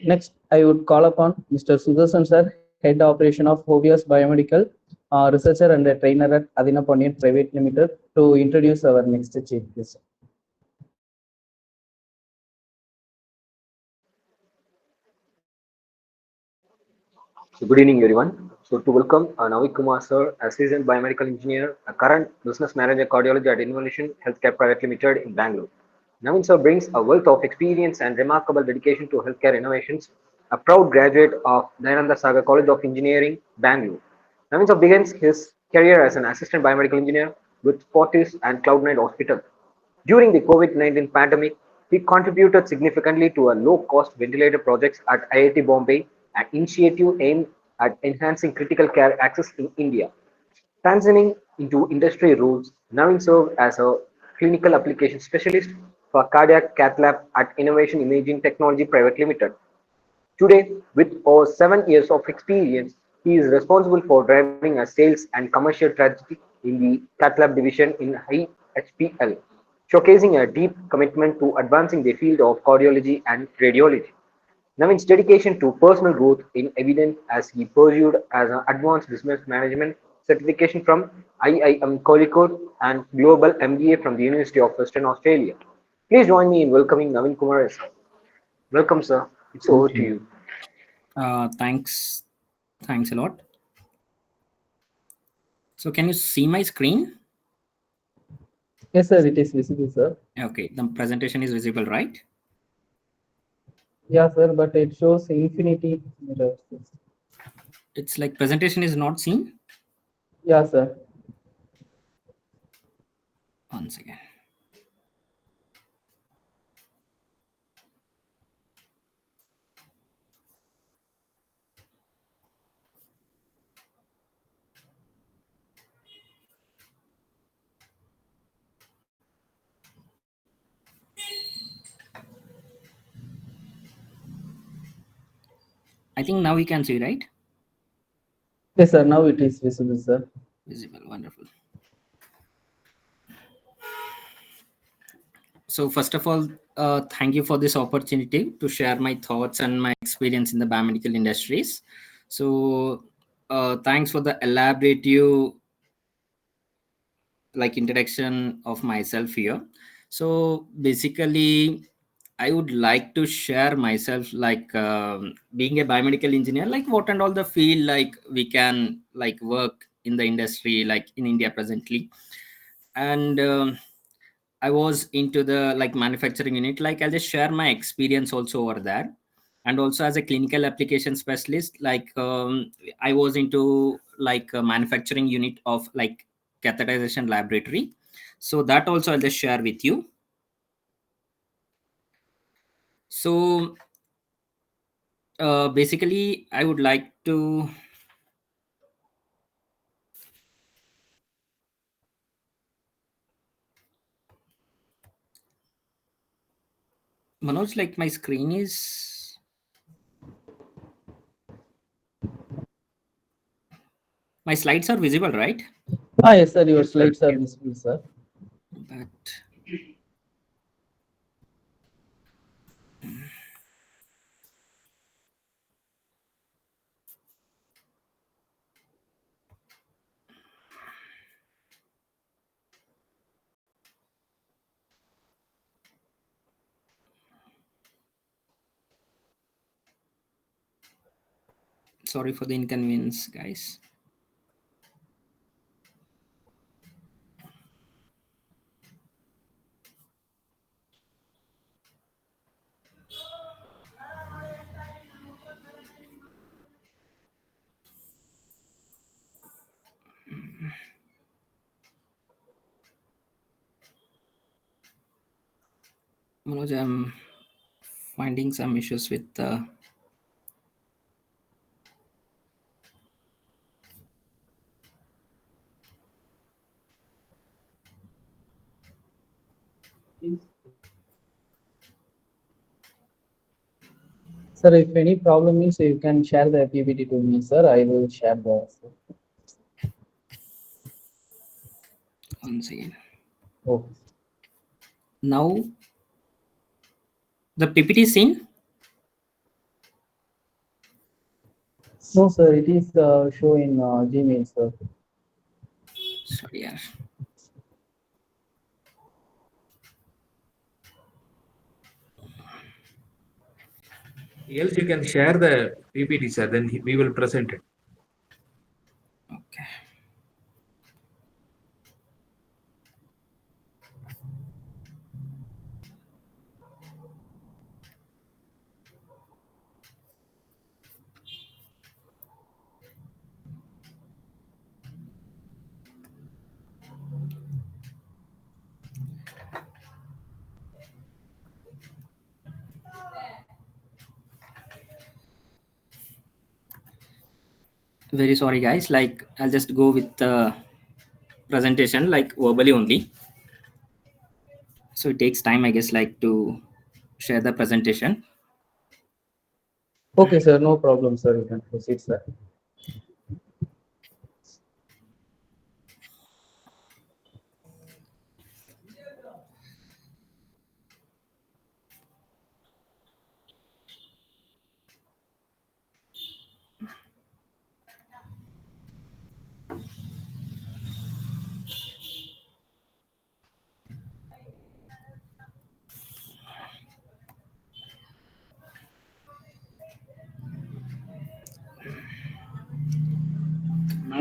Next, I would call upon Mr. Sudarshan, sir, Head Operation of Hovias Biomedical, researcher and a trainer at ATHEENAPANDIAN Private Limited, to introduce our next chief guest. So good evening, everyone. So to welcome Navik Kumar sir, a seasoned biomedical engineer, a current business manager cardiology at Innovation Healthcare Private Limited in Bangalore. Navin sir brings a wealth of experience and remarkable dedication to healthcare innovations. A proud graduate of Dayananda Sagar College of Engineering, Bangalore. Navin sir begins his career as an assistant biomedical engineer with Fortis and Cloud9 Hospital. During the COVID-19 pandemic, he contributed significantly to a low-cost ventilator projects at IIT Bombay, an initiative aimed at enhancing critical care access in India. Transitioning into industry roles, Navin served as a clinical application specialist for cardiac cath lab at Innovation Imaging Technology Private Limited. Today, with over 7 years of experience, he is responsible for driving a sales and commercial strategy in the cath lab division in IHPL, showcasing a deep commitment to advancing the field of cardiology and radiology. Navin's dedication to personal growth in evident as he pursued as an advanced business management certification from IIM Kozhikode and Global MBA from the University of Western Australia. Please join me in welcoming Navin Kumar. Welcome, sir. It's over to you. Thanks. Thanks a lot. So can you see my screen? Yes, sir, it is visible, sir. Okay, the presentation is visible, right? Yeah, sir, but it shows infinity mirrors. It's like presentation is not seen. Yeah, sir. Once again. I think now we can see, right? Yes, sir, now it is visible, sir. Visible, wonderful. So first of all, thank you for this opportunity to share my thoughts and my experience in the biomedical industries. So thanks for the elaborative like introduction of myself here. So basically I would like to share myself like being a biomedical engineer, like what and all the field like we can like work in the industry like in India presently. And I was into the like manufacturing unit. Like I'll just share my experience also over there. And also as a clinical application specialist, like I was into like a manufacturing unit of like catheterization laboratory. So that also I'll just share with you. So basically I would like to Manoj, like my screen is my slides are visible, right? Ah, yes, sir, your slides are visible, sir. But sorry for the inconvenience, guys. Manoj, I'm finding some issues with the Sir, if any problem is, you can share the PPT to me, sir. I will share the. once again. Oh, Now the PPT is seen. no, sir, it is show in Gmail, sir. Sorry, yeah. Else you can share the PPT, sir. Then we will present it. Okay. Very sorry, guys. Like I'll just go with the presentation like verbally only. So it takes time, I guess, like to share the presentation. Okay, sir, no problem, sir. You can proceed, sir.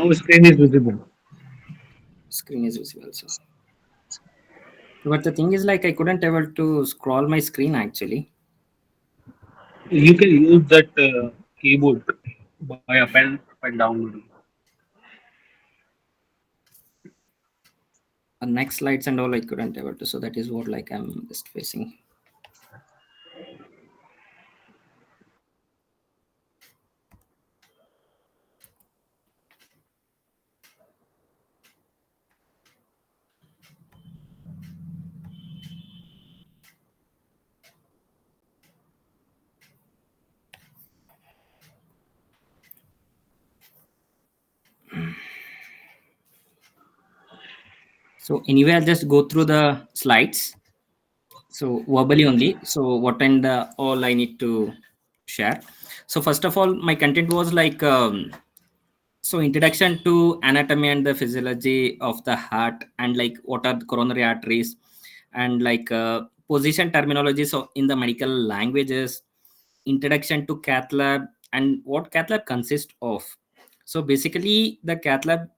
Now screen is visible. Screen is visible also. But the thing is, like, I couldn't able to scroll my screen actually. You can use that keyboard by up and down. Next slides and all I couldn't able to. So that is what like I'm just facing. So anyway, I'll just go through the slides. So verbally only. So what and all I need to share. So first of all, my content was like so introduction to anatomy and the physiology of the heart, and like what are the coronary arteries, and like position terminologies in the medical languages, introduction to cath lab and what cath lab consists of. So basically the cath lab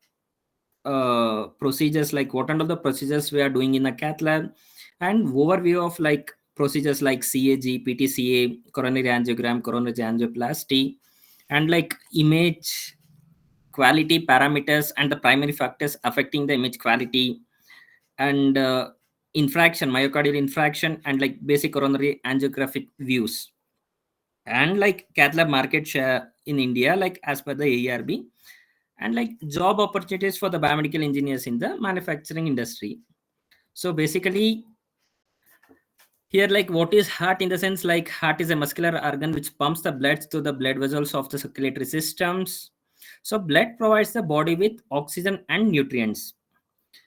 procedures, like what are the procedures we are doing in the cath lab, and overview of like procedures like CAG, PTCA, coronary angiogram, coronary angioplasty, and like image quality parameters and the primary factors affecting the image quality, and infraction, myocardial infraction, and like basic coronary angiographic views, and like cath lab market share in India, like as per the ARB, and like job opportunities for the biomedical engineers in the manufacturing industry. So basically here, like what is heart in the sense, like heart is a muscular organ which pumps the blood to the blood vessels of the circulatory systems. So blood provides the body with oxygen and nutrients.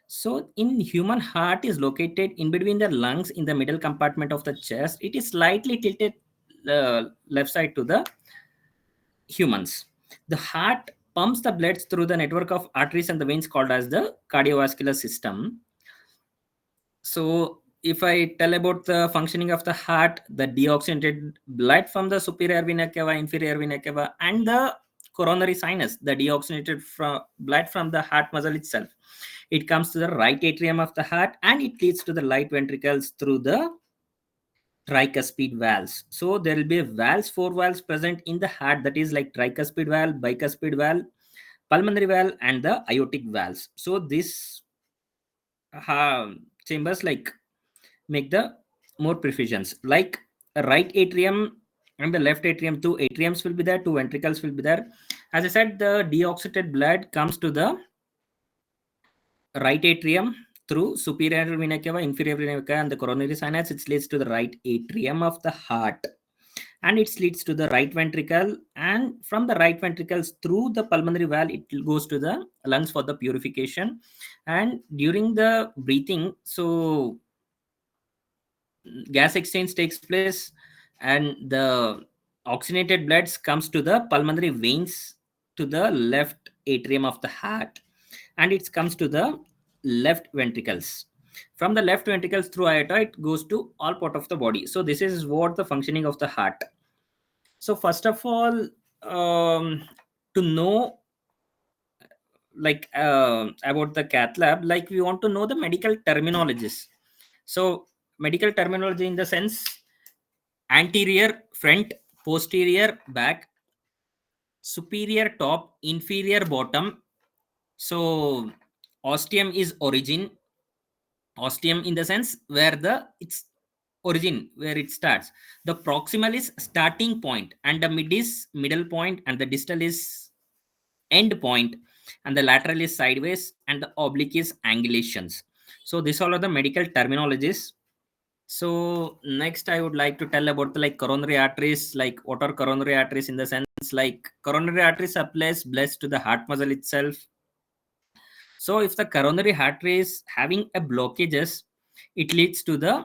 So in human heart is located in between the lungs in the middle compartment of the chest. It is slightly tilted left side to the humans. The heart pumps the blood through the network of arteries and the veins called as the cardiovascular system. So if I tell about the functioning of the heart, the deoxygenated blood from the superior vena cava, inferior vena cava, and the coronary sinus, the deoxygenated blood from the heart muscle itself, it comes to the right atrium of the heart and it leads to the right ventricles through the tricuspid valves. So there will be valves, four valves present in the heart, that is like tricuspid valve, bicuspid valve, pulmonary valve, and the aortic valves. So this chambers like make the more perfusions, like a right atrium and the left atrium. Two atriums will be there, two ventricles will be there. As I said, the deoxygenated blood comes to the right atrium through superior vena cava, inferior vena cava, and the coronary sinus. It leads to the right atrium of the heart, and it leads to the right ventricle, and from the right ventricles through the pulmonary valve it goes to the lungs for the purification. And during the breathing, so gas exchange takes place, and the oxygenated blood comes to the pulmonary veins to the left atrium of the heart, and it comes to the left ventricles. From the left ventricles through aorta it goes to all part of the body. So this is what the functioning of the heart. So first of all, to know like about the cath lab, like we want to know the medical terminologies. So medical terminology in the sense anterior, front, posterior, back, superior top, inferior bottom. So ostium is origin. Ostium in the sense where the its origin, where it starts. The proximal is starting point, and the mid is middle point, and the distal is end point, and the lateral is sideways, and the oblique is angulations. So these all are the medical terminologies. So next I would like to tell about the like coronary arteries. Like what are coronary arteries in the sense, like coronary artery supplies blood to the heart muscle itself. So if the coronary artery is having a blockages, it leads to the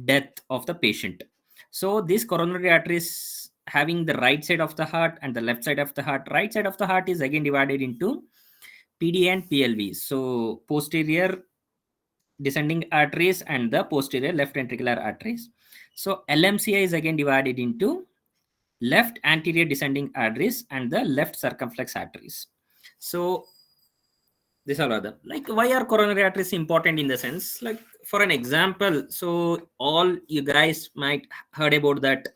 death of the patient. So these coronary arteries having the right side of the heart and the left side of the heart. Right side of the heart is again divided into PD and PLV. So posterior descending arteries and the posterior left ventricular arteries. So LMCI is again divided into left anterior descending arteries and the left circumflex arteries. So these are other, like, why are coronary arteries important in the sense, like, for an example, so all you guys might heard about that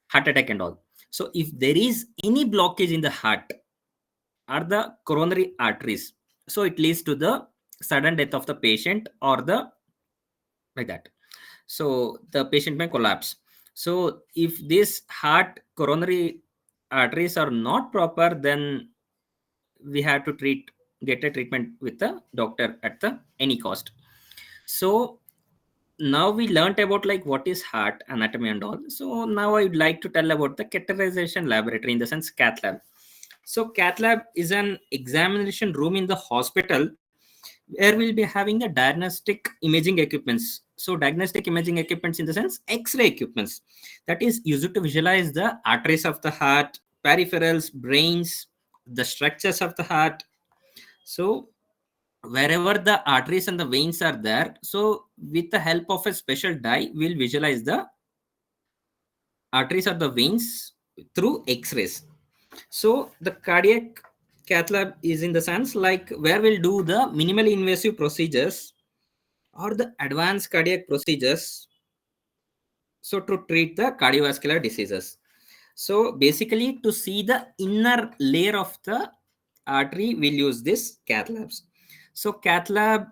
heart attack and all. So if there is any blockage in the heart or the coronary arteries, so it leads to the sudden death of the patient or the, like that, so the patient may collapse. So if this heart coronary arteries are not proper, then we have to get a treatment with the doctor at the any cost. So now we learnt about like what is heart anatomy and all. So now I would like to tell about the catheterization laboratory, in the sense cath lab. So cath lab is an examination room in the hospital where we'll be having the diagnostic imaging equipments. So diagnostic imaging equipments in the sense X-ray equipments that is used to visualize the arteries of the heart, peripherals, brains, the structures of the heart. So wherever the arteries and the veins are there, so with the help of a special dye, we'll visualize the arteries or the veins through X-rays. So the cardiac cath lab is in the sense like where we'll do the minimally invasive procedures or the advanced cardiac procedures, so to treat the cardiovascular diseases. So basically to see the inner layer of the artery, we'll use this cath labs. So cath lab,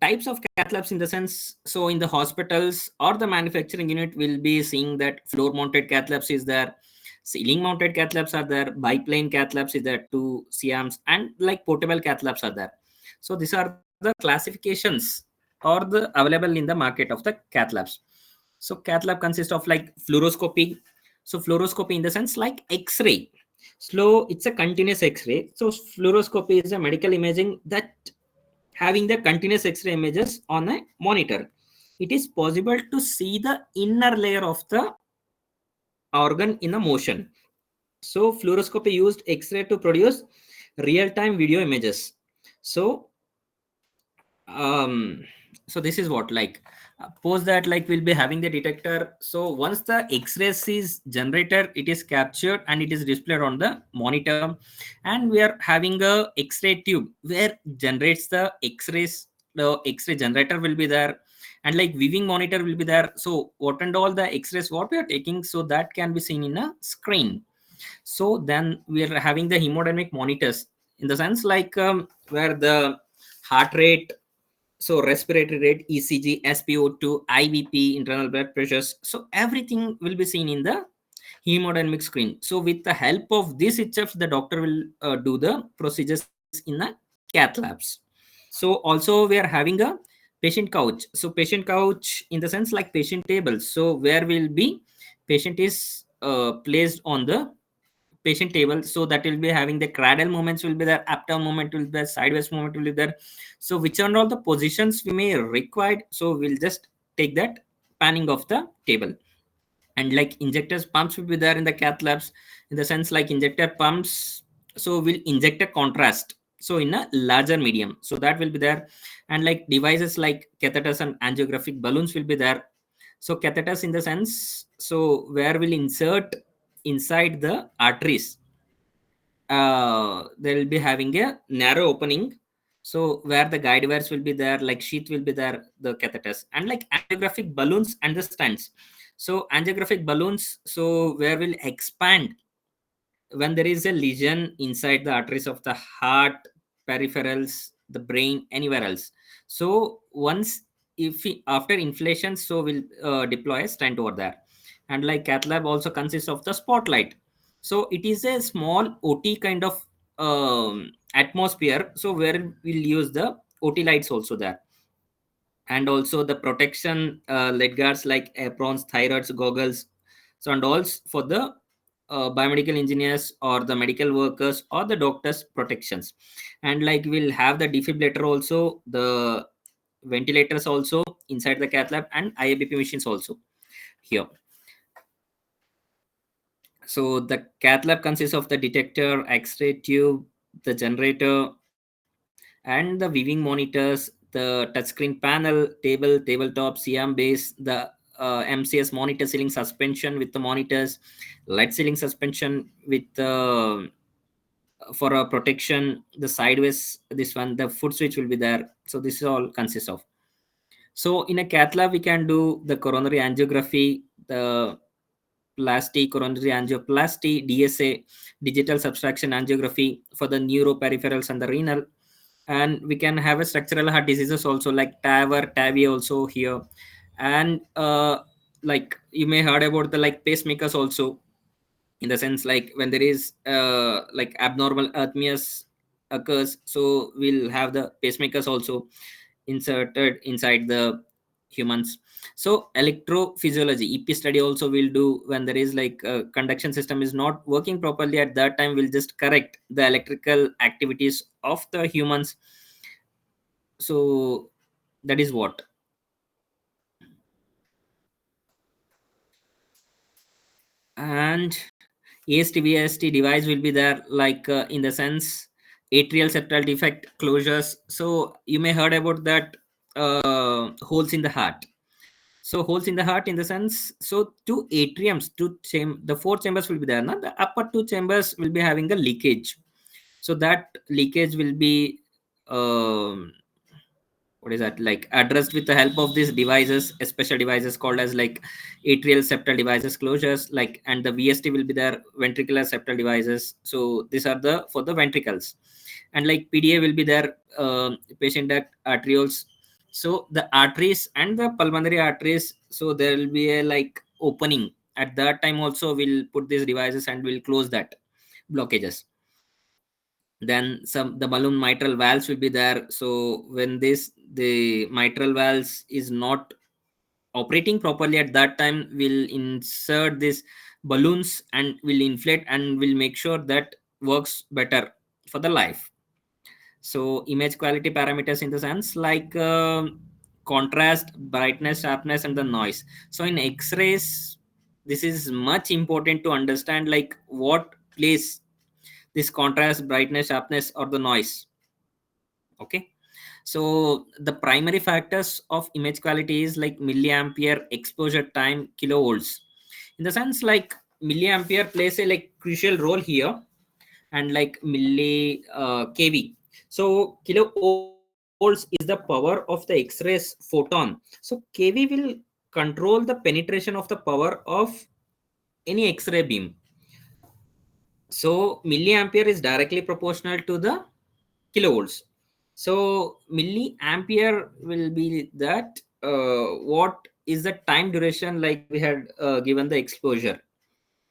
types of cath labs in the sense, so in the hospitals or the manufacturing unit, we'll be seeing that floor mounted cath labs is there, ceiling mounted cath labs are there, biplane cath labs is there, 2 CMs, and like portable cath labs are there. So these are the classifications or the available in the market of the cath labs. So cath lab consists of like fluoroscopy. So fluoroscopy in the sense like X-ray. So it's a continuous X-ray. So fluoroscopy is a medical imaging that having the continuous X-ray images on a monitor. It is possible to see the inner layer of the organ in a motion. So fluoroscopy used X-ray to produce real-time video images. So so this is what, like, post that, like, we'll be having the detector. So once the X-rays is generated, it is captured and it is displayed on the monitor, and we are having a X-ray tube where generates the X-rays. The X-ray generator will be there, and like viewing monitor will be there. So what and all the X-rays what we are taking, so that can be seen in a screen. So then we are having the hemodynamic monitors, in the sense like where the heart rate, so respiratory rate, ECG, SpO2, IVP, internal blood pressures, so everything will be seen in the hemodynamic screen. So with the help of this itself, the doctor will do the procedures in the cath labs. So also we are having a patient couch. So patient couch in the sense like patient table, so where will be patient is placed on the patient table. So that will be having the cradle movements will be there, up down movement will be there, sideways movement will be there. So which are all the positions we may required, so we'll just take that panning of the table. And like injectors, pumps will be there in the cath labs, in the sense like injector pumps, so we'll inject a contrast, so in a larger medium, so that will be there. And like devices like catheters and angiographic balloons will be there. So catheters in the sense, so where we'll insert inside the arteries, they will be having a narrow opening, so where the guide wires will be there, like sheath will be there, the catheters. And like angiographic balloons and the stents. So angiographic balloons, so where will expand when there is a lesion inside the arteries of the heart, peripherals, the brain, anywhere else. So once, if we, after inflation, so we'll deploy a stent over there. And like cath lab also consists of the spotlight. So it is a small OT kind of atmosphere, so where we'll use the OT lights also there. And also the protection lead guards like aprons, thyroids, goggles. So and also for the biomedical engineers or the medical workers or the doctors protections. And like we'll have the defibrillator also, the ventilators also inside the cath lab, and IABP machines also here. So the cath lab consists of the detector, X-ray tube, the generator, and the viewing monitors, the touchscreen panel, tabletop, CM base, the MCS monitor ceiling suspension with the monitors, light ceiling suspension with for a protection, the sideways, this one, the foot switch will be there. So this is all consists of. So in a cath lab, we can do the coronary angiography, the plasty, coronary angioplasty, DSA, digital subtraction angiography for the neuroperipherals and the renal. And we can have a structural heart diseases also like TAVR, TAVI also here. And like you may heard about the like pacemakers also, in the sense like when there is like abnormal arrhythmias occurs, so we'll have the pacemakers also inserted inside the humans. So electrophysiology EP study also will do when there is like a conduction system is not working properly. At that time we'll just correct the electrical activities of the humans. So that is what. And AST VST device will be there, like in the sense atrial septal defect closures. So you may heard about that holes in the heart. So holes in the heart in the sense, so two atriums, the four chambers will be there. Now the upper two chambers will be having a leakage. So that leakage will be what is that, like addressed with the help of these devices, special devices called as like atrial septal devices closures, like, and the VST will be there, ventricular septal devices. So these are the for the ventricles. And like PDA will be there, patient duct arterioles. So the arteries and the pulmonary arteries, so there will be a like opening. At that time also we'll put these devices and we'll close that blockages. Then some, the balloon mitral valves will be there. So when the mitral valves is not operating properly, at that time we'll insert these balloons and will inflate and will make sure that works better for the life. So image quality parameters in the sense like contrast, brightness, sharpness, and the noise. So in X-rays, this is much important to understand like what place this contrast, brightness, sharpness, or the noise. Okay. So the primary factors of image quality is like milliampere, exposure time, kilovolts. In the sense like milliampere plays a like crucial role here, and like milli kV. So kilovolts is the power of the X-rays photon. So kV will control the penetration of the power of any X-ray beam. So milliampere is directly proportional to the kilovolts. So milliampere will be that what is the time duration, like we had given the exposure.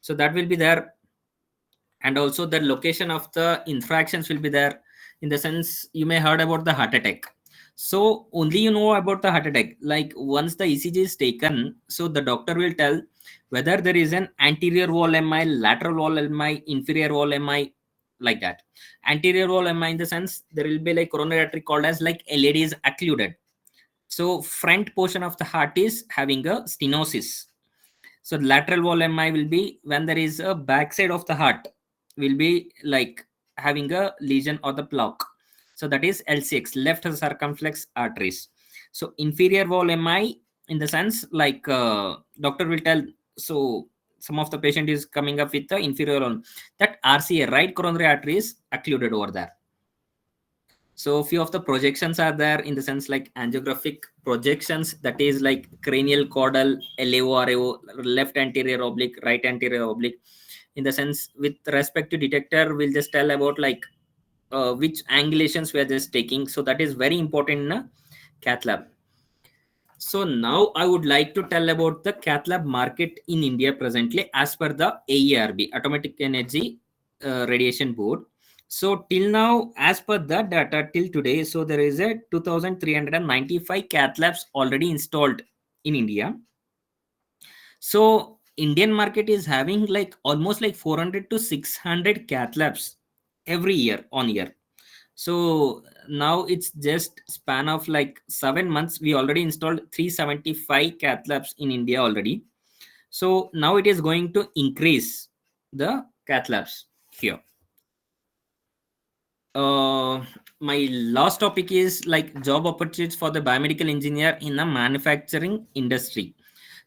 So that will be there. And also the location of the infractions will be there. In the sense, you may heard about the heart attack. So only you know about the heart attack like once the ECG is taken, so the doctor will tell whether there is an anterior wall MI, lateral wall MI, inferior wall MI, like that. Anterior wall MI in the sense there will be like coronary artery called as like LAD is occluded. So front portion of the heart is having a stenosis. So lateral wall MI will be when there is a backside of the heart will be like having a lesion or the plaque. So that is LCX, left circumflex arteries. So inferior wall MI in the sense like doctor will tell, so some of the patient is coming up with the inferior wall, that RCA, right coronary artery is occluded over there. So few of the projections are there in the sense like angiographic projections, that is like cranial caudal, LAO, RAO, left anterior oblique, right anterior oblique. In the sense with respect to detector, we'll just tell about like which angulations we are just taking. So that is very important in a cath lab. So now I would like to tell about the cath lab market in India presently as per the AERB, Atomic Energy Radiation Board. So till now, as per that data till today, so there is a 2,395 cath labs already installed in India. So Indian market is having like almost like 400 to 600 cath labs every year on year. So now it's just span of like 7 months. We already installed 375 cath labs in India already. So now it is going to increase the cath labs here. My last topic is like job opportunities for the biomedical engineer in the manufacturing industry.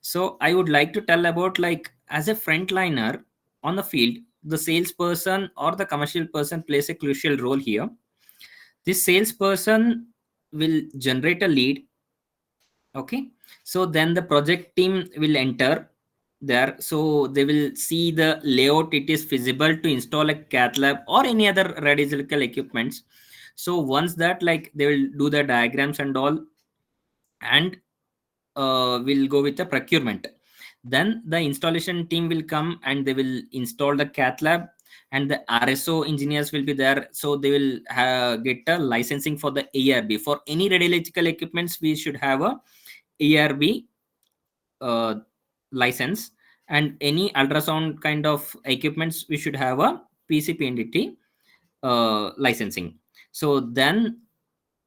So I would like to tell about like as a frontliner on the field, the salesperson or the commercial person plays a crucial role here. This salesperson will generate a lead. Okay, so then the project team will enter there, so they will see the layout, it is feasible to install a cath lab or any other radiological equipments. So once that, like, they will do the diagrams and all, and will go with the procurement. Then the installation team will come and they will install the cath lab, and the RSO engineers will be there, so they will get a licensing for the ARB. For any radiological equipments, we should have a ARB license, and any ultrasound kind of equipments, we should have a PCPNDT licensing. So then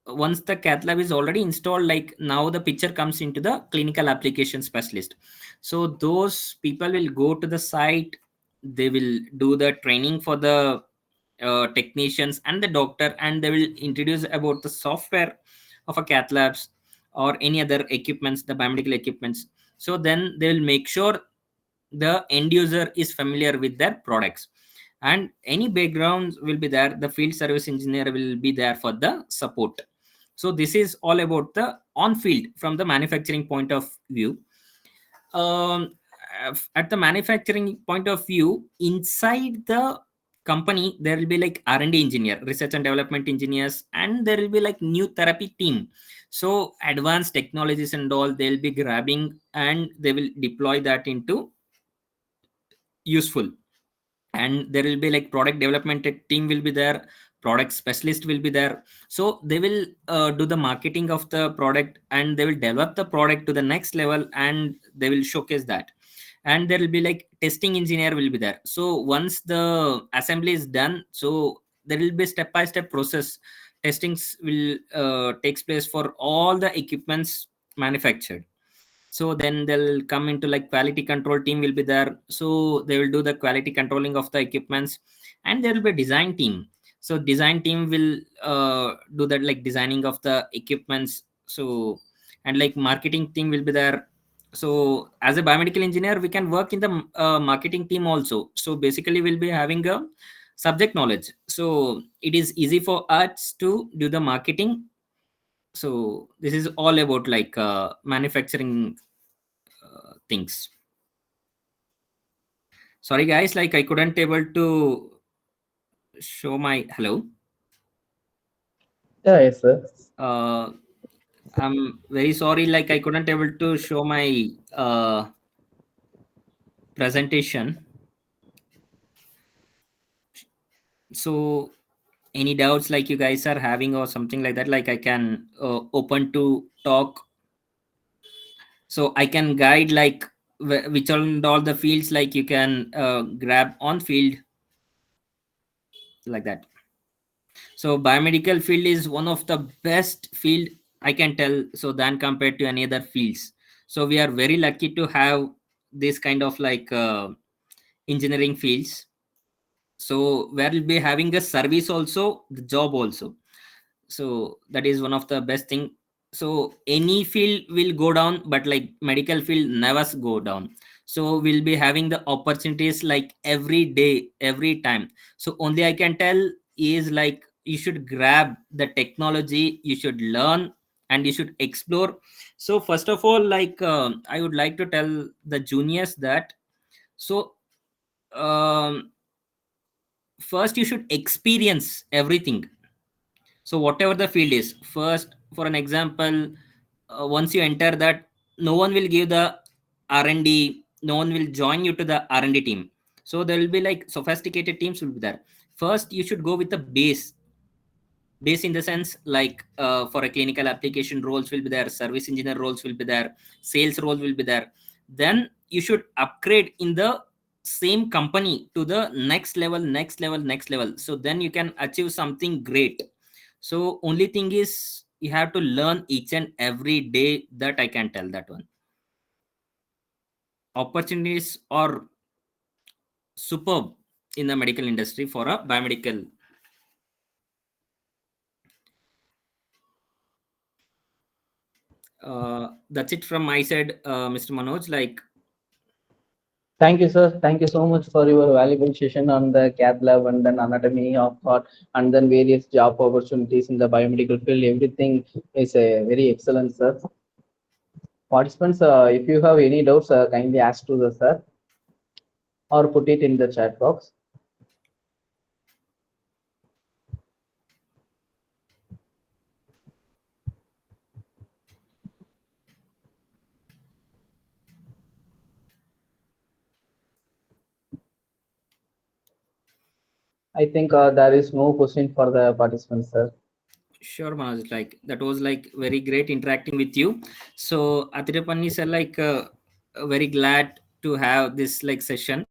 once the cath lab is already installed, like, now the picture comes into the clinical application specialist. So those people will go to the site, they will do the training for the technicians and the doctor, and they will introduce about the software of a cath labs or any other equipments, the biomedical equipments. So then they will make sure the end user is familiar with their products, and any background will be there, the field service engineer will be there for the support. So this is all about the on field from the manufacturing point of view. um, at the manufacturing point of view, inside the company there will be like R&D engineer, research and development engineers, and there will be like new therapy team. So advanced technologies and all they'll be grabbing, and they will deploy that into useful. And there will be like product development team will be there, product specialist will be there. So they will do the marketing of the product, and they will develop the product to the next level, and they will showcase that. And there will be like testing engineer will be there. So once the assembly is done, so there will be step by step process, testings will takes place for all the equipments manufactured. So then they'll come into like quality control team will be there, so they will do the quality controlling of the equipments. And there will be design team, so design team will do that, like designing of the equipments. So, and like marketing team will be there. So as a biomedical engineer we can work in the marketing team also. So basically we'll be having a subject knowledge, so it is easy for us to do the marketing. So this is all about like manufacturing things. Sorry guys, like I couldn't able to show my hello. Yeah, yes, sir. uh I'm very sorry, like I couldn't able to show my presentation. So any doubts like you guys are having or something like that, like I can open to talk. So I can guide like which are all the fields like you can grab on field, like that. So biomedical field is one of the best field, I can tell, so than compared to any other fields. So we are very lucky to have this kind of like engineering fields. So where we'll be having a service also, the job also. So that is one of the best thing. So any field will go down, but like medical field never go down. So we'll be having the opportunities like every day, every time. So only I can tell is like you should grab the technology, you should learn, and you should explore. So first of all, like I would like to tell the juniors that, so um, first you should experience everything. So whatever the field is, first for an example, once you enter that, no one will give the R&D, no one will join you to the R&D team. So there will be like sophisticated teams will be there. First you should go with the base in the sense like for a clinical application roles will be there, service engineer roles will be there, sales role will be there. Then you should upgrade in the same company to the next level, next level, next level. So then you can achieve something great. So only thing is you have to learn each and every day, that I can tell that one. Opportunities are superb in the medical industry for a biomedical. That's it from my side, Mr. Manoj. Like Thank you, sir. Thank you so much for your valuable session on the cath lab and then anatomy of heart and then various job opportunities in the biomedical field. Everything is very excellent, sir. Participants, if you have any doubts, kindly ask to the sir or put it in the chat box. I think there is no question for the participants, sir. Sure, Manoj. Like that was like very great interacting with you. So Athirapanni sir, like very glad to have this like session.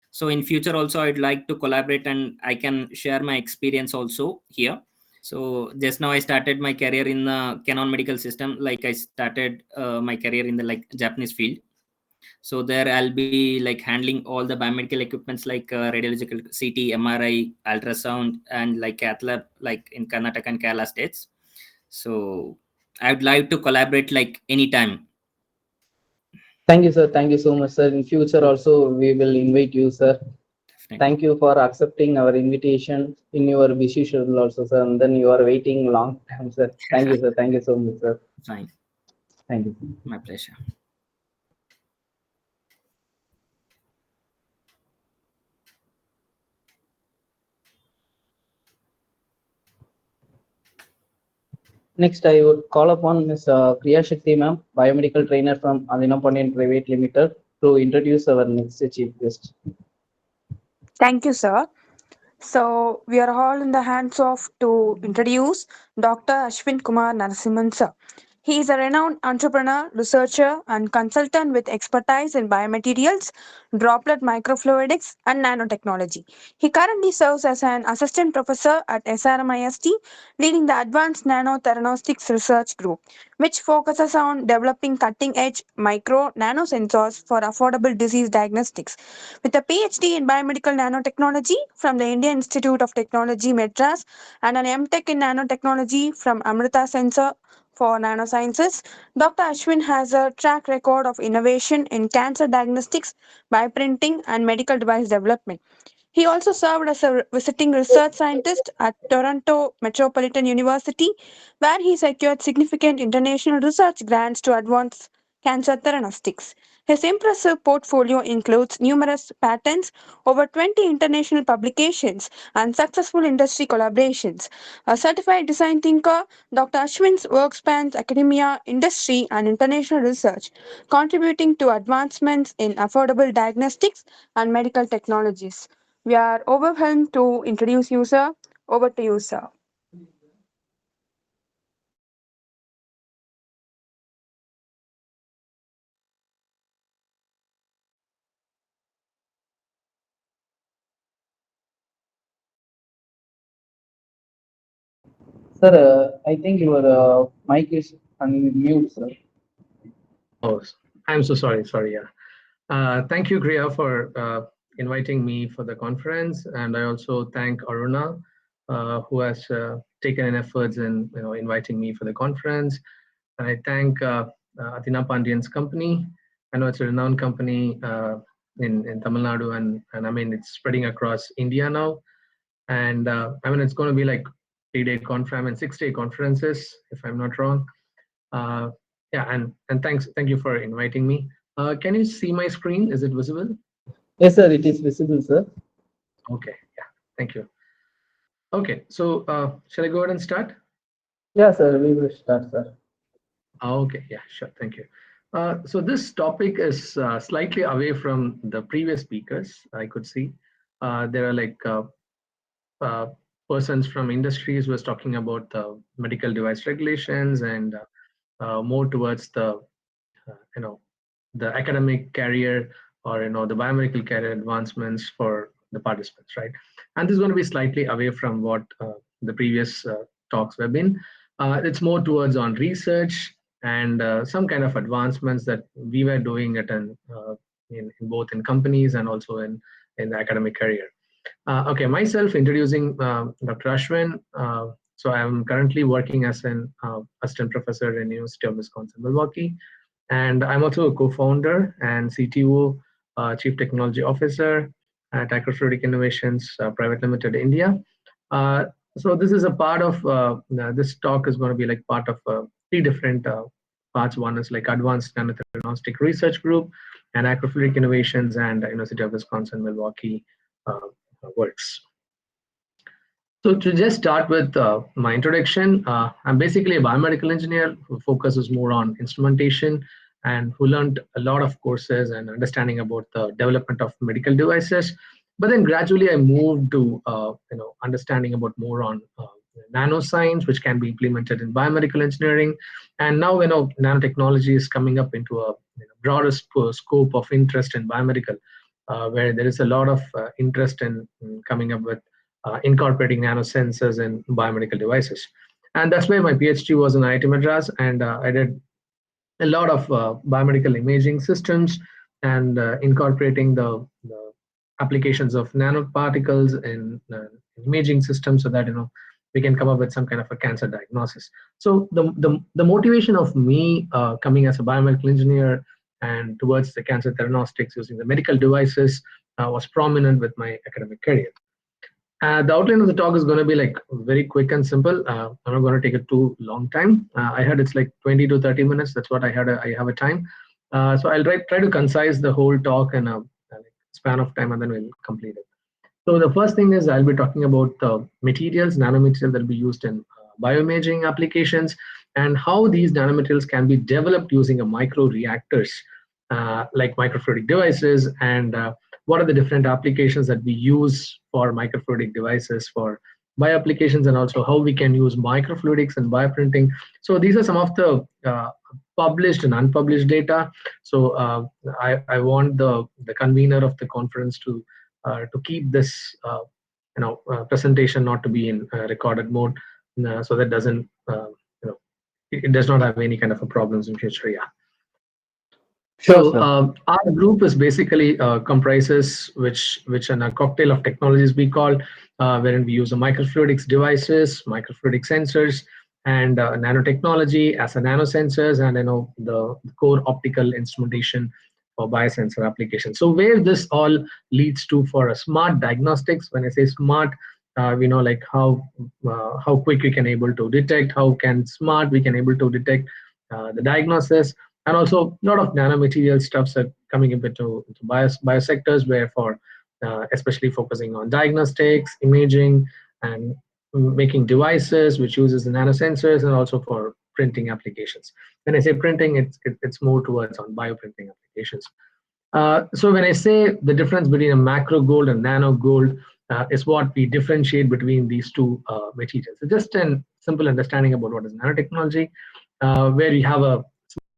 So in future also I'd like to collaborate and I can share my experience also here. So just now I started my career in the Canon medical system. Like I started my career in the like Japanese field. So there I'll be like handling all the biomedical equipments like radiological CT, MRI, ultrasound, and like cath lab, like in Karnataka and Kerala states. So I would like to collaborate like anytime. Thank you, sir. Thank you so much, sir. In future also, we will invite you, sir. Definitely. Thank you for accepting our invitation in your busy schedule also, sir. And then you are waiting long time, sir. Thank you, sir. Thank you so much, sir. Fine. Thank you. My pleasure. Next, I would call upon Ms. Priya Shakti, ma'am, biomedical trainer from ATHEENAPANDIAN Private Limited, to introduce our next chief guest. Thank you, sir. So, we are all in the hands of to introduce Dr. Ashwin Kumar Narasimhan, sir. He is a renowned entrepreneur, researcher, and consultant with expertise in biomaterials, droplet microfluidics, and nanotechnology. He currently serves as an assistant professor at SRMIST, leading the Advanced Nanotheranostics Research Group, which focuses on developing cutting edge micro nanosensors for affordable disease diagnostics. With a PhD in biomedical nanotechnology from the Indian Institute of Technology, Madras, and an MTech in nanotechnology from Amrita Sensor for Nanosciences, Dr. Ashwin has a track record of innovation in cancer diagnostics, bioprinting, and medical device development. He also served as a visiting research scientist at Toronto Metropolitan University, where he secured significant international research grants to advance cancer theranostics. His impressive portfolio includes numerous patents, over 20 international publications, and successful industry collaborations. A certified design thinker, Dr. Ashwin's work spans academia, industry, and international research, contributing to advancements in affordable diagnostics and medical technologies. We are overwhelmed to introduce you, sir. Over to you, sir. Sir, I think your mic is unmute, sir. Oh, I'm so sorry. Sorry. Yeah. Thank you, Griya, for inviting me for the conference, and I also thank Aruna, who has taken an efforts in inviting me for the conference. And I thank ATHEENAPANDIAN's company. I know it's a renowned company in Tamil Nadu, and I mean it's spreading across India now. And I mean it's going to be like 3-day conference and 6-day conferences, if I'm not wrong. Yeah, and thank you for inviting me. Can you see my screen? Is it visible? Yes, sir, it is visible, sir. Okay, yeah, thank you. Okay, so shall I go ahead and start? Yeah, sir, we will start, sir. Okay, yeah, sure, thank you. So this topic is slightly away from the previous speakers, I could see. There are like persons from industries was talking about the medical device regulations and more towards the the academic career or the biomedical career advancements for the participants, right? And this is going to be slightly away from what the previous talks have been. It's more towards on research and some kind of advancements that we were doing at in both in companies and also in the academic career. Okay, myself introducing Dr. Ashwin. So I'm currently working as an assistant professor in University of Wisconsin, Milwaukee. And I'm also a co-founder and CTO Chief Technology Officer at Acrofluidic Innovations Private Limited, India. So this is a part of this talk is going to be like part of 3 different parts. One is like Advanced Nanotherapeutic Research Group and Acrofluidic Innovations and University of Wisconsin Milwaukee Works. So to just start with my introduction, I'm basically a biomedical engineer who focuses more on instrumentation and who learned a lot of courses and understanding about the development of medical devices. But then gradually I moved to understanding about more on nanoscience, which can be implemented in biomedical engineering. And now nanotechnology is coming up into a broader scope of interest in biomedical, where there is a lot of interest in coming up with incorporating nanosensors in biomedical devices. And that's why my PhD was in IIT Madras, and I did a lot of biomedical imaging systems and incorporating the applications of nanoparticles in imaging systems so that we can come up with some kind of a cancer diagnosis. So the motivation of me coming as a biomedical engineer and towards the cancer diagnostics using the medical devices was prominent with my academic career. The outline of the talk is going to be like very quick and simple. I'm not going to take it too long time. I heard it's like 20 to 30 minutes. That's what I had. I have a time. So I'll try to concise the whole talk in a span of time, and then we'll complete it. So the first thing is I'll be talking about the materials, nanomaterials that will be used in bioimaging applications, and how these nanomaterials can be developed using a micro reactors like microfluidic devices, and what are the different applications that we use for microfluidic devices for bio applications, and also how we can use microfluidics and bioprinting. So these are some of the published and unpublished data. So I want the convener of the conference to keep this presentation not to be in recorded mode, so that doesn't it does not have any kind of a problems in future. Yeah. So our group is basically comprises which in a cocktail of technologies we call, wherein we use a microfluidics devices, microfluidic sensors, and nanotechnology as a nanosensors, and the core optical instrumentation for biosensor applications. So where this all leads to for a smart diagnostics. When I say smart, we know like how quick we can able to detect, how can smart we can able to detect the diagnosis. And also a lot of nanomaterial stuffs are coming into biosectors, where for especially focusing on diagnostics, imaging, and making devices which uses the nanosensors, and also for printing applications. When I say printing, it's more towards on bioprinting applications. So when I say the difference between a macro gold and nano gold is what we differentiate between these two materials. So just a simple understanding about what is nanotechnology, where you have a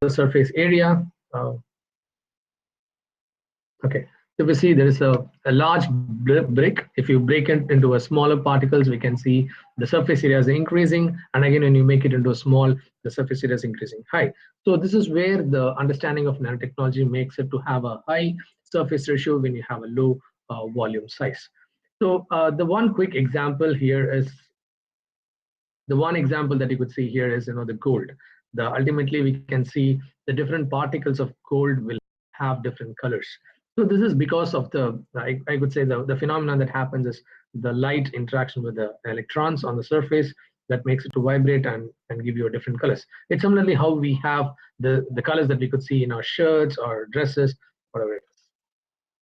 surface area. Okay, so we see there is a large brick. If you break it into a smaller particles, we can see the surface area is increasing, and again when you make it into a small, the surface area is increasing high. So this is where the understanding of nanotechnology makes it to have a high surface ratio when you have a low volume size. So the one quick example here is, the one example that you could see here is the gold. Ultimately we can see the different particles of gold will have different colors. So this is because of the, I could say the phenomenon that happens is the light interaction with the electrons on the surface that makes it to vibrate and give you a different colors. It's similarly how we have the colors that we could see in our shirts or dresses, whatever it is.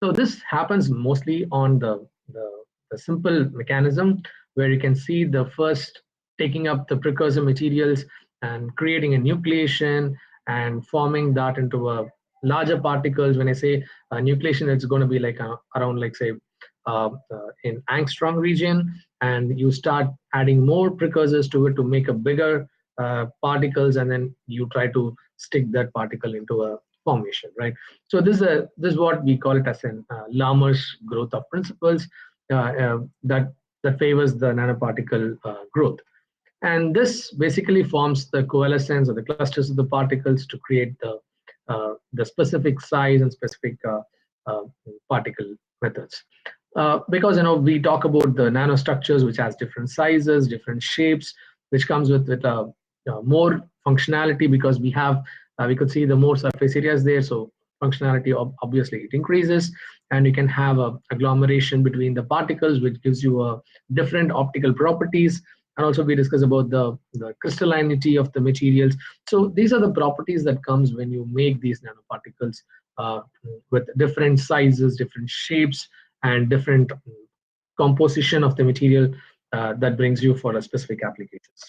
So this happens mostly on the simple mechanism, where you can see the first taking up the precursor materials and creating a nucleation and forming that into a larger particles. When I say nucleation, it's going to be like around like say in angstrom region, and you start adding more precursors to it to make a bigger particles, and then you try to stick that particle into a formation, right? So this is what we call it as an Lamar's growth of principles that favors the nanoparticle growth. And this basically forms the coalescence or the clusters of the particles to create the specific size and specific particle methods. Because we talk about the nanostructures, which has different sizes, different shapes, which comes with more functionality, because we could see the more surface areas there. So functionality, obviously it increases, and you can have a agglomeration between the particles, which gives you a different optical properties. And also we discuss about the crystallinity of the materials. So these are the properties that comes when you make these nanoparticles with different sizes, different shapes, and different composition of the material that brings you for a specific applications.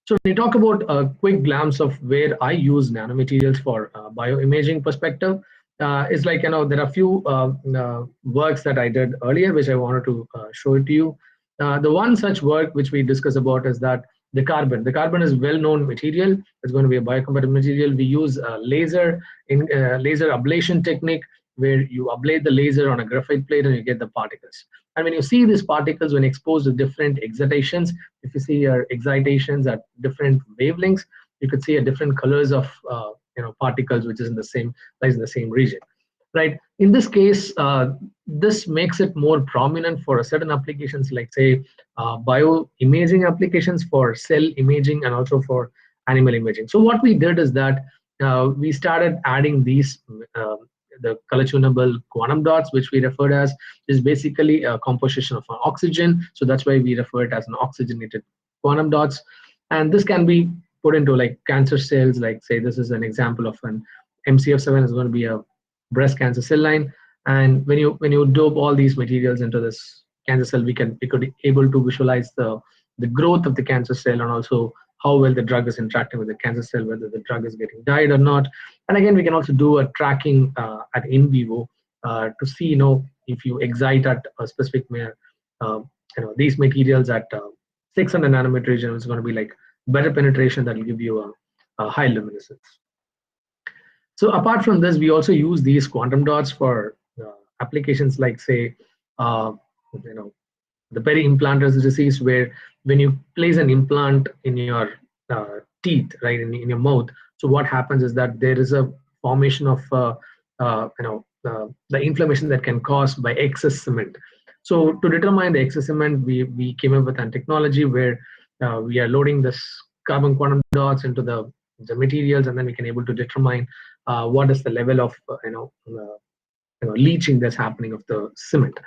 So when you talk about a quick glance of where I use nanomaterials for bioimaging perspective, is like, there are a few works that I did earlier, which I wanted to show it to you. The one such work which we discuss about is that the carbon. The carbon is well-known material. It's going to be a biocompatible material. We use laser ablation technique, where you ablate the laser on a graphite plate and you get the particles. And when you see these particles, when exposed to different excitations, if you see your excitations at different wavelengths, you could see a different colors of particles, which is in the same lies in the same region, right? In this case, this makes it more prominent for a certain applications, like say bioimaging applications, for cell imaging, and also for animal imaging. So what we did is that we started adding these the color tunable quantum dots, which we referred as, is basically a composition of an oxygen. So that's why we refer it as an oxygenated quantum dots. And this can be put into like cancer cells, like say this is an example of an MCF7 is going to be a breast cancer cell line. And when you dope all these materials into this cancer cell, we could able to visualize the growth of the cancer cell, and also how well the drug is interacting with the cancer cell, whether the drug is getting died or not. And again, we can also do a tracking at in vivo to see, if you excite at a specific these materials at 600 nanometer region, is going to be like better penetration that will give you a high luminescence. So apart from this, we also use these quantum dots for applications like say, the peri-implantar disease, where when you place an implant in your teeth, right, in your mouth, so what happens is that there is a formation of the inflammation that can cause by excess cement. So to determine the excess cement, we came up with a technology where we are loading this carbon quantum dots into the materials, and then we can able to determine what is the level of leaching that's happening of the cement.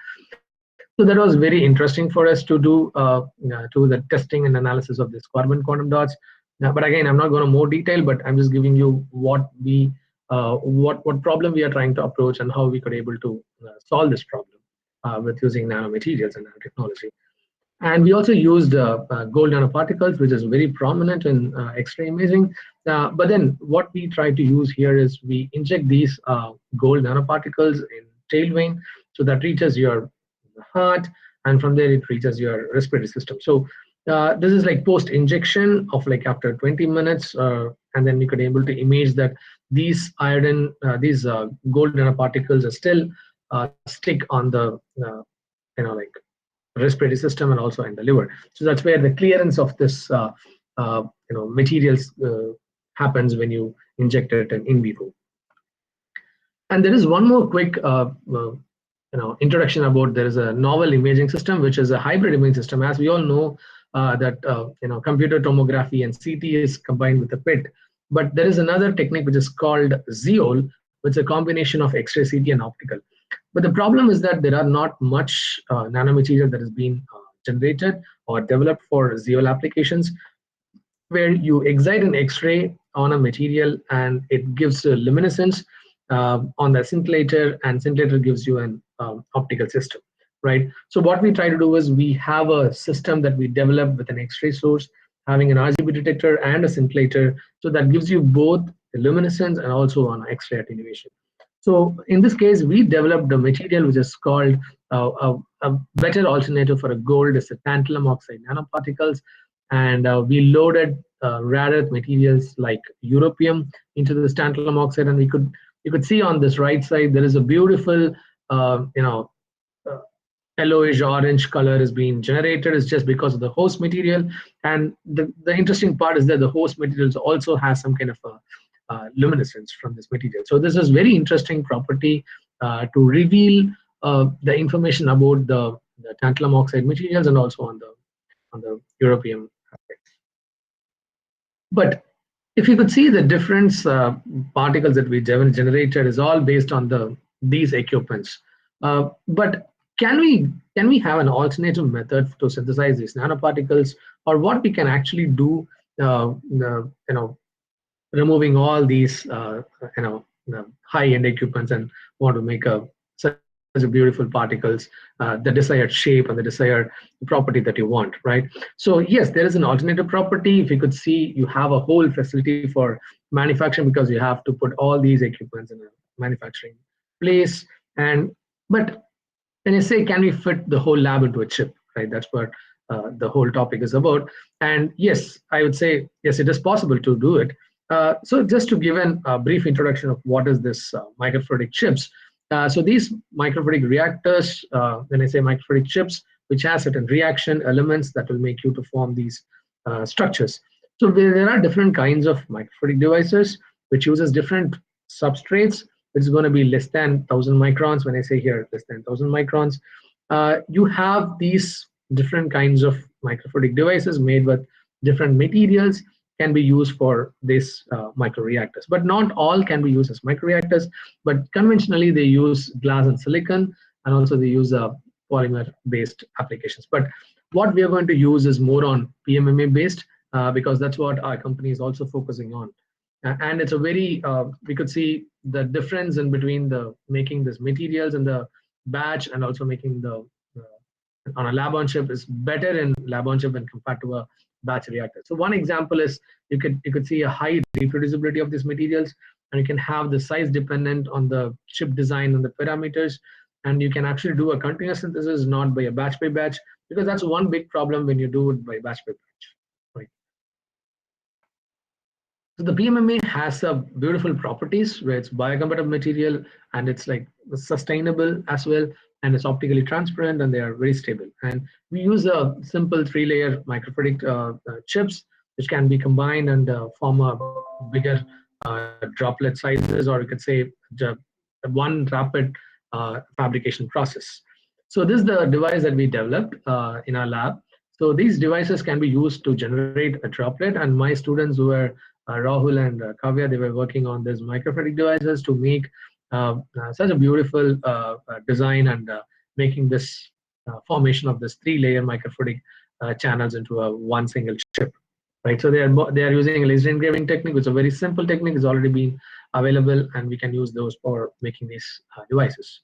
So that was very interesting for us to do the testing and analysis of this carbon quantum dots. But again, I'm not going to more detail, but I'm just giving you what what problem we are trying to approach, and how we could able to solve this problem with using nanomaterials and nanotechnology. And we also used gold nanoparticles, which is very prominent in X-ray imaging. But then what we try to use here is we inject these gold nanoparticles in tail vein, so that reaches your heart, and from there it reaches your respiratory system. So this is like post injection of like after 20 minutes, and then you could able to image that these gold nanoparticles are still stick on the like respiratory system, and also in the liver. So that's where the clearance of this materials happens when you inject it in vivo. And there is one more quick introduction about, there is a novel imaging system, which is a hybrid imaging system. As we all know that computer tomography and CT is combined with the PET, but there is another technique which is called ZEOL, which is a combination of X-ray, CT, and optical. But the problem is that there are not much nanomaterial that has been generated or developed for ZEOL applications, where you excite an X-ray on a material and it gives a luminescence on the scintillator, and scintillator gives you an optical system, right? So what we try to do is we have a system that we develop with an X-ray source, having an RGB detector and a scintillator, so that gives you both the luminescence and also an X-ray attenuation. So in this case, we developed a material which is called a better alternative for a gold is the tantalum oxide nanoparticles, and we loaded rare earth materials like europium into this tantalum oxide, and you could see on this right side there is a beautiful yellowish orange color is being generated. Is just because of the host material. And the interesting part is that the host materials also has some kind of a luminescence from this material. So this is very interesting property to reveal the information about the tantalum oxide materials, and also on the europium aspects. But if you could see the difference particles that we generated is all based on these equipments. But can we have an alternative method to synthesize these nanoparticles, or what we can actually do, removing all these high-end equipments and want to make such a beautiful particles, the desired shape and the desired property that you want, right? So yes, there is an alternative property. If you could see, you have a whole facility for manufacturing because you have to put all these equipments in a manufacturing place. And but when you say, can we fit the whole lab into a chip, right? That's what the whole topic is about. And yes, I would say yes, it is possible to do it. So just to give a brief introduction of what is this microfluidic chips. So these microfluidic reactors, when I say microfluidic chips, which has certain reaction elements that will make you to form these structures. So there are different kinds of microfluidic devices which uses different substrates. It's going to be less than 1,000 microns. When I say here less than 1,000 microns, you have these different kinds of microfluidic devices made with different materials, can be used for this microreactors. But not all can be used as microreactors, but conventionally they use glass and silicon, and also they use polymer based applications. But what we are going to use is more on PMMA based, because that's what our company is also focusing on. And it's a very, we could see the difference in between the making this materials in the batch and also making the on a lab on chip is better in lab on chip when compared to a batch reactor. So one example is you could see a high reproducibility of these materials, and you can have the size dependent on the chip design and the parameters, and you can actually do a continuous synthesis, not by a batch by batch, because that's one big problem when you do it by batch by batch, right? So the PMMA has a beautiful properties where it's biocompatible material, and it's like sustainable as well, and it's optically transparent, and they are very stable. And we use a simple 3-layer microfluidic chips which can be combined and form a bigger droplet sizes, or you could say one rapid fabrication process. So this is the device that we developed in our lab. So these devices can be used to generate a droplet, and my students who were Rahul and Kavya, they were working on these microfluidic devices to make such a beautiful design, and making this formation of this 3-layer microfluidic channels into a one single chip, right? So they are using a laser engraving technique, which is a very simple technique. It's already been available, and we can use those for making these devices.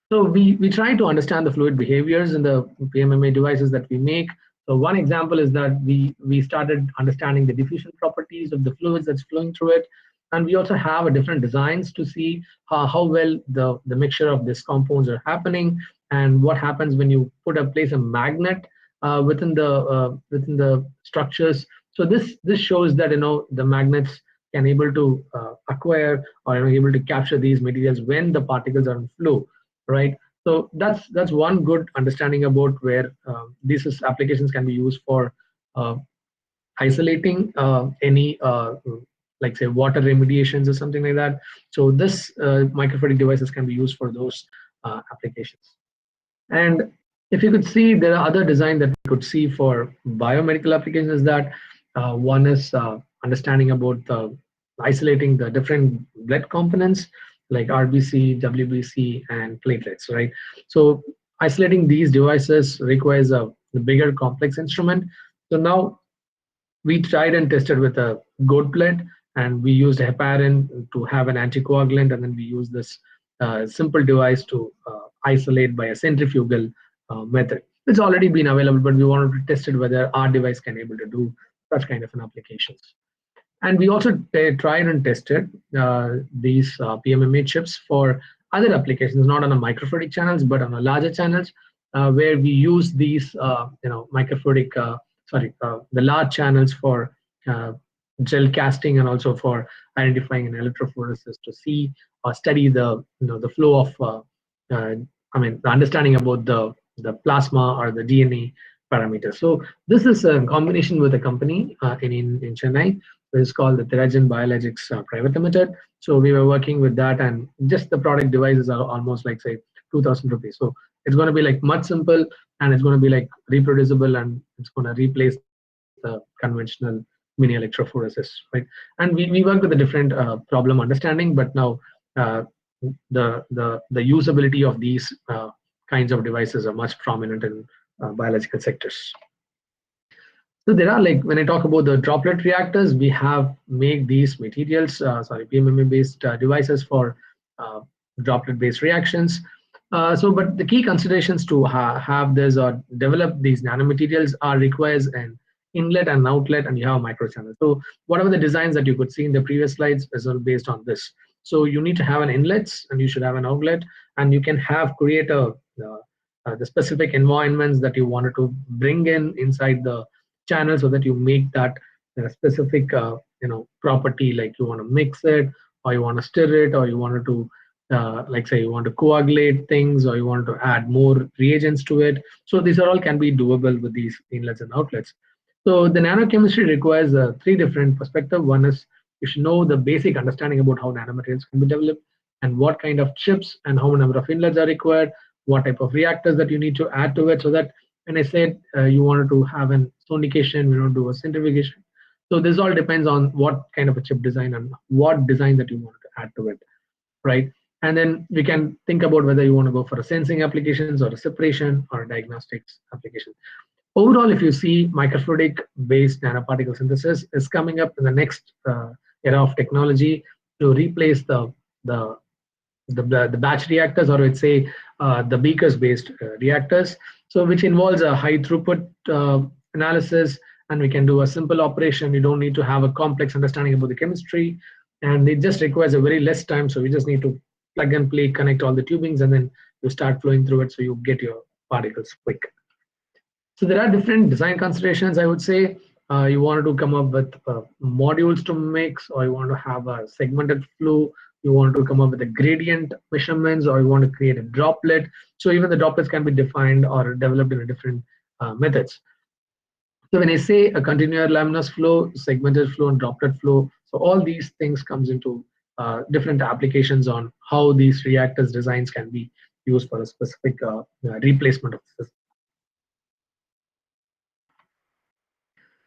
So we try to understand the fluid behaviors in the PMMA devices that we make. So one example is that we started understanding the diffusion properties of the fluids that's flowing through it. And we also have a different designs to see how well the mixture of these compounds are happening, and what happens when you place a magnet within the structures. So this shows that the magnets can able to acquire, or able to capture these materials when the particles are in flow, right? So that's one good understanding about where these applications can be used for isolating any like say water remediations or something like that. So this microfluidic devices can be used for those applications. And if you could see, there are other design that we could see for biomedical applications. That one is understanding about isolating the different blood components like RBC, WBC, and platelets, right? So isolating these devices requires a bigger complex instrument. So now we tried and tested with a goat blood, and we used heparin to have an anticoagulant, and then we used this simple device to isolate by a centrifugal method. It's already been available, but we wanted to test it whether our device can able to do such kind of an applications. And we also tried and tested these PMMA chips for other applications, not on a microfluidic channels, but on a larger channels, where we use these, microfluidic, the large channels for gel casting, and also for identifying an electrophoresis to see or study the flow of, the understanding about the plasma or the DNA parameters. So this is a combination with a company in Chennai. It's called the Theragen Biologics Private Limited. So we were working with that, and just the product devices are almost like say 2,000 rupees. So it's going to be like much simple, and it's going to be like reproducible, and it's going to replace the conventional mini electrophoresis, right? And we work with a different problem understanding, but now the usability of these kinds of devices are much prominent in biological sectors. So there are, like, when I talk about the droplet reactors, we have make these materials, PMMA based devices for uh, droplet based reactions. But the key considerations to have this or develop these nanomaterials are requires an inlet and outlet, and you have a microchannel. So whatever the designs that you could see in the previous slides is all based on this. So you need to have an inlets and you should have an outlet, and you can have create the specific environments that you wanted to bring in inside the channel, so that you make that specific property, like you want to mix it, or you want to stir it, or you wanted to like say you want to coagulate things, or you want to add more reagents to it. So these are all can be doable with these inlets and outlets. So the nanochemistry requires three different perspectives. One is you should know the basic understanding about how nanomaterials can be developed, and what kind of chips and how many number of inlets are required, what type of reactors that you need to add to it, so that when I said you wanted to have an sonication, you know, do a centrifugation. So this all depends on what kind of a chip design and what design that you want to add to it, right? And then we can think about whether you want to go for a sensing applications or a separation or a diagnostics application. Overall, if you see, microfluidic based nanoparticle synthesis is coming up in the next era of technology to replace the the batch reactors, or let's say the beakers based reactors, so which involves a high throughput analysis, and we can do a simple operation. You don't need to have a complex understanding about the chemistry, and it just requires a very less time. So we just need to plug and play, connect all the tubings, and then you start flowing through it, so you get your particles quick. So there are different design considerations, I would say. You wanted to come up with modules to mix, or you want to have a segmented flow, you want to come up with a gradient measurements, or you want to create a droplet. So even the droplets can be defined or developed in a different methods. So when I say a continuous laminar flow, segmented flow, and droplet flow, so all these things comes into different applications on how these reactors designs can be used for a specific replacement of the system.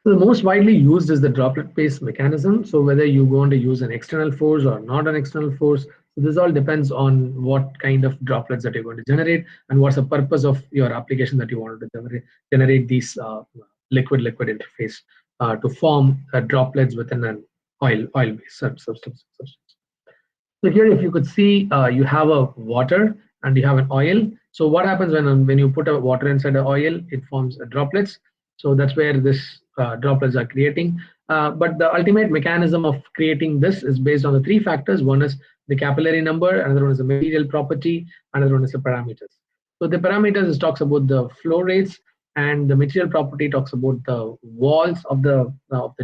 So the most widely used is the droplet-based mechanism. So whether you want to use an external force or not an external force, so this all depends on what kind of droplets that you're going to generate, and what's the purpose of your application that you wanted to generate these liquid-liquid interface to form droplets within an oil-based substance. So here, if you could see, you have a water and you have an oil. So what happens when you put a water inside the oil? It forms droplets. So that's where this droplets are creating. But the ultimate mechanism of creating this is based on the three factors. One is the capillary number, another one is the material property, another one is the parameters. So the parameters talks about the flow rates, and the material property talks about the walls of the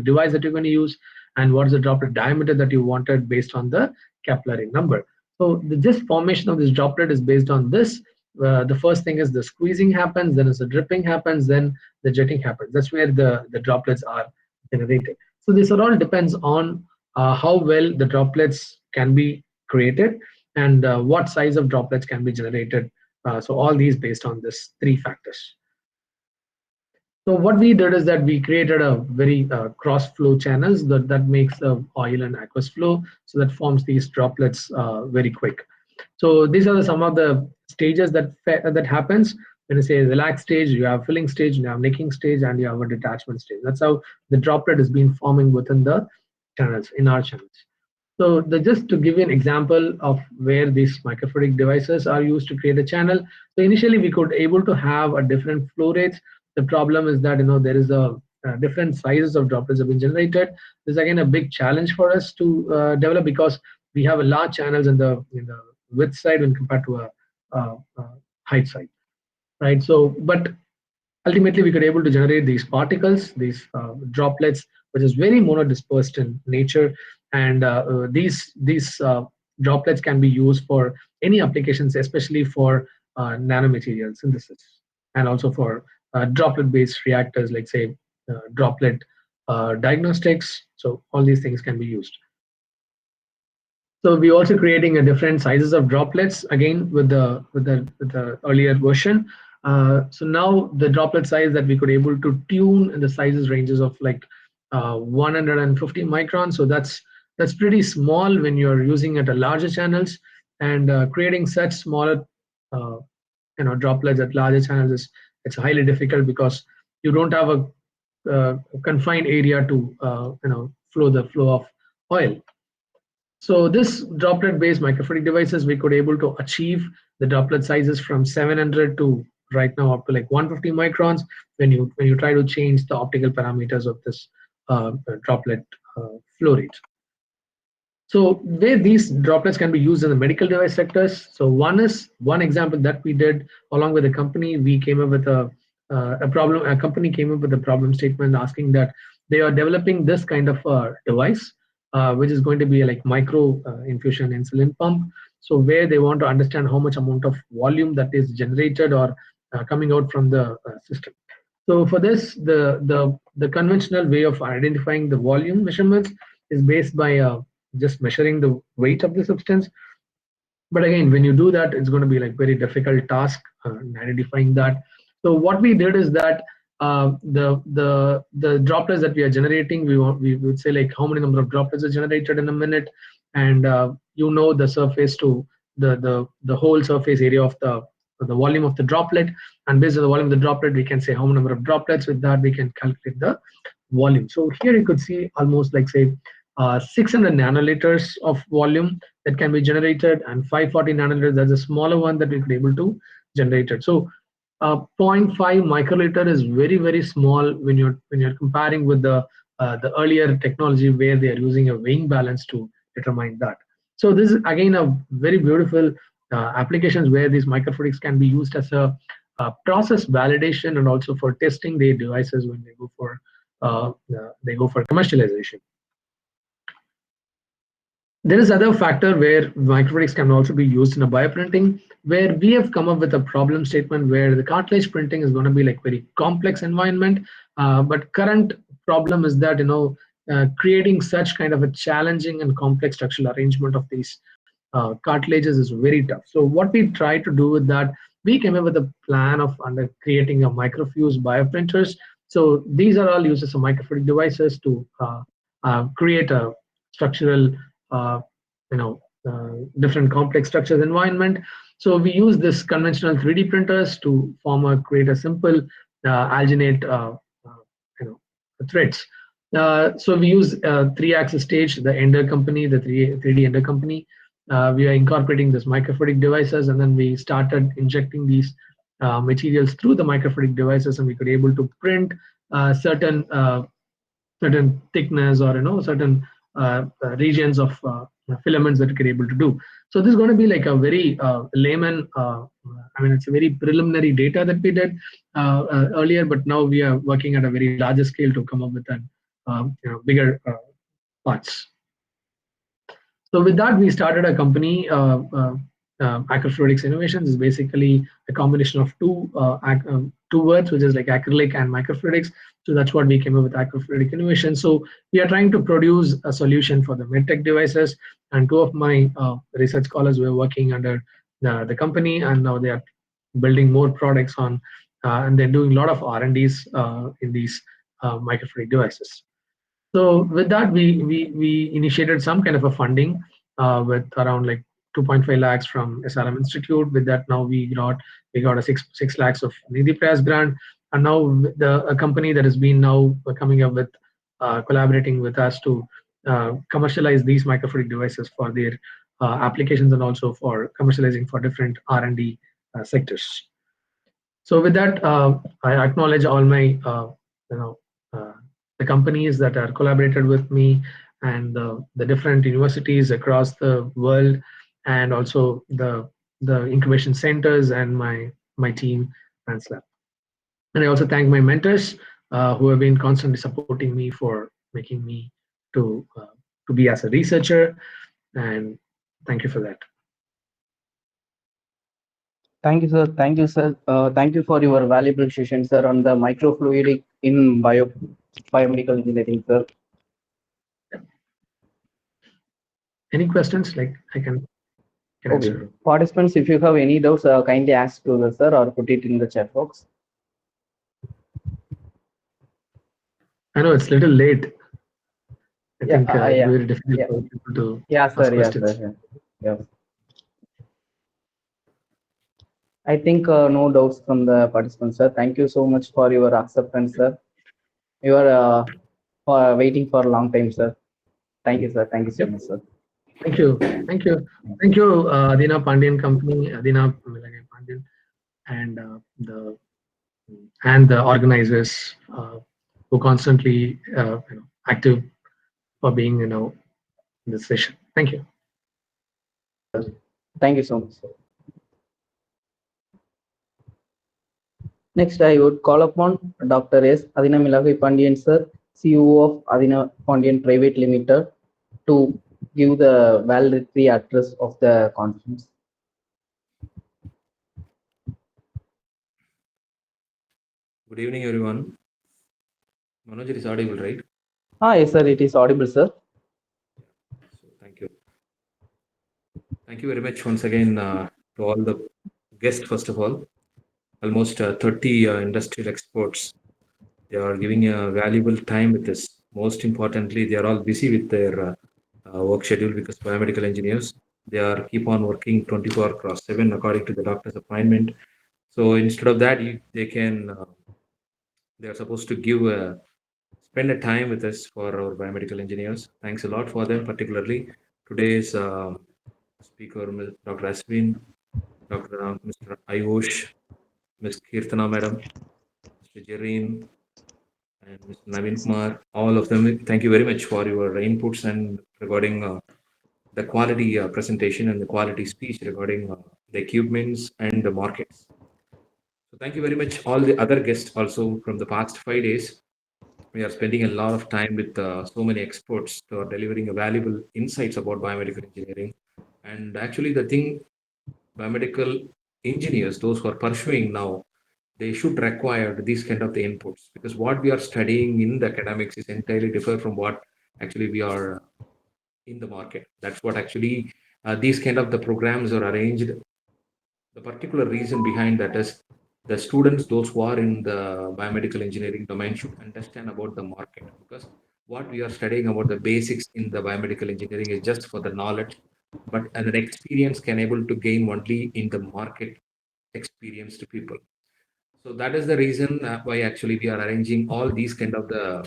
device that you're going to use, and what is the droplet diameter that you wanted based on the capillary number. So the just formation of this droplet is based on this. The first thing is the squeezing happens, then the dripping happens, then the jetting happens. That's where the droplets are generated. So this all depends on how well the droplets can be created, and what size of droplets can be generated. So all these based on this three factors. So what we did is that we created a very cross flow channels that makes the oil and aqueous flow, so that forms these droplets very quick. So these are some of the stages that happens. When you say relaxed stage, you have filling stage, you have nicking stage, and you have a detachment stage. That's how the droplet is being forming within the channels, in our channels. So just to give you an example of where these microfluidic devices are used to create a channel. So initially we could able to have a different flow rates. The problem is that there is a different sizes of droplets have been generated. This is again a big challenge for us to develop, because we have a large channels in the width side when compared to a height side, right? So but ultimately we could able to generate these particles, these droplets, which is very monodispersed in nature, and these droplets can be used for any applications, especially for nanomaterial synthesis, and also for droplet based reactors, like say droplet diagnostics. So all these things can be used. So we're also creating a different sizes of droplets again with the earlier version. So now the droplet size that we could able to tune in the sizes ranges of like 150 microns. So that's pretty small when you're using it at larger channels, and creating such smaller droplets at larger channels it's highly difficult because you don't have a confined area to flow of oil. So this droplet-based microfluidic devices, we could able to achieve the droplet sizes from 700 to right now up to like 150 microns when you try to change the optical parameters of this droplet flow rate. So where these droplets can be used in the medical device sectors. So one example that we did along with a company, we came up with a problem. A company came up with a problem statement asking that they are developing this kind of device, which is going to be like micro infusion insulin pump. So where they want to understand how much amount of volume that is generated or coming out from the system. So for this, the conventional way of identifying the volume measurements is based by just measuring the weight of the substance. But again, when you do that, it's going to be like very difficult task in identifying that. So what we did is that the droplets that we are generating, we would say like how many number of droplets are generated in a minute, and the surface to the whole surface area of the volume of the droplet, and based on the volume of the droplet, we can say how many number of droplets. With that, we can calculate the volume. So here you could see almost like say 600 nanoliters of volume that can be generated, and 540 nanoliters, that's a smaller one that we could able to generate it. So zero 0.5 microliter is very small when you're comparing with the earlier technology where they are using a weighing balance to determine that. So this is again a very beautiful applications where these microfluidics can be used as a process validation and also for testing their devices when they go for commercialization. There is other factor where microfluidics can also be used in a bioprinting, where we have come up with a problem statement where the cartilage printing is going to be like very complex environment, but current problem is that creating such kind of a challenging and complex structural arrangement of these cartilages is very tough. So what we try to do with that, we came up with a plan of creating a microfuse bioprinters. So these are all uses of microfluidic devices to create a structural different complex structures environment. So we use this conventional 3D printers to create a simple alginate threads. So we use 3-axis stage, the Ender company, the 3D Ender company. We are incorporating this microfluidic devices, and then we started injecting these materials through the microfluidic devices, and we could able to print certain thickness or certain regions of filaments that we could able to do. So this is going to be like a very layman, it's a very preliminary data that we did earlier, but now we are working at a very larger scale to come up with an bigger parts. So with that, we started a company, Acrofluidics Innovations. Is basically a combination of two words, which is like acrylic and microfluidics. So that's what we came up with, Acrofluidic Innovation. So we are trying to produce a solution for the medtech devices, and two of my research scholars were working under the company, and now they are building more products on, and they're doing a lot of R&Ds in these microfluidic devices. So with that, we initiated some kind of a funding with around like 2.5 lakhs from SRM Institute. With that, now we got a 6 lakhs of Nidhi Prayas grant, and now a company that has been now coming up with collaborating with us to commercialize these microfluidic devices for their applications and also for commercializing for different R&D sectors. So with that, I acknowledge all my the companies that are collaborated with me, and the different universities across the world, and also the incubation centers and my team and Slab. And I also thank my mentors who have been constantly supporting me for making me to be as a researcher, and thank you for that. Thank you, sir. Thank you, sir. Thank you for your valuable session, sir, on the microfluidic in biomedical engineering, sir. Any questions? Like I can answer. Participants, if you have any doubts, kindly ask to the sir or put it in the chat box. I know it's a little late. I think it's Yeah, very difficult yeah, for people to yeah, ask sir, yeah, questions. sir, yeah. Yeah. I think no doubts from the participants, sir. Thank you so much for your acceptance, sir. You are waiting for a long time, sir. Thank you, sir. Thank you so Yep. much, sir. Thank you. Thank you. Thank you, Adina Pandian Company, Adina Pandian, and the organizers who constantly active for being in this session. Thank you. Thank you so much, sir. Next, I would call upon Dr. S. Adinamilagai Pandian, sir, CEO of Adina Pandian Private Limited, to give the valedictory address of the conference. Good evening, everyone. Manoj, it is audible, right? Yes, sir, it is audible, sir. So, thank you. Thank you very much once again to all the guests, first of all. Almost 30 industrial experts. They are giving a valuable time with us. Most importantly, they are all busy with their work schedule because biomedical engineers, they are keep on working 24 cross 7 according to the doctor's appointment. So instead of that, they can, they are supposed to give spend a time with us for our biomedical engineers. Thanks a lot for them, particularly today's speaker, Dr. Aswin, Dr. Mr. Ayush, Ms. Kirtana Madam, Mr. Jareen, and Mr. Navin Kumar, all of them. Thank you very much for your inputs and regarding the quality presentation and the quality speech regarding the equipments and the markets. So thank you very much, all the other guests also from the past 5 days. We are spending a lot of time with so many experts who are delivering a valuable insights about biomedical engineering. And actually, the thing biomedical engineers, those who are pursuing now, they should require these kind of the inputs because what we are studying in the academics is entirely different from what actually we are in the market. That's what actually these kind of the programs are arranged. The particular reason behind that is the students, those who are in the biomedical engineering domain, should understand about the market because what we are studying about the basics in the biomedical engineering is just for the knowledge, but an experience can able to gain only in the market experience to people. So that is the reason why actually we are arranging all these kind of the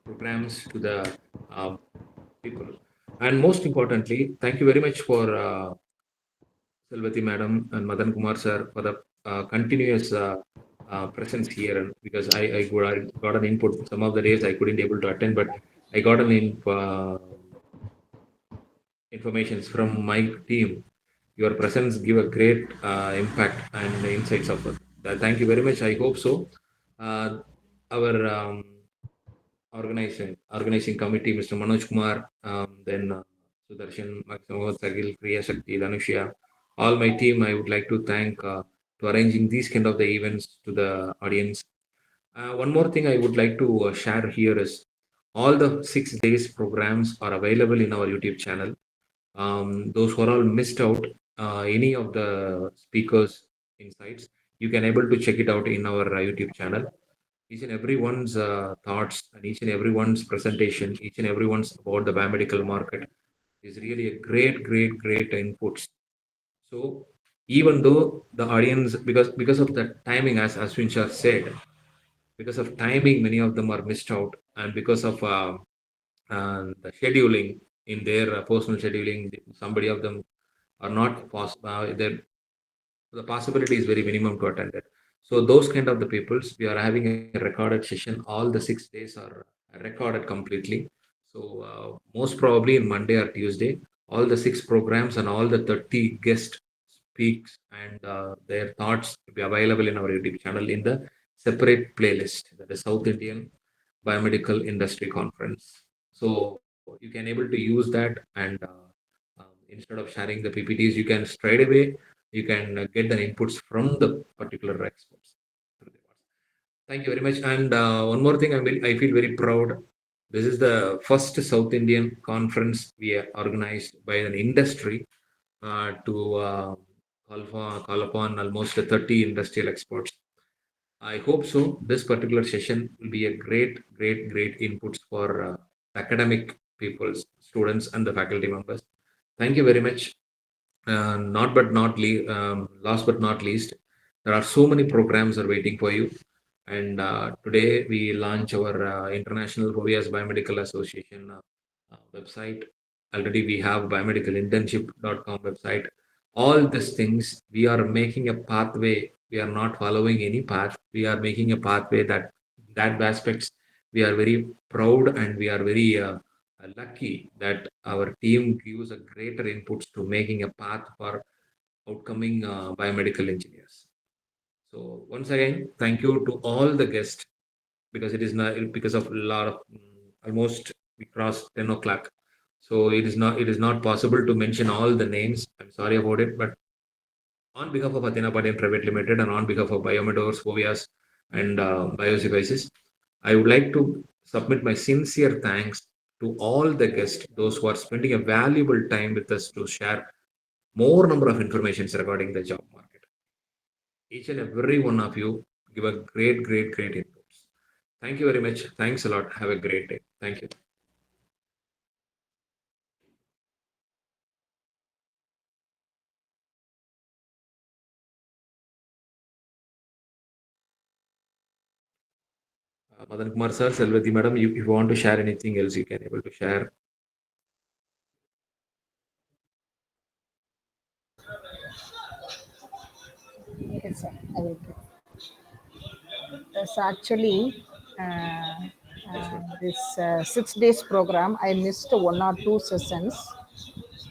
programs to the uh, people. And most importantly, thank you very much for Selvati Madam and Madan Kumar sir for the continuous presence here. And because got an input, some of the days I couldn't able to attend, but I got an informations from my team. Your presence give a great impact and insights of it. Thank you very much. I hope so. Our organizing committee, Mr. Manoj Kumar, then Sudarshan, Mohammed Sagil, Priya Shakti, Dhanushya, all my team. I would like to thank to arranging these kind of the events to the audience. One more thing I would like to share here is all the 6 days programs are available in our YouTube channel. Those who are all missed out any of the speakers insights, you can able to check it out in our YouTube channel. Each and everyone's thoughts and each and everyone's presentation, each and everyone's about the biomedical market is really a great inputs. So even though the audience, because of the timing, as Ashwin Shah said, because of timing, many of them are missed out, and because of the scheduling in their personal scheduling, somebody of them are not possible. The possibility is very minimum to attend it. So those kind of the peoples, we are having a recorded session. All the 6 days are recorded completely. So most probably in Monday or Tuesday, all the six programs and all the 30 guest speaks and their thoughts will be available in our YouTube channel in the separate playlist, that is South Indian Biomedical Industry Conference. So you can able to use that and instead of sharing the PPTs, you can straight away you can get the inputs from the particular experts. Thank you very much. And one more thing, I feel very proud. This is the first South Indian conference we are organized by an industry to call upon almost 30 industrial experts. I hope so. This particular session will be a great inputs for academic peoples, students, and the faculty members. Thank you very much. Not but not last but not least, there are so many programs are waiting for you. And today we launch our International Hovias Biomedical Association website. Already we have biomedicalinternship.com website. All these things, we are making a pathway. We are not following any path. We are making a pathway that aspects we are very proud and we are very lucky that our team gives a greater inputs to making a path for outcoming biomedical engineers. So once again, thank you to all the guests because it is not because of a lot of almost we crossed 10 o'clock. So it is not possible to mention all the names. I'm sorry about it, but on behalf of ATHEENAPANDIAN Private Limited and on behalf of Biomedors, Fovias, and Biodevices, I would like to submit my sincere thanks to all the guests, those who are spending a valuable time with us to share more number of informations regarding the job market. Each and every one of you give a great inputs. Thank you very much. Thanks a lot. Have a great day. Thank you. Madan Kumar sir, Selvati madam, if you want to share anything else, you can able to share. Yes, sir. I will. Yes, actually, this 6 days program, I missed 1 or 2 sessions,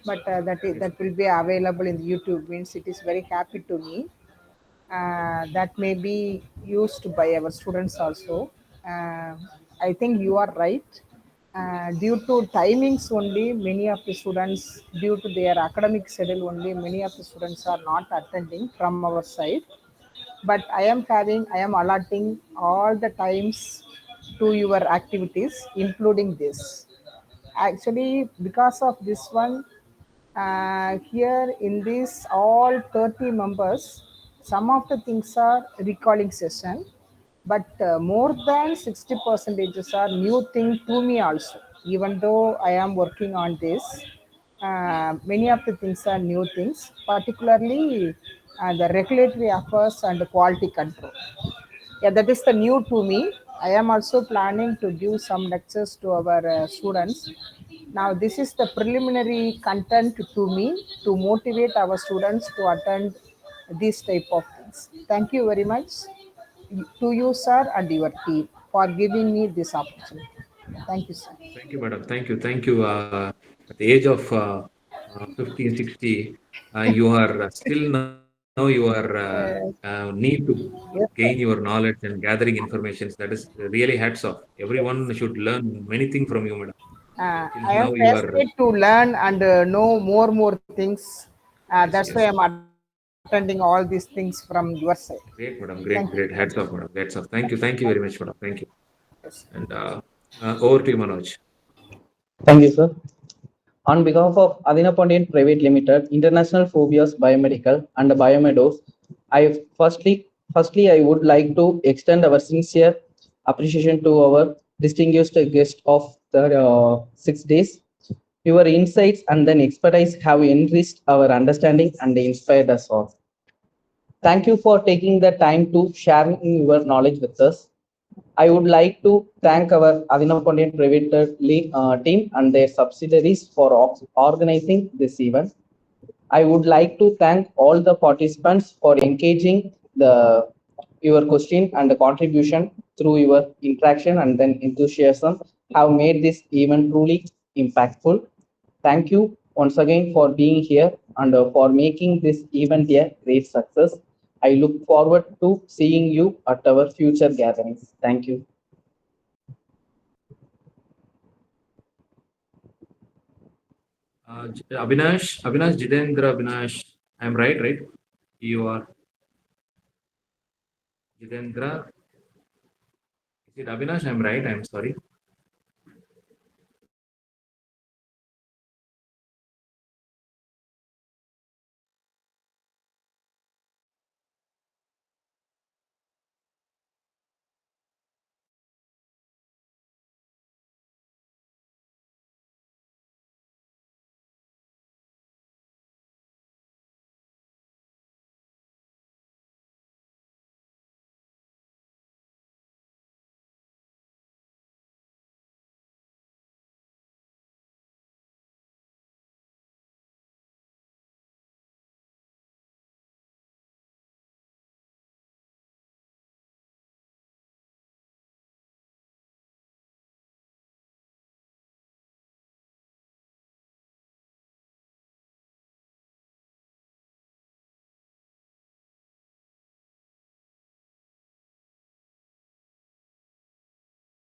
but that will be available in YouTube. Means it is very happy to me. That may be used by our students also. Uh, I think you are right. Due to timings only, many of the students, due to their academic schedule only, many of the students are not attending from our side. But I am allotting all the times to your activities, including this. Actually, because of this one, here in this all 30 members, some of the things are recalling session, but more than 60 percentages are new thing to me also. Even though I am working on this, many of the things are new things, particularly the regulatory affairs and quality control. Yeah, that is the new to me. I am also planning to give some lectures to our students. Now, this is the preliminary content to me to motivate our students to attend these type of things. Thank you very much to you, sir, and your team for giving me this opportunity. Thank you, sir. Thank you, madam. Thank you. Thank you. At the age of 50, 60, you are still now you are need to gain Yes, your sir. knowledge and gathering information. That is really hats off. Everyone should learn many things from you, madam. Till I now, am you are fascinated to learn and know more things. yes, That's why yes. I'm attending all these things from your side. Great, madam. Thank you. Great. Hats off, madam. Hats off. Thank you very much, madam. Thank you. Yes. And over to you, Manoj. Thank you, sir. On behalf of ATHEENAPANDIAN Private Limited, International Phobias Biomedical, and Biomedos, firstly I would like to extend our sincere appreciation to our distinguished guest of the 6 days. Your insights and then expertise have enriched our understanding and inspired us all. Thank you for taking the time to share your knowledge with us. I would like to thank our ATHEENAPANDIAN Private team and their subsidiaries for organizing this event. I would like to thank all the participants for engaging your question and the contribution through your interaction and then enthusiasm have made this event truly impactful. Thank you once again for being here and for making this event a great success. I look forward to seeing you at our future gatherings. Thank you. Avinash Jitendra Avinash. I'm right? You are Jitendra. Is it Avinash? I'm right. I'm sorry.